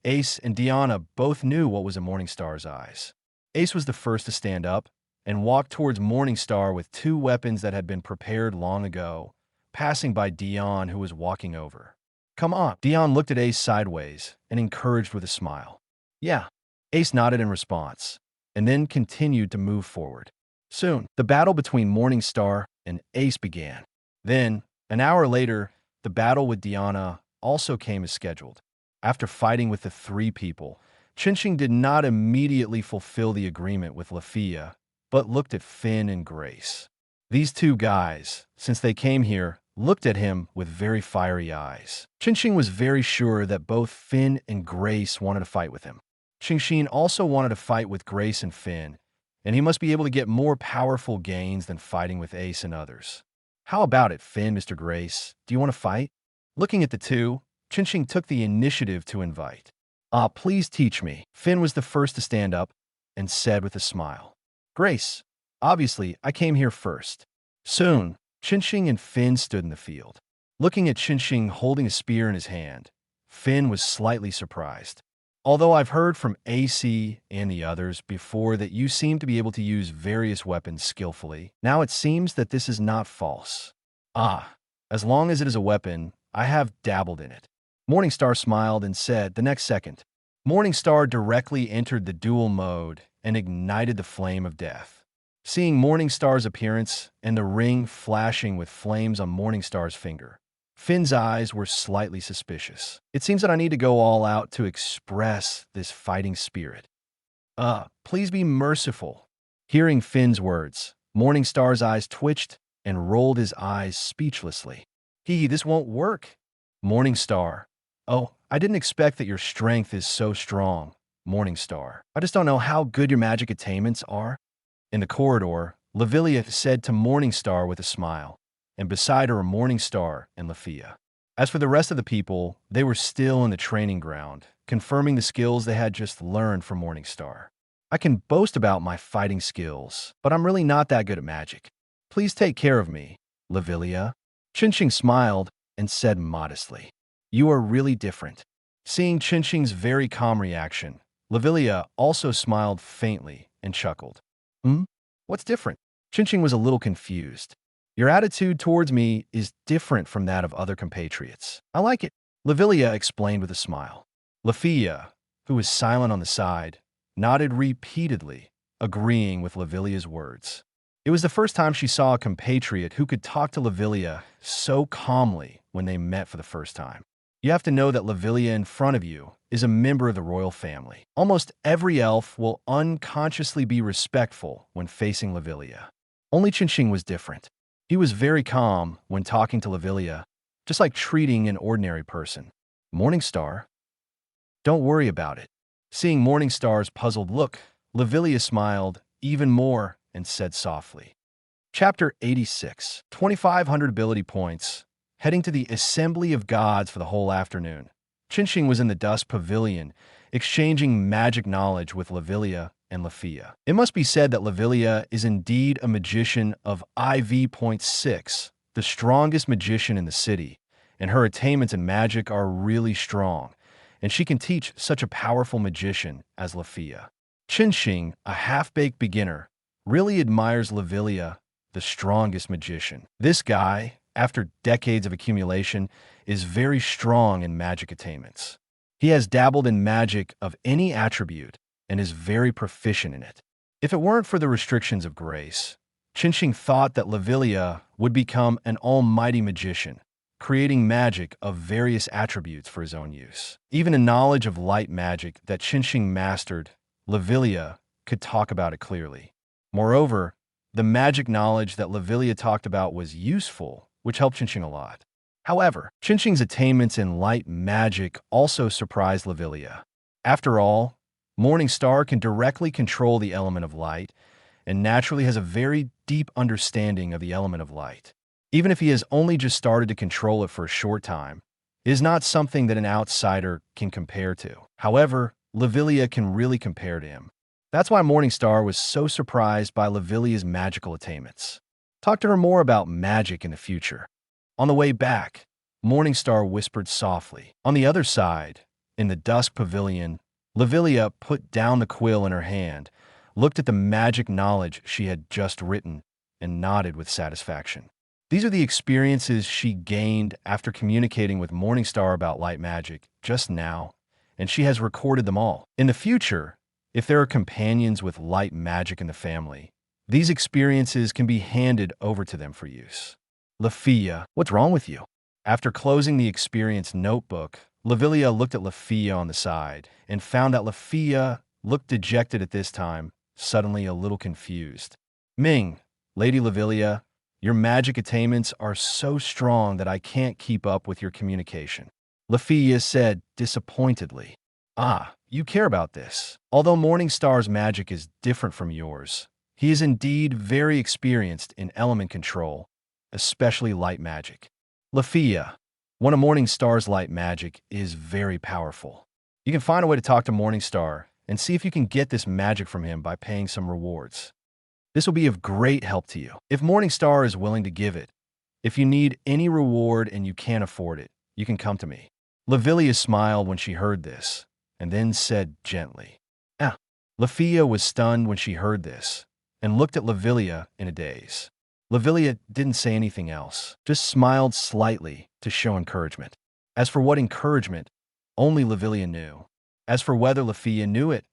Ace and Diana both knew what was in Morningstar's eyes. Ace was the first to stand up and walk towards Morningstar with two weapons that had been prepared long ago, passing by Dion, who was walking over. Come on. Dion looked at Ace sideways and encouraged with a smile. Yeah. Ace nodded in response, and then continued to move forward. Soon, the battle between Morningstar and Ace began. Then, an hour later, the battle with Diana also came as scheduled. After fighting with the three people, Chinching did not immediately fulfill the agreement with Lafia, but looked at Finn and Grace. These two guys, since they came here, looked at him with very fiery eyes. Chinching was very sure that both Finn and Grace wanted to fight with him. Qingxin also wanted to fight with Grace and Finn, and he must be able to get more powerful gains than fighting with Ace and others. How about it, Finn, Mr. Grace? Do you want to fight? Looking at the two, Qingxin took the initiative to invite. Please teach me. Finn was the first to stand up and said with a smile. Grace, obviously, I came here first. Soon, Qingxin and Finn stood in the field. Looking at Qingxin holding a spear in his hand, Finn was slightly surprised. Although I've heard from AC and the others before that you seem to be able to use various weapons skillfully, now it seems that this is not false. As long as it is a weapon, I have dabbled in it. Morningstar smiled and said the next second. Morningstar directly entered the duel mode and ignited the flame of death. Seeing Morningstar's appearance and the ring flashing with flames on Morningstar's finger, Finn's eyes were slightly suspicious. It seems that I need to go all out to express this fighting spirit. Please be merciful. Hearing Finn's words, Morningstar's eyes twitched and rolled his eyes speechlessly. This won't work. Morningstar. Oh, I didn't expect that your strength is so strong, Morningstar. I just don't know how good your magic attainments are. In the corridor, Lavilia said to Morningstar with a smile, and beside her were Morningstar and Lafia. As for the rest of the people, they were still in the training ground, confirming the skills they had just learned from Morningstar. I can boast about my fighting skills, but I'm really not that good at magic. Please take care of me, Lavilia. Qingxin smiled and said modestly, You are really different. Seeing Qingxin's very calm reaction, Lavilia also smiled faintly and chuckled. What's different? Qingxin was a little confused. Your attitude towards me is different from that of other compatriots. I like it, Lavilia explained with a smile. Lafia, who was silent on the side, nodded repeatedly, agreeing with Lavilia's words. It was the first time she saw a compatriot who could talk to Lavilia so calmly when they met for the first time. You have to know that Lavilia in front of you is a member of the royal family. Almost every elf will unconsciously be respectful when facing Lavilia. Only Qingxin was different. He was very calm when talking to Lavilia, just like treating an ordinary person. Morningstar? Don't worry about it. Seeing Morningstar's puzzled look, Lavilia smiled even more and said softly. Chapter 86, 2,500 ability points. Heading to the Assembly of Gods for the whole afternoon. Qingxin was in the Dust Pavilion, exchanging magic knowledge with Lavilia and Lafia. It must be said that Lavilia is indeed a magician of IV.6, the strongest magician in the city, and her attainments in magic are really strong, and she can teach such a powerful magician as Lafia. Qingxin, a half-baked beginner, really admires Lavilia, the strongest magician. This guy, after decades of accumulation, is very strong in magic attainments. He has dabbled in magic of any attribute and is very proficient in it. If it weren't for the restrictions of grace, Qingxin thought that Lavilia would become an almighty magician, creating magic of various attributes for his own use. Even a knowledge of light magic that Qingxin mastered, Lavilia could talk about it clearly. Moreover, the magic knowledge that Lavilia talked about was useful, which helped Qingxin a lot. However, Chinching's attainments in light magic also surprised Lavilia. After all, Morningstar can directly control the element of light and naturally has a very deep understanding of the element of light. Even if he has only just started to control it for a short time, it is not something that an outsider can compare to. However, Lavilia can really compare to him. That's why Morningstar was so surprised by Lavilia's magical attainments. Talk to her more about magic in the future. On the way back, Morningstar whispered softly. On the other side, in the dusk pavilion, Lavilia put down the quill in her hand, looked at the magic knowledge she had just written, and nodded with satisfaction. These are the experiences she gained after communicating with Morningstar about light magic just now, and she has recorded them all. In the future, if there are companions with light magic in the family, these experiences can be handed over to them for use. Lafia, what's wrong with you? After closing the experience notebook, Lavilia looked at Lafia on the side and found that Lafia looked dejected at this time, suddenly a little confused. Ming, Lady Lavilia, your magic attainments are so strong that I can't keep up with your communication. Lafia said disappointedly. Ah, you care about this. Although Morningstar's magic is different from yours, he is indeed very experienced in element control, especially light magic. Lafia, one of Morningstar's light magic is very powerful. You can find a way to talk to Morningstar and see if you can get this magic from him by paying some rewards. This will be of great help to you. If Morningstar is willing to give it, if you need any reward and you can't afford it, you can come to me. Lavilia smiled when she heard this, and then said gently, Ah. Lafia was stunned when she heard this, and looked at Lavilia in a daze. Lavilia didn't say anything else, just smiled slightly to show encouragement. As for what encouragement, only Lavilia knew. As for whether Lafia knew it,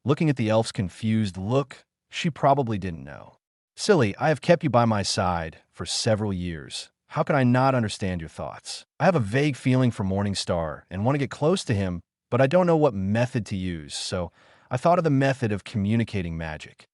looking at the elf's confused look, she probably didn't know. Silly, I have kept you by my side for several years. How can I not understand your thoughts? I have a vague feeling for Morningstar and want to get close to him, but I don't know what method to use, so I thought of the method of communicating magic.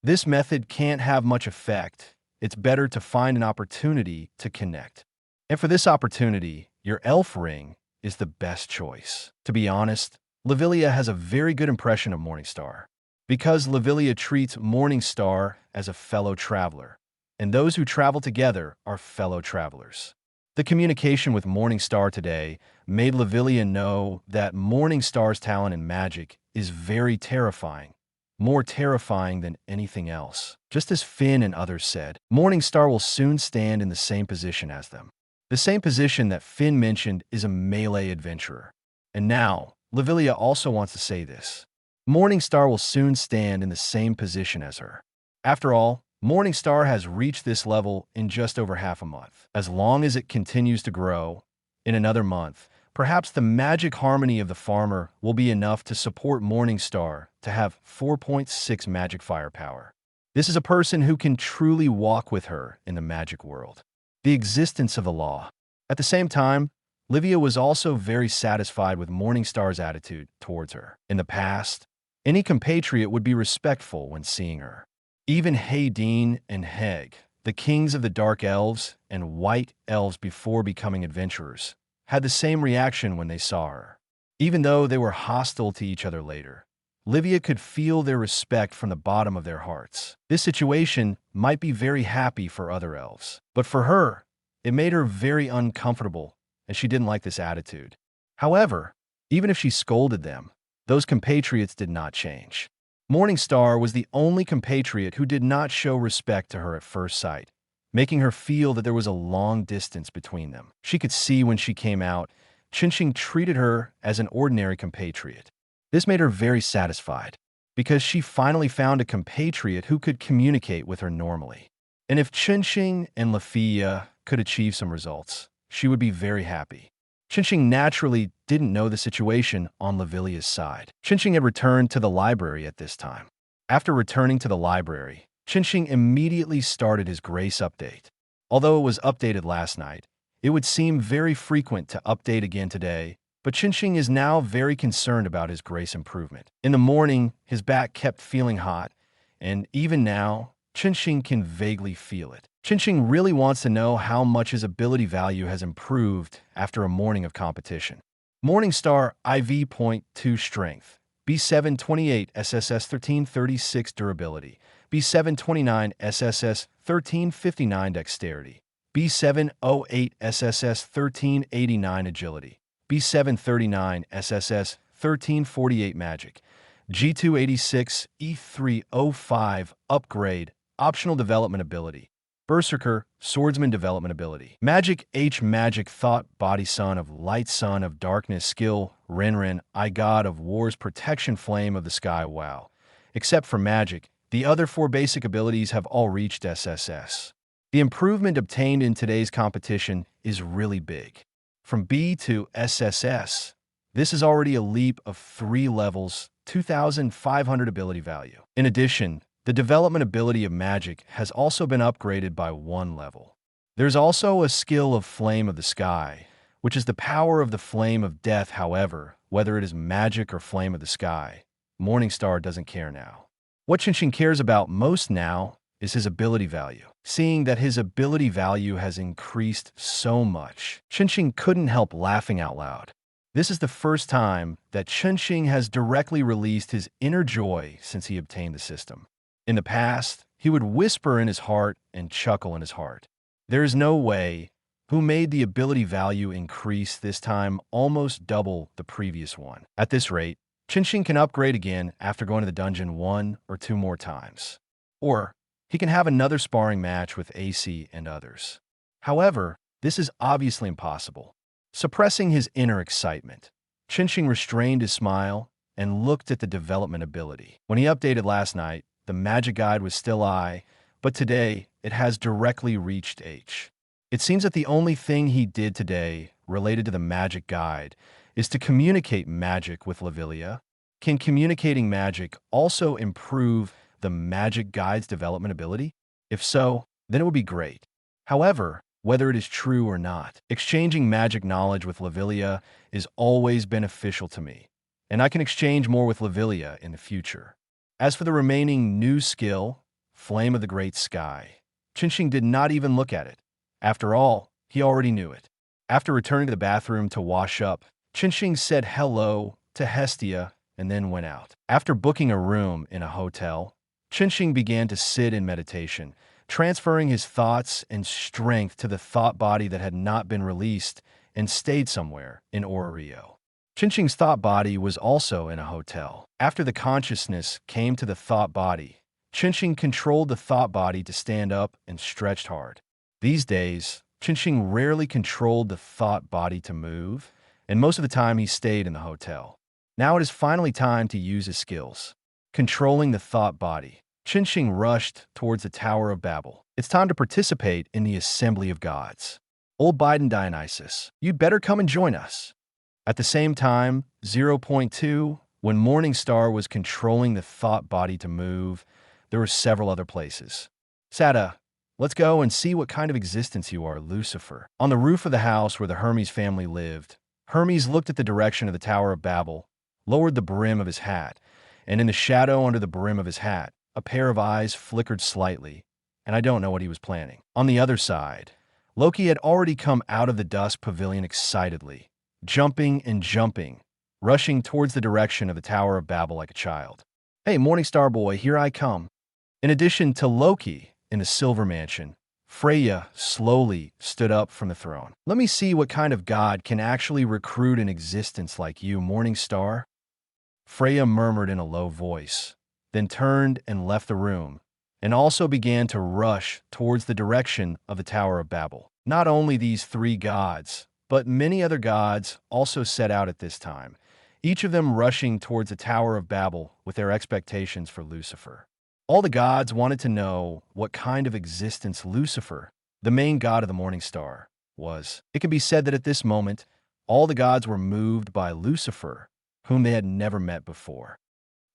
This method can't have much effect. It's better to find an opportunity to connect. And for this opportunity, your elf ring is the best choice. To be honest, Lavilia has a very good impression of Morningstar, because Lavilia treats Morningstar as a fellow traveler, and those who travel together are fellow travelers. The communication with Morningstar today made Lavilia know that Morningstar's talent in magic is very terrifying, more terrifying than anything else. Just as Finn and others said, Morningstar will soon stand in the same position as them. The same position that Finn mentioned is a melee adventurer. And now, Lavilia also wants to say this. Morningstar will soon stand in the same position as her. After all, Morningstar has reached this level in just over half a month. As long as it continues to grow, in another month, perhaps the magic harmony of the farmer will be enough to support Morningstar to have 4.6 magic firepower. This is a person who can truly walk with her in the magic world. The existence of the law. At the same time, Livia was also very satisfied with Morningstar's attitude towards her. In the past, any compatriot would be respectful when seeing her. Even Haydeen and Heg, the kings of the Dark Elves and White Elves before becoming adventurers, had the same reaction when they saw her. Even though they were hostile to each other later, Livia could feel their respect from the bottom of their hearts. This situation might be very happy for other elves, but for her, it made her very uncomfortable, and she didn't like this attitude. However, even if she scolded them, those compatriots did not change. Morningstar was the only compatriot who did not show respect to her at first sight, making her feel that there was a long distance between them. She could see when she came out, Chinching treated her as an ordinary compatriot. This made her very satisfied, because she finally found a compatriot who could communicate with her normally. And if Chinching and Lafia could achieve some results, she would be very happy. Chinching naturally didn't know the situation on Lavilia's side. Chinching had returned to the library at this time. After returning to the library, Chinching immediately started his grace update. Although it was updated last night, it would seem very frequent to update again today, but Chinching is now very concerned about his grace improvement. In the morning, his back kept feeling hot, and even now, Chinching can vaguely feel it. Chinching really wants to know how much his ability value has improved after a morning of competition. Morningstar IV.2 Strength, B728 SSS 1336 Durability, B729 SSS 1359 Dexterity, B708 SSS 1389 Agility, B739 SSS 1348 Magic, G286 E305 Upgrade, Optional Development Ability, Berserker, Swordsman Development Ability. Magic H Magic Thought Body Son of Light Son of Darkness Skill Rinrin I God of War's Protection Flame of the Sky WoW. Except for Magic, the other 4 basic abilities have all reached SSS. The improvement obtained in today's competition is really big. From B to SSS, this is already a leap of 3 levels, 2,500 ability value. In addition, the development ability of Magic has also been upgraded by 1 level. There's also a skill of Flame of the Sky, which is the power of the Flame of Death. However, whether it is Magic or Flame of the Sky, Morningstar doesn't care now. What Chinching cares about most now is his ability value. Seeing that his ability value has increased so much, Chinching couldn't help laughing out loud. This is the first time that Chinching has directly released his inner joy since he obtained the system. In the past, he would whisper in his heart and chuckle in his heart. There is no way who made the ability value increase this time almost double the previous one. At this rate, Chinching can upgrade again after going to the dungeon 1 or 2 more times. Or he can have another sparring match with AC and others. However, this is obviously impossible. Suppressing his inner excitement, Chinching restrained his smile and looked at the development ability. When he updated last night, the Magic Guide was still I, but today it has directly reached H. It seems that the only thing he did today related to the Magic Guide is to communicate magic with Lavilia. Can communicating magic also improve the Magic Guide's development ability? If so, then it would be great. However, whether it is true or not, exchanging magic knowledge with Lavilia is always beneficial to me, and I can exchange more with Lavilia in the future. As for the remaining new skill, Flame of the Great Sky, Chinching did not even look at it. After all, he already knew it. After returning to the bathroom to wash up, Chinching said hello to Hestia and then went out. After booking a room in a hotel, Chinching began to sit in meditation, transferring his thoughts and strength to the thought body that had not been released and stayed somewhere in Rio. Chinching's thought body was also in a hotel. After the consciousness came to the thought body, Chinching controlled the thought body to stand up and stretched hard. These days, Chinching rarely controlled the thought body to move, and most of the time he stayed in the hotel. Now it is finally time to use his skills. Controlling the thought body, Chinching rushed towards the Tower of Babel. It's time to participate in the Assembly of Gods. Old Biden Dionysus, you'd better come and join us. At the same time, 0.2, when Morningstar was controlling the thought body to move, there were several other places. Sada, let's go and see what kind of existence you are, Lucifer. On the roof of the house where the Hermes family lived, Hermes looked at the direction of the Tower of Babel, lowered the brim of his hat, and in the shadow under the brim of his hat, a pair of eyes flickered slightly, and I don't know what he was planning. On the other side, Loki had already come out of the dusk pavilion excitedly, jumping and jumping, rushing towards the direction of the Tower of Babel like a child. Hey, Morningstar boy, here I come. In addition to Loki in the Silver Mansion, Freya slowly stood up from the throne. Let me see what kind of god can actually recruit an existence like you, Morningstar. Freya murmured in a low voice, then turned and left the room, and also began to rush towards the direction of the Tower of Babel. Not only these 3 gods, but many other gods also set out at this time, each of them rushing towards the Tower of Babel with their expectations for Lucifer. All the gods wanted to know what kind of existence Lucifer, the main god of the morning star, was. It can be said that at this moment, all the gods were moved by Lucifer, whom they had never met before.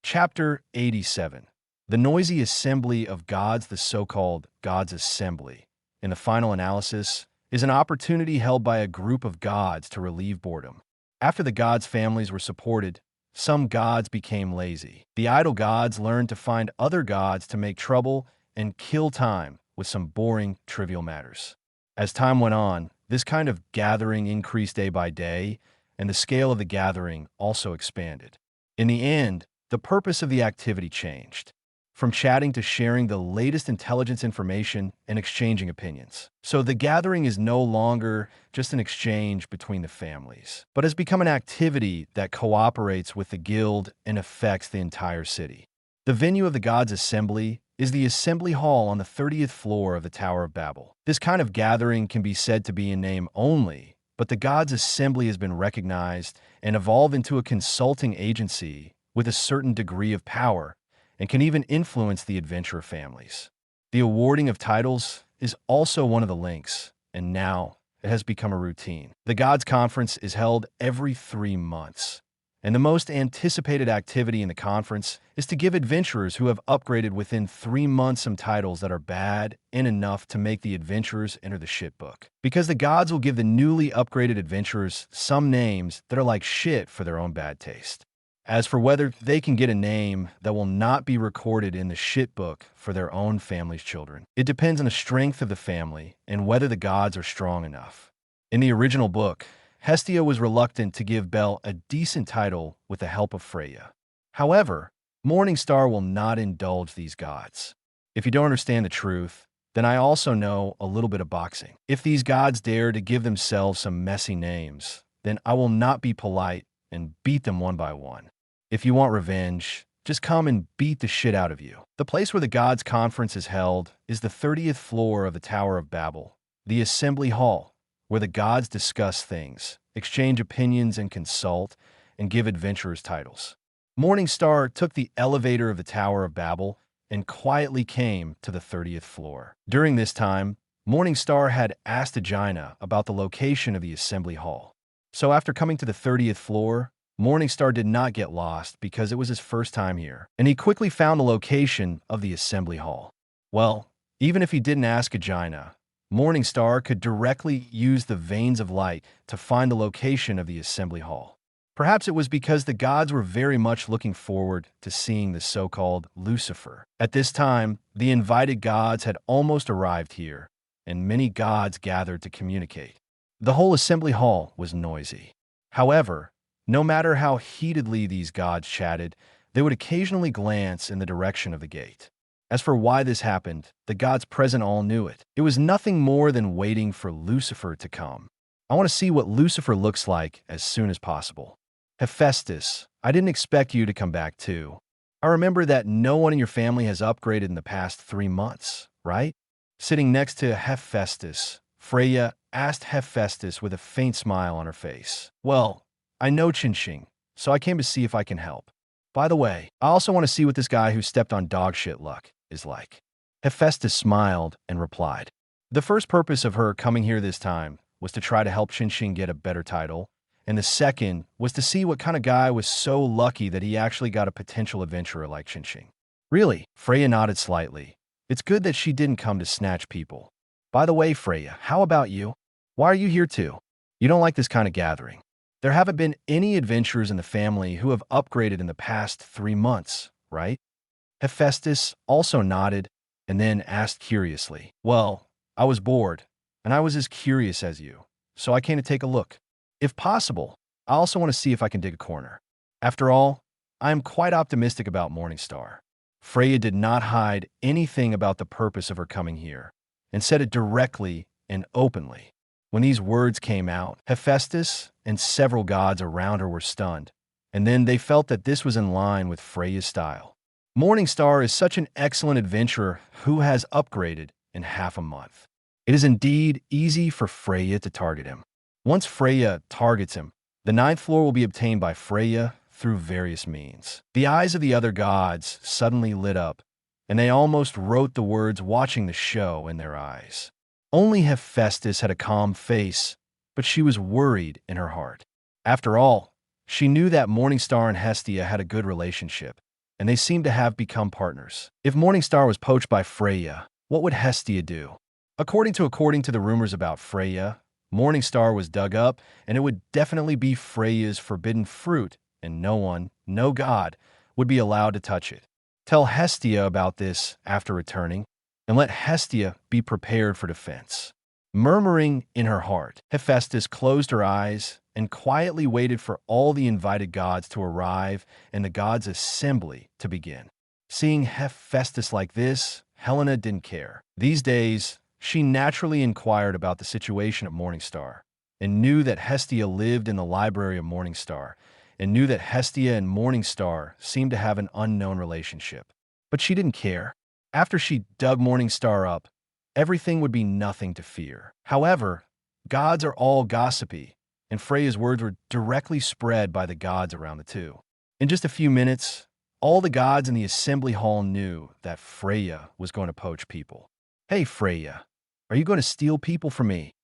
Chapter 87. The noisy assembly of gods, the so-called God's Assembly, in the final analysis, is an opportunity held by a group of gods to relieve boredom. After the gods' families were supported, some gods became lazy. The idle gods learned to find other gods to make trouble and kill time with some boring, trivial matters. As time went on, this kind of gathering increased day by day, and the scale of the gathering also expanded. In the end, the purpose of the activity changed, from chatting to sharing the latest intelligence information and exchanging opinions. So the gathering is no longer just an exchange between the families, but has become an activity that cooperates with the guild and affects the entire city. The venue of the gods' assembly is the assembly hall on the 30th floor of the Tower of Babel. This kind of gathering can be said to be in name only, but the gods' assembly has been recognized and evolved into a consulting agency with a certain degree of power and can even influence the adventurer families. The awarding of titles is also one of the links, and now it has become a routine. The Gods Conference is held every 3 months, and the most anticipated activity in the conference is to give adventurers who have upgraded within 3 months some titles that are bad and enough to make the adventurers enter the shit book. Because the gods will give the newly upgraded adventurers some names that are like shit for their own bad taste. As for whether they can get a name that will not be recorded in the shit book for their own family's children, it depends on the strength of the family and whether the gods are strong enough. In the original book, Hestia was reluctant to give Belle a decent title with the help of Freya. However, Morningstar will not indulge these gods. If you don't understand the truth, then I also know a little bit of boxing. If these gods dare to give themselves some messy names, then I will not be polite and beat them one by one. If you want revenge, just come and beat the shit out of you. The place where the Gods Conference is held is the 30th floor of the Tower of Babel, the Assembly Hall, where the gods discuss things, exchange opinions and consult, and give adventurers titles. Morningstar took the elevator of the Tower of Babel and quietly came to the 30th floor. During this time, Morningstar had asked Aegina about the location of the Assembly Hall. So after coming to the 30th floor, Morningstar did not get lost because it was his first time here, and he quickly found the location of the Assembly Hall. Well, even if he didn't ask Aegina, Morningstar could directly use the veins of light to find the location of the Assembly Hall. Perhaps it was because the gods were very much looking forward to seeing the so-called Lucifer. At this time, the invited gods had almost arrived here, and many gods gathered to communicate. The whole Assembly Hall was noisy. However, no matter how heatedly these gods chatted, they would occasionally glance in the direction of the gate. As for why this happened, the gods present all knew it. It was nothing more than waiting for Lucifer to come. I want to see what Lucifer looks like as soon as possible. Hephaestus, I didn't expect you to come back too. I remember that no one in your family has upgraded in the past 3 months, right? Sitting next to Hephaestus, Freya asked Hephaestus with a faint smile on her face. Well, I know Qinxing, so I came to see if I can help. By the way, I also want to see what this guy who stepped on dogshit luck is like. Hephaestus smiled and replied. The first purpose of her coming here this time was to try to help Qinxing get a better title, and the second was to see what kind of guy was so lucky that he actually got a potential adventurer like Qinxing. Really? Freya nodded slightly. It's good that she didn't come to snatch people. By the way, Freya, how about you? Why are you here too? You don't like this kind of gathering. There haven't been any adventurers in the family who have upgraded in the past 3 months, right? Hephaestus also nodded and then asked curiously. Well, I was bored, and I was as curious as you, so I came to take a look. If possible, I also want to see if I can dig a corner. After all, I am quite optimistic about Morningstar. Freya did not hide anything about the purpose of her coming here, and said it directly and openly. When these words came out, Hephaestus and several gods around her were stunned, and then they felt that this was in line with Freya's style. Morningstar is such an excellent adventurer who has upgraded in half a month. It is indeed easy for Freya to target him. Once Freya targets him, the 9th floor will be obtained by Freya through various means. The eyes of the other gods suddenly lit up, and they almost wrote the words "watching the show" in their eyes. Only Hephaestus had a calm face, but she was worried in her heart. After all, she knew that Morningstar and Hestia had a good relationship, and they seemed to have become partners. If Morningstar was poached by Freya, what would Hestia do? According to the rumors about Freya, Morningstar was dug up, and it would definitely be Freya's forbidden fruit, and no one, no god, would be allowed to touch it. Tell Hestia about this after returning, and let Hestia be prepared for defense. Murmuring in her heart, Hephaestus closed her eyes and quietly waited for all the invited gods to arrive and the gods' assembly to begin. Seeing Hephaestus like this, Helena didn't care. These days, she naturally inquired about the situation at Morningstar, and knew that Hestia lived in the library of Morningstar, and knew that Hestia and Morningstar seemed to have an unknown relationship. But she didn't care. After she dug Morningstar up, everything would be nothing to fear. However, gods are all gossipy, and Freya's words were directly spread by the gods around the two. In just a few minutes, all the gods in the assembly hall knew that Freya was going to poach people. "Hey, Freya, are you going to steal people from me?"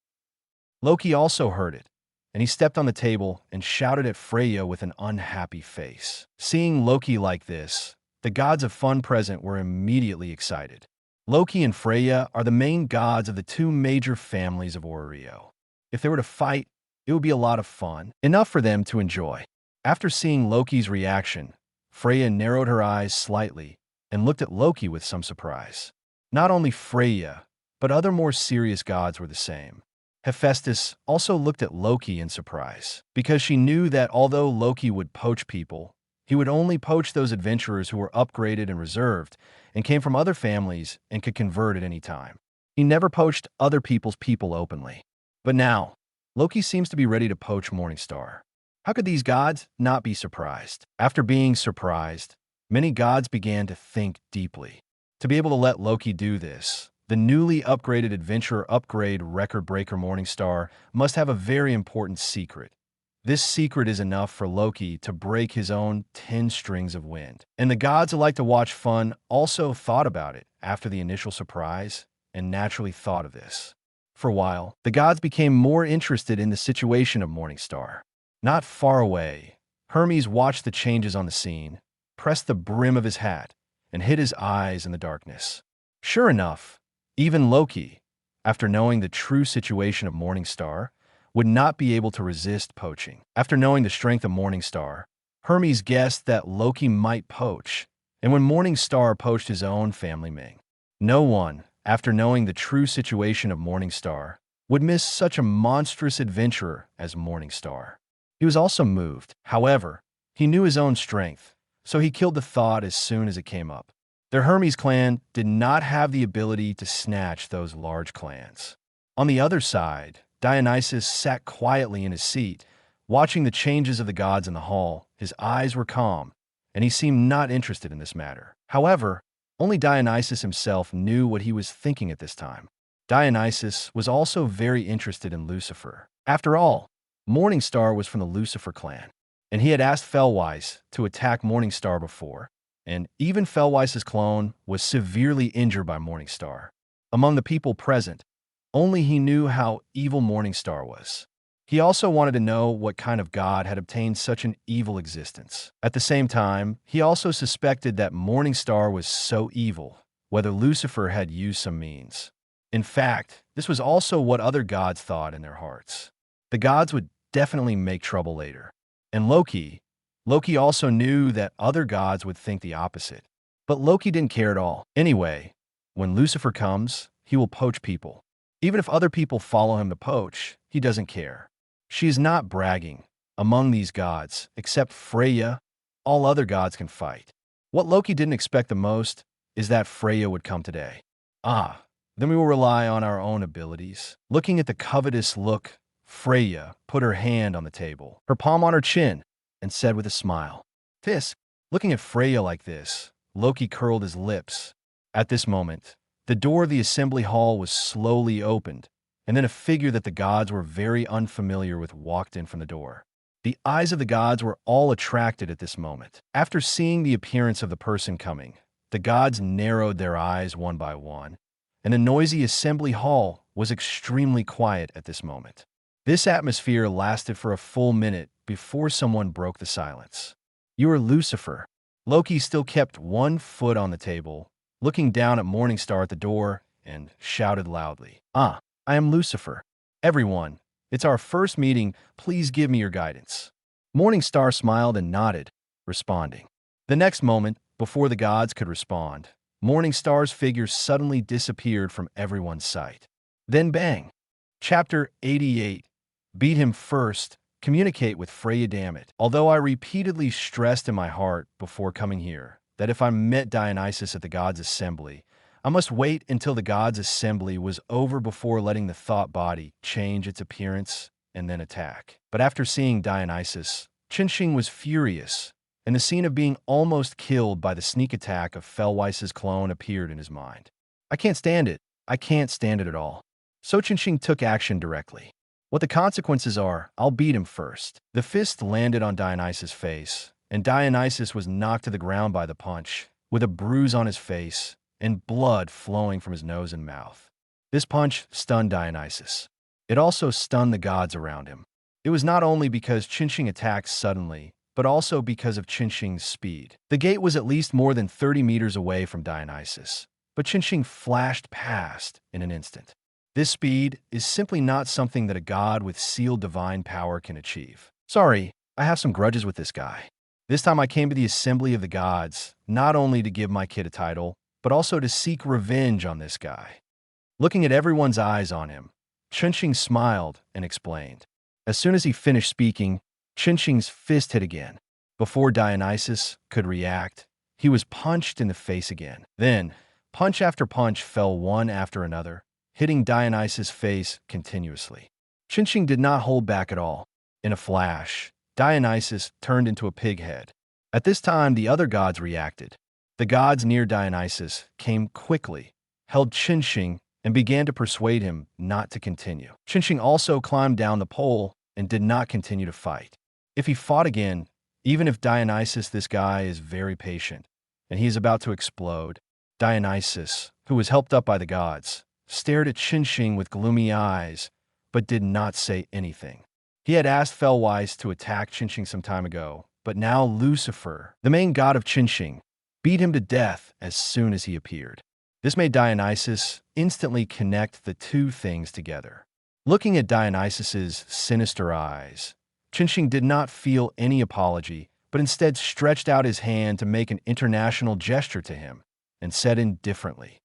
Loki also heard it, and he stepped on the table and shouted at Freya with an unhappy face. Seeing Loki like this, the gods of fun present were immediately excited. Loki and Freya are the main gods of the two major families of Oreo. If they were to fight, it would be a lot of fun, enough for them to enjoy. After seeing Loki's reaction, Freya narrowed her eyes slightly and looked at Loki with some surprise. Not only Freya, but other more serious gods were the same. Hephaestus also looked at Loki in surprise, because she knew that although Loki would poach people, he would only poach those adventurers who were upgraded and reserved, and came from other families and could convert at any time. He never poached other people's people openly. But now, Loki seems to be ready to poach Morningstar. How could these gods not be surprised? After being surprised, many gods began to think deeply. To be able to let Loki do this, the newly upgraded adventurer upgrade record breaker Morningstar must have a very important secret. This secret is enough for Loki to break his own 10 strings of wind. And the gods who like to watch fun also thought about it after the initial surprise and naturally thought of this. For a while, the gods became more interested in the situation of Morningstar. Not far away, Hermes watched the changes on the scene, pressed the brim of his hat, and hid his eyes in the darkness. Sure enough, even Loki, after knowing the true situation of Morningstar, would not be able to resist poaching. After knowing the strength of Morningstar, Hermes guessed that Loki might poach, and when Morningstar poached his own family Ming, no one, after knowing the true situation of Morningstar, would miss such a monstrous adventurer as Morningstar. He was also moved. However, he knew his own strength, so he killed the thought as soon as it came up. The Hermes clan did not have the ability to snatch those large clans. On the other side, Dionysus sat quietly in his seat, watching the changes of the gods in the hall. His eyes were calm, and he seemed not interested in this matter. However, only Dionysus himself knew what he was thinking at this time. Dionysus was also very interested in Lucifer. After all, Morningstar was from the Lucifer clan, and he had asked Fellwise to attack Morningstar before, and even Fellwise's clone was severely injured by Morningstar. Among the people present, only he knew how evil Morningstar was. He also wanted to know what kind of god had obtained such an evil existence. At the same time, he also suspected that Morningstar was so evil, whether Lucifer had used some means. In fact, this was also what other gods thought in their hearts. The gods would definitely make trouble later. And Loki also knew that other gods would think the opposite. But Loki didn't care at all. Anyway, when Lucifer comes, he will poach people. Even if other people follow him to poach, he doesn't care. She is not bragging. Among these gods, except Freya, all other gods can fight. What Loki didn't expect the most is that Freya would come today. Then we will rely on our own abilities. Looking at the covetous look, Freya put her hand on the table, her palm on her chin, and said with a smile, "Tisk." Looking at Freya like this, Loki curled his lips. At this moment, the door of the assembly hall was slowly opened, and then a figure that the gods were very unfamiliar with walked in from the door. The eyes of the gods were all attracted at this moment. After seeing the appearance of the person coming, the gods narrowed their eyes one by one, and the noisy assembly hall was extremely quiet at this moment. This atmosphere lasted for a full minute before someone broke the silence. "You are Lucifer." Loki still kept one foot on the table, looking down at Morningstar at the door, and shouted loudly, I am Lucifer. Everyone, it's our first meeting. Please give me your guidance." Morningstar smiled and nodded, responding. The next moment, before the gods could respond, Morningstar's figure suddenly disappeared from everyone's sight. Then bang! Chapter 88. Beat him first. Communicate with Freya, damn it. Although I repeatedly stressed in my heart before coming here that if I met Dionysus at the gods' assembly, I must wait until the gods' assembly was over before letting the thought body change its appearance and then attack. But after seeing Dionysus, Chinching was furious, and the scene of being almost killed by the sneak attack of Fellweiss's clone appeared in his mind. I can't stand it. I can't stand it at all. So Chinching took action directly. What the consequences are, I'll beat him first. The fist landed on Dionysus' face, and Dionysus was knocked to the ground by the punch, with a bruise on his face and blood flowing from his nose and mouth. This punch stunned Dionysus. It also stunned the gods around him. It was not only because Chinching attacked suddenly, but also because of Chinching's speed. The gate was at least more than 30 meters away from Dionysus, but Chinching flashed past in an instant. This speed is simply not something that a god with sealed divine power can achieve. Sorry, I have some grudges with this guy. This time I came to the assembly of the gods, not only to give my kid a title, but also to seek revenge on this guy. Looking at everyone's eyes on him, Chinching smiled and explained. As soon as he finished speaking, Chinching's fist hit again. Before Dionysus could react, he was punched in the face again. Then, punch after punch fell one after another, hitting Dionysus' face continuously. Chinching did not hold back at all. In a flash, Dionysus turned into a pig head. At this time, the other gods reacted. The gods near Dionysus came quickly, held Chinching, and began to persuade him not to continue. Chinching also climbed down the pole and did not continue to fight. If he fought again, even if Dionysus, this guy, is very patient, and he is about to explode, Dionysus, who was helped up by the gods, stared at Chinching with gloomy eyes, but did not say anything. He had asked Fellweiss to attack Chinching some time ago, but now Lucifer, the main god of Chinching, beat him to death as soon as he appeared. This made Dionysus instantly connect the two things together. Looking at Dionysus's sinister eyes, Chinching did not feel any apology, but instead stretched out his hand to make an international gesture to him, and said indifferently,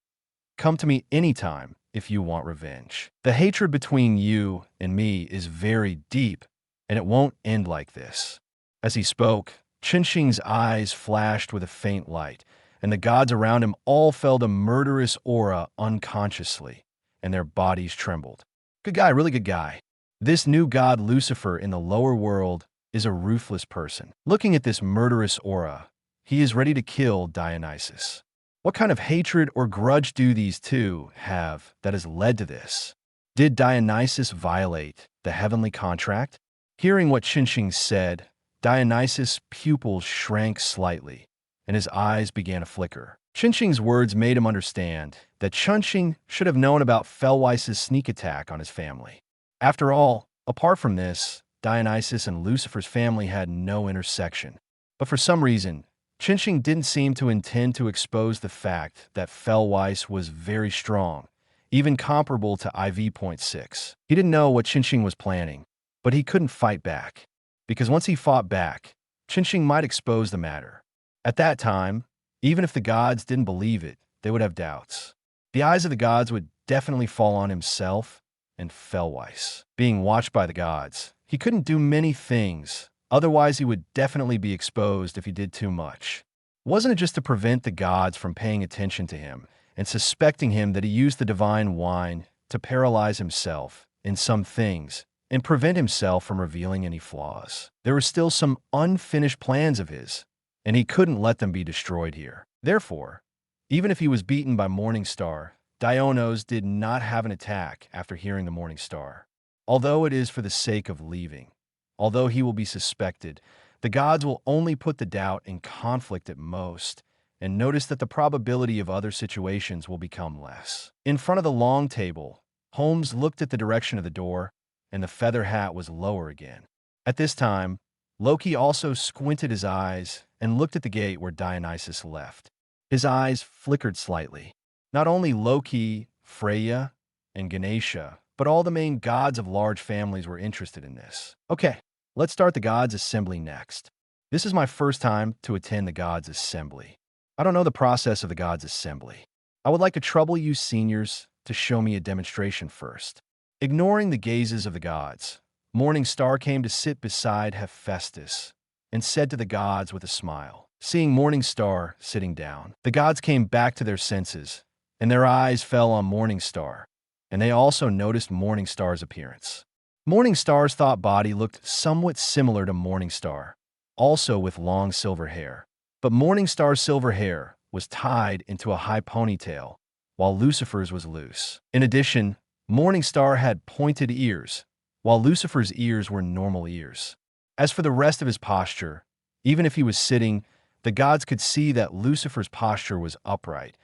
"Come to me anytime if you want revenge. The hatred between you and me is very deep, and it won't end like this." As he spoke, Chinching's eyes flashed with a faint light, and the gods around him all felt a murderous aura unconsciously, and their bodies trembled. Good guy, really good guy. This new god Lucifer in the lower world is a ruthless person. Looking at this murderous aura, he is ready to kill Dionysus. What kind of hatred or grudge do these two have that has led to this? Did Dionysus violate the heavenly contract? Hearing what Chinching said, Dionysus' pupils shrank slightly, and his eyes began to flicker. Chinching's words made him understand that Chinching should have known about Fellweiss's sneak attack on his family. After all, apart from this, Dionysus and Lucifer's family had no intersection. But for some reason, Chinching didn't seem to intend to expose the fact that Fellweiss was very strong, even comparable to IV.6. He didn't know what Chinching was planning, but he couldn't fight back, because once he fought back, Chinching might expose the matter. At that time, even if the gods didn't believe it, they would have doubts. The eyes of the gods would definitely fall on himself and Fellweiss. Being watched by the gods, he couldn't do many things. Otherwise, he would definitely be exposed if he did too much. Wasn't it just to prevent the gods from paying attention to him and suspecting him that he used the divine wine to paralyze himself in some things and prevent himself from revealing any flaws? There were still some unfinished plans of his, and he couldn't let them be destroyed here. Therefore, even if he was beaten by Morningstar, Dionos did not have an attack after hearing the Morningstar. Although it is for the sake of leaving, although he will be suspected, the gods will only put the doubt in conflict at most, and notice that the probability of other situations will become less. In front of the long table, Holmes looked at the direction of the door, and the feather hat was lower again. At this time, Loki also squinted his eyes and looked at the gate where Dionysus left. His eyes flickered slightly. Not only Loki, Freya, and Ganesha, but all the main gods of large families were interested in this. Okay, let's start the gods' assembly next. This is my first time to attend the gods' assembly. I don't know the process of the gods' assembly. I would like to trouble you seniors to show me a demonstration first. Ignoring the gazes of the gods, Morning Star came to sit beside Hephaestus and said to the gods with a smile. Seeing Morning Star sitting down, the gods came back to their senses, and their eyes fell on Morning Star, and they also noticed Morning Star's appearance. Morning Star's thought body looked somewhat similar to Morning Star, also with long silver hair. But Morning Star's silver hair was tied into a high ponytail, while Lucifer's was loose. In addition, Morning Star had pointed ears, while Lucifer's ears were normal ears. As for the rest of his posture, even if he was sitting, the gods could see that Lucifer's posture was upright,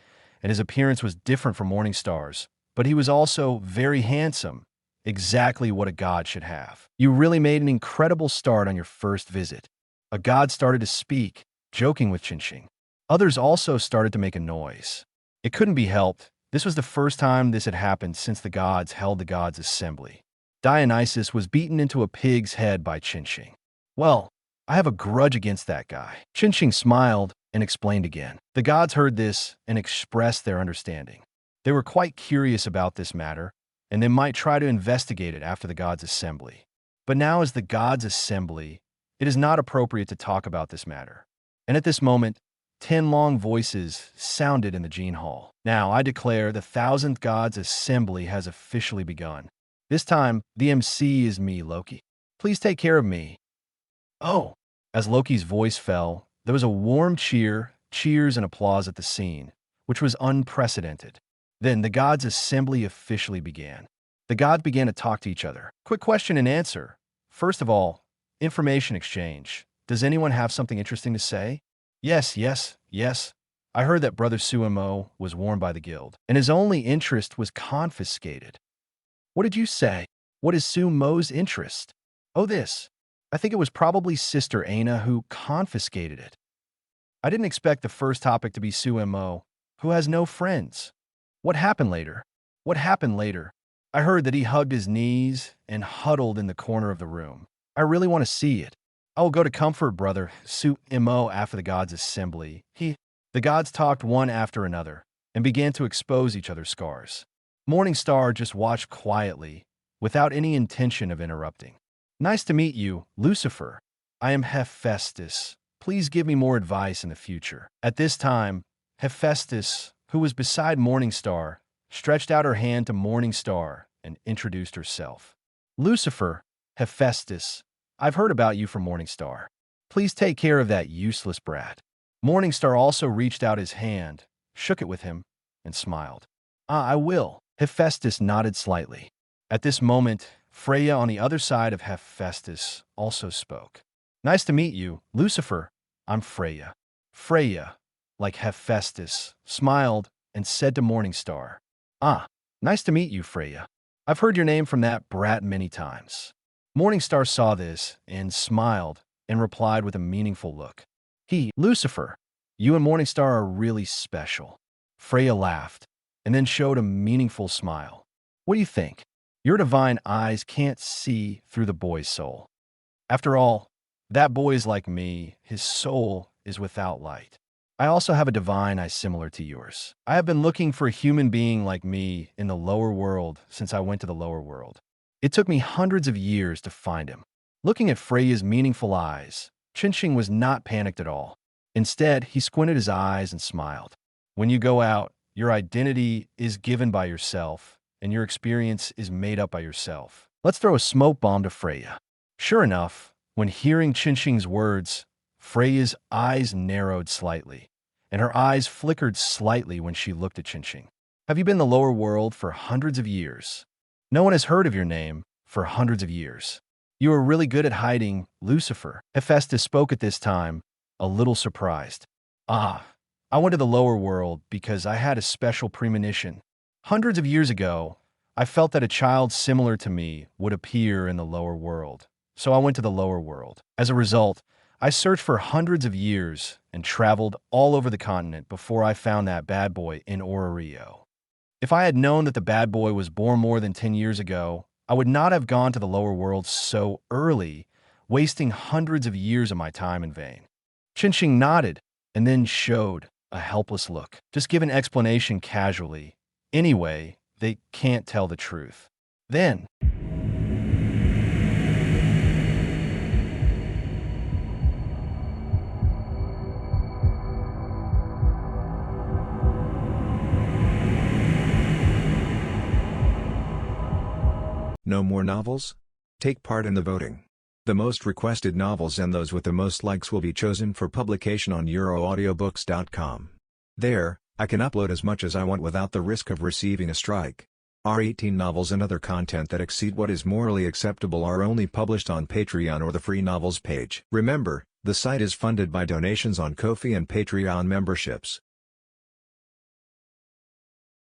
and his appearance was different from Morning Star's, but he was also very handsome, exactly what a god should have. You really made an incredible start on your first visit. A god started to speak, joking with Chinching. Others also started to make a noise. It couldn't be helped. This was the first time this had happened since the gods held the gods' assembly. Dionysus was beaten into a pig's head by Chinching. Well, I have a grudge against that guy. Chinching smiled and explained again. The gods heard this and expressed their understanding. They were quite curious about this matter, and they might try to investigate it after the gods' assembly. But now as the gods' assembly, it is not appropriate to talk about this matter. And at this moment, 10 long voices sounded in the Gene Hall. Now I declare the 1000th Gods Assembly has officially begun. This time, the MC is me, Loki. Please take care of me. Oh! As Loki's voice fell, there was a warm cheers and applause at the scene, which was unprecedented. Then the Gods Assembly officially began. The gods began to talk to each other. Quick question and answer. First of all, information exchange. Does anyone have something interesting to say? Yes. I heard that Brother Suemo was warned by the guild, and his only interest was confiscated. What did you say? What is Sumo's interest? Oh, this. I think it was probably Sister Aina who confiscated it. I didn't expect the first topic to be Suemo, who has no friends. What happened later? I heard that he hugged his knees and huddled in the corner of the room. I really want to see it. I will go to comfort Brother Suemo after the gods' assembly. The gods talked one after another and began to expose each other's scars. Morning Star just watched quietly, without any intention of interrupting. Nice to meet you, Lucifer. I am Hephaestus. Please give me more advice in the future. At this time, Hephaestus, who was beside Morning Star, stretched out her hand to Morning Star and introduced herself. Lucifer, Hephaestus, I've heard about you from Morning Star. Please take care of that useless brat. Morning Star also reached out his hand, shook it with him, and smiled. I will. Hephaestus nodded slightly. At this moment, Freya on the other side of Hephaestus also spoke. Nice to meet you, Lucifer. I'm Freya. Freya, like Hephaestus, smiled and said to Morning Star, nice to meet you, Freya. I've heard your name from that brat many times. Morning Star saw this and smiled and replied with a meaningful look. Lucifer, you and Morning Star are really special. Freya laughed and then showed a meaningful smile. What do you think? Your divine eyes can't see through the boy's soul. After all, that boy is like me. His soul is without light. I also have a divine eye similar to yours. I have been looking for a human being like me in the lower world since I went to the lower world. It took me hundreds of years to find him. Looking at Freya's meaningful eyes, Chinching was not panicked at all. Instead, he squinted his eyes and smiled. When you go out, your identity is given by yourself, and your experience is made up by yourself. Let's throw a smoke bomb to Freya. Sure enough, when hearing Chinching's words, Freya's eyes narrowed slightly, and her eyes flickered slightly when she looked at Chinching. Have you been in the lower world for hundreds of years? No one has heard of your name for hundreds of years. You are really good at hiding, Lucifer. Hephaestus spoke at this time, a little surprised. I went to the lower world because I had a special premonition. Hundreds of years ago, I felt that a child similar to me would appear in the lower world, so I went to the lower world. As a result, I searched for hundreds of years and traveled all over the continent before I found that bad boy in Ororio. If I had known that the bad boy was born more than 10 years ago, I would not have gone to the lower world so early, wasting hundreds of years of my time in vain. Chinching nodded and then showed a helpless look. Just give an explanation casually. Anyway, they can't tell the truth. Then, no more novels? Take part in the voting. The most requested novels and those with the most likes will be chosen for publication on euroaudiobooks.com. There, I can upload as much as I want without the risk of receiving a strike. Our 18 novels and other content that exceed what is morally acceptable are only published on Patreon or the free novels page. Remember, the site is funded by donations on Ko-fi and Patreon memberships.